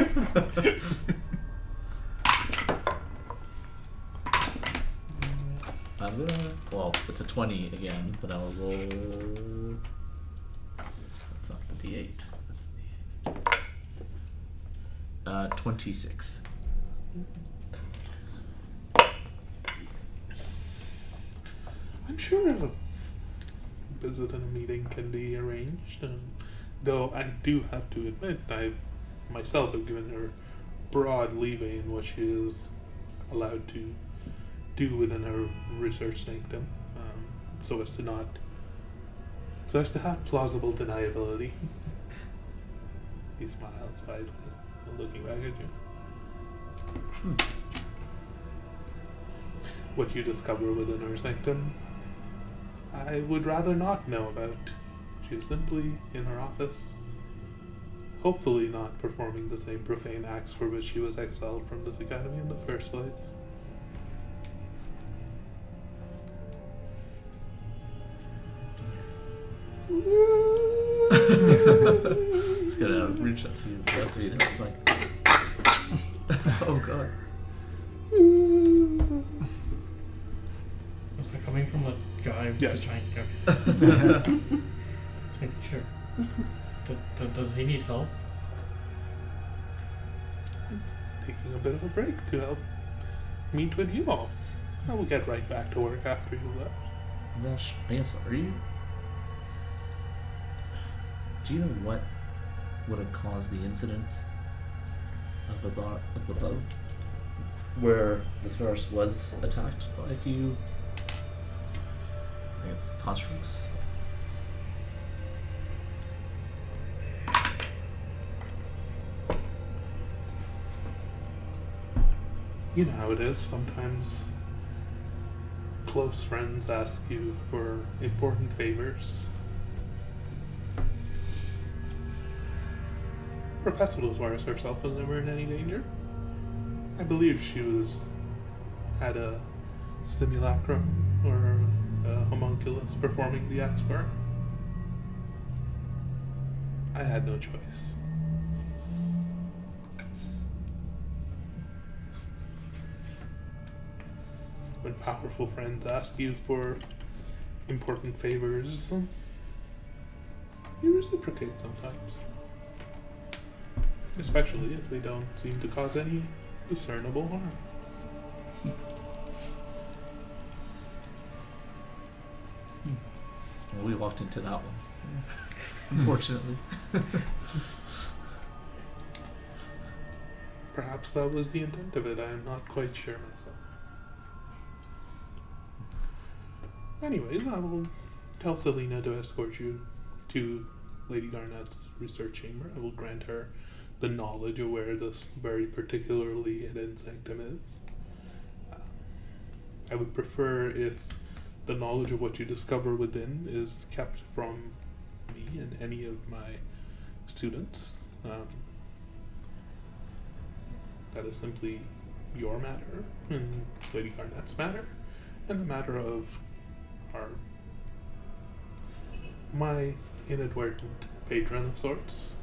I'm gonna. Well, it's a 20 again, but I'll roll. That's not the D8. That's the D8. 26. I'm sure a visit and a meeting can be arranged, though I do have to admit I myself have given her broad leeway in what she is allowed to do within her research sanctum, so as to have plausible deniability. He smiles widely, looking back at you. What you discover within her sanctum, I would rather not know about. She is simply in her office, hopefully not performing the same profane acts for which she was exiled from this academy in the first place. It's gonna reach out to the rest of you. It's like, oh god. Was that coming from a guy Yes. just trying? Okay. Let's make sure. Does he need help? Taking a bit of a break to help meet with you all. I will get right back to work after you left. Nash, I guess, are you... Do you know what would have caused the incident up above? Where this virus was attacked by a few, I guess, constructs? You know how it is. Sometimes close friends ask you for important favors. Professor Lasvaris herself was never in any danger. I believe she had a simulacrum or a homunculus performing the acts for her. I had no choice. when powerful friends ask you for important favors, you reciprocate sometimes. Especially if they don't seem to cause any discernible harm. Well, we walked into that one. Unfortunately. Perhaps that was the intent of it. I am not quite sure myself. Anyways, I will tell Selena to escort you to Lady Garnette's research chamber. I will grant her the knowledge of where this very particularly hidden sanctum is. I would prefer if the knowledge of what you discover within is kept from me and any of my students. That is simply your matter and Lady Garnette's matter, and the matter of my inadvertent patron of sorts.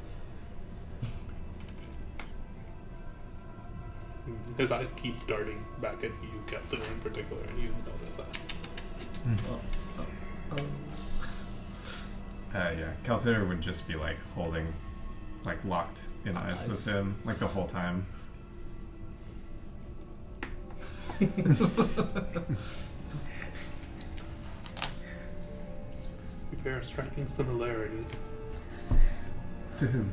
His eyes keep darting back at you, Captain, in particular, and you notice that. Yeah, Calciter would just be like holding, like locked in eyes with him, like the whole time. You bear a striking similarity. To whom?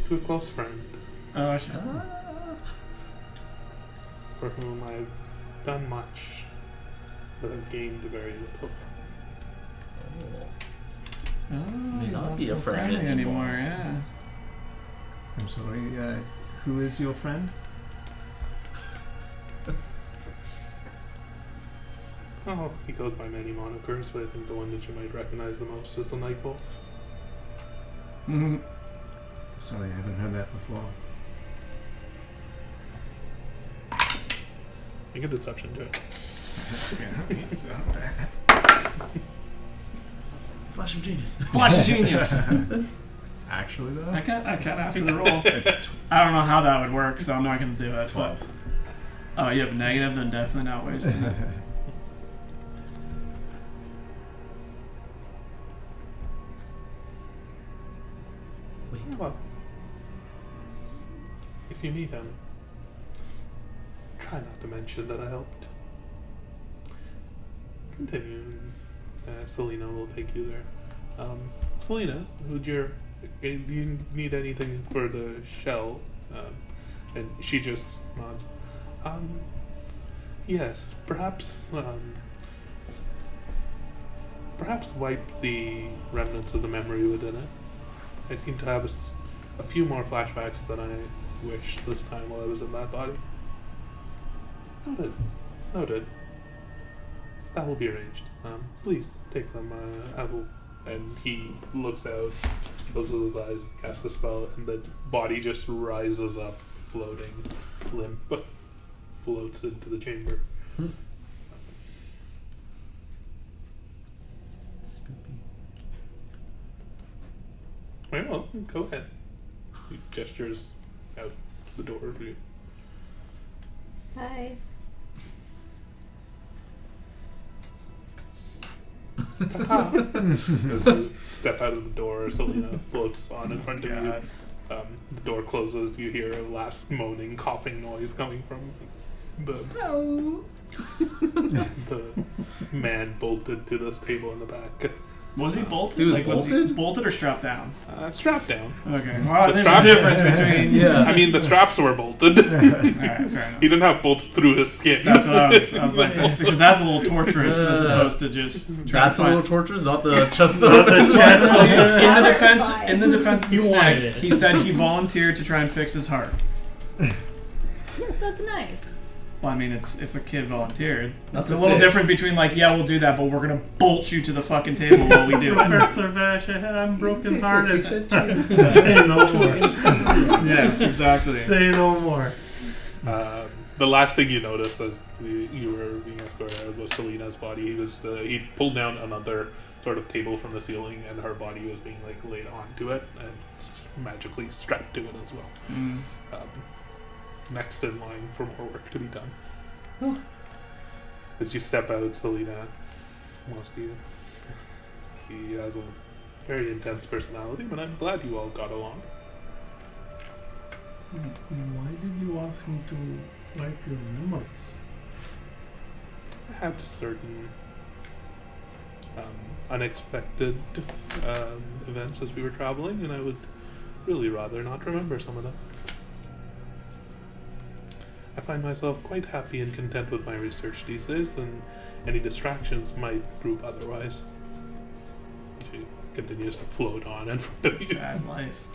To a close friend, Oh, shit. for whom I've done much, but have gained very little. Oh, May he's not not be so a friend friendly anymore. yeah. I'm sorry, who is your friend? Oh, he goes by many monikers, but I think the one that you might recognize the most is the Night Wolf. Mm-hmm. Sorry, I haven't heard that before. Make a deception check. Flash of genius. Flash of genius. Actually, though? I can't after the roll. It's I don't know how that would work, so I'm not going to do it. 12. But, oh, you have a negative, then definitely not wasting it. Well, if you meet him, try not to mention that I helped. Continue. Selena will take you there. Selena, do you need anything for the shell? And she just nods. Yes, perhaps wipe the remnants of the memory within it. I seem to have a few more flashbacks than I wished this time while I was in that body. Noted. That will be arranged. Please take them. I will. And he looks out, closes his eyes, casts a spell, and the body just rises up, floating, limp, floats into the chamber. Very well, go ahead. He gestures out the door for you. Hi. As you step out of the door, Selena floats on in front of you. The door closes. You hear a last moaning, coughing noise coming from the man bolted to this table in the back. Was he bolted? He was Was he bolted? bolted or strapped down? Strapped down. Okay. Well, The there's straps- a difference between... Yeah. I mean, the straps were bolted. Alright, fair enough. He didn't have bolts through his skin. That's what I was like, because that's a little torturous as opposed to just trying That's to a little find... torturous, not the chest. Not the chest. That in the was defense, fine. in the defense of the He wanted snake, it. he said he volunteered to try and fix his heart. That's nice. Well, I mean, it's if the kid volunteered. That's It's a a little fix. different between like, yeah, we'll do that, but we're gonna bolt you to the fucking table while we do it. Professor Vash, I'm broken hearted. Say Say no more. Yes, exactly. Say no more. The last thing you noticed as you were being escorted out was Selena's body. He pulled down another sort of table from the ceiling, and her body was being like laid onto it and magically strapped to it as well. Next in line for more work to be done. As you step out, Selena wants to. He has a very intense personality, but I'm glad you all got along. Why did you ask him to wipe your memories? I had certain unexpected events as we were traveling, and I would really rather not remember some of them. I find myself quite happy and content with my research these days, and any distractions might prove otherwise. She continues to float on in front of you. Sad life.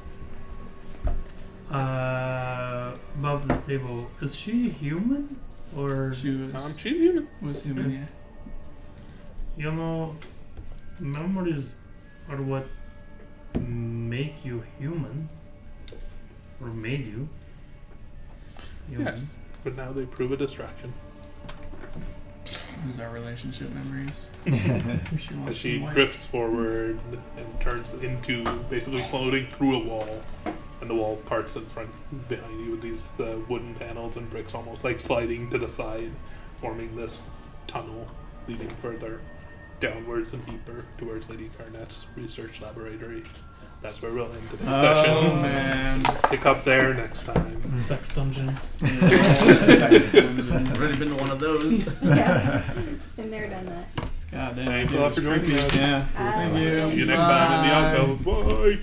Above the table, is she human? Or She was, She's human. was human, yeah. you know, memories are what make you human, or made you human. Yes, but now they prove a distraction. Lose our relationship memories. She wants As she some light. drifts forward and turns into basically floating through a wall, and the wall parts in front behind you with these wooden panels and bricks almost like sliding to the side, forming this tunnel leading further downwards and deeper towards Lady Garnette's research laboratory. That's where we'll end today's session. Oh man. Pick up there next time. Sex dungeon. I've already been to one of those. Yeah. Been there, done that. God damn. Thanks a it lot was for joining creepy. us. Yeah. Thank you. See you next time in the Bye. alcove. Bye.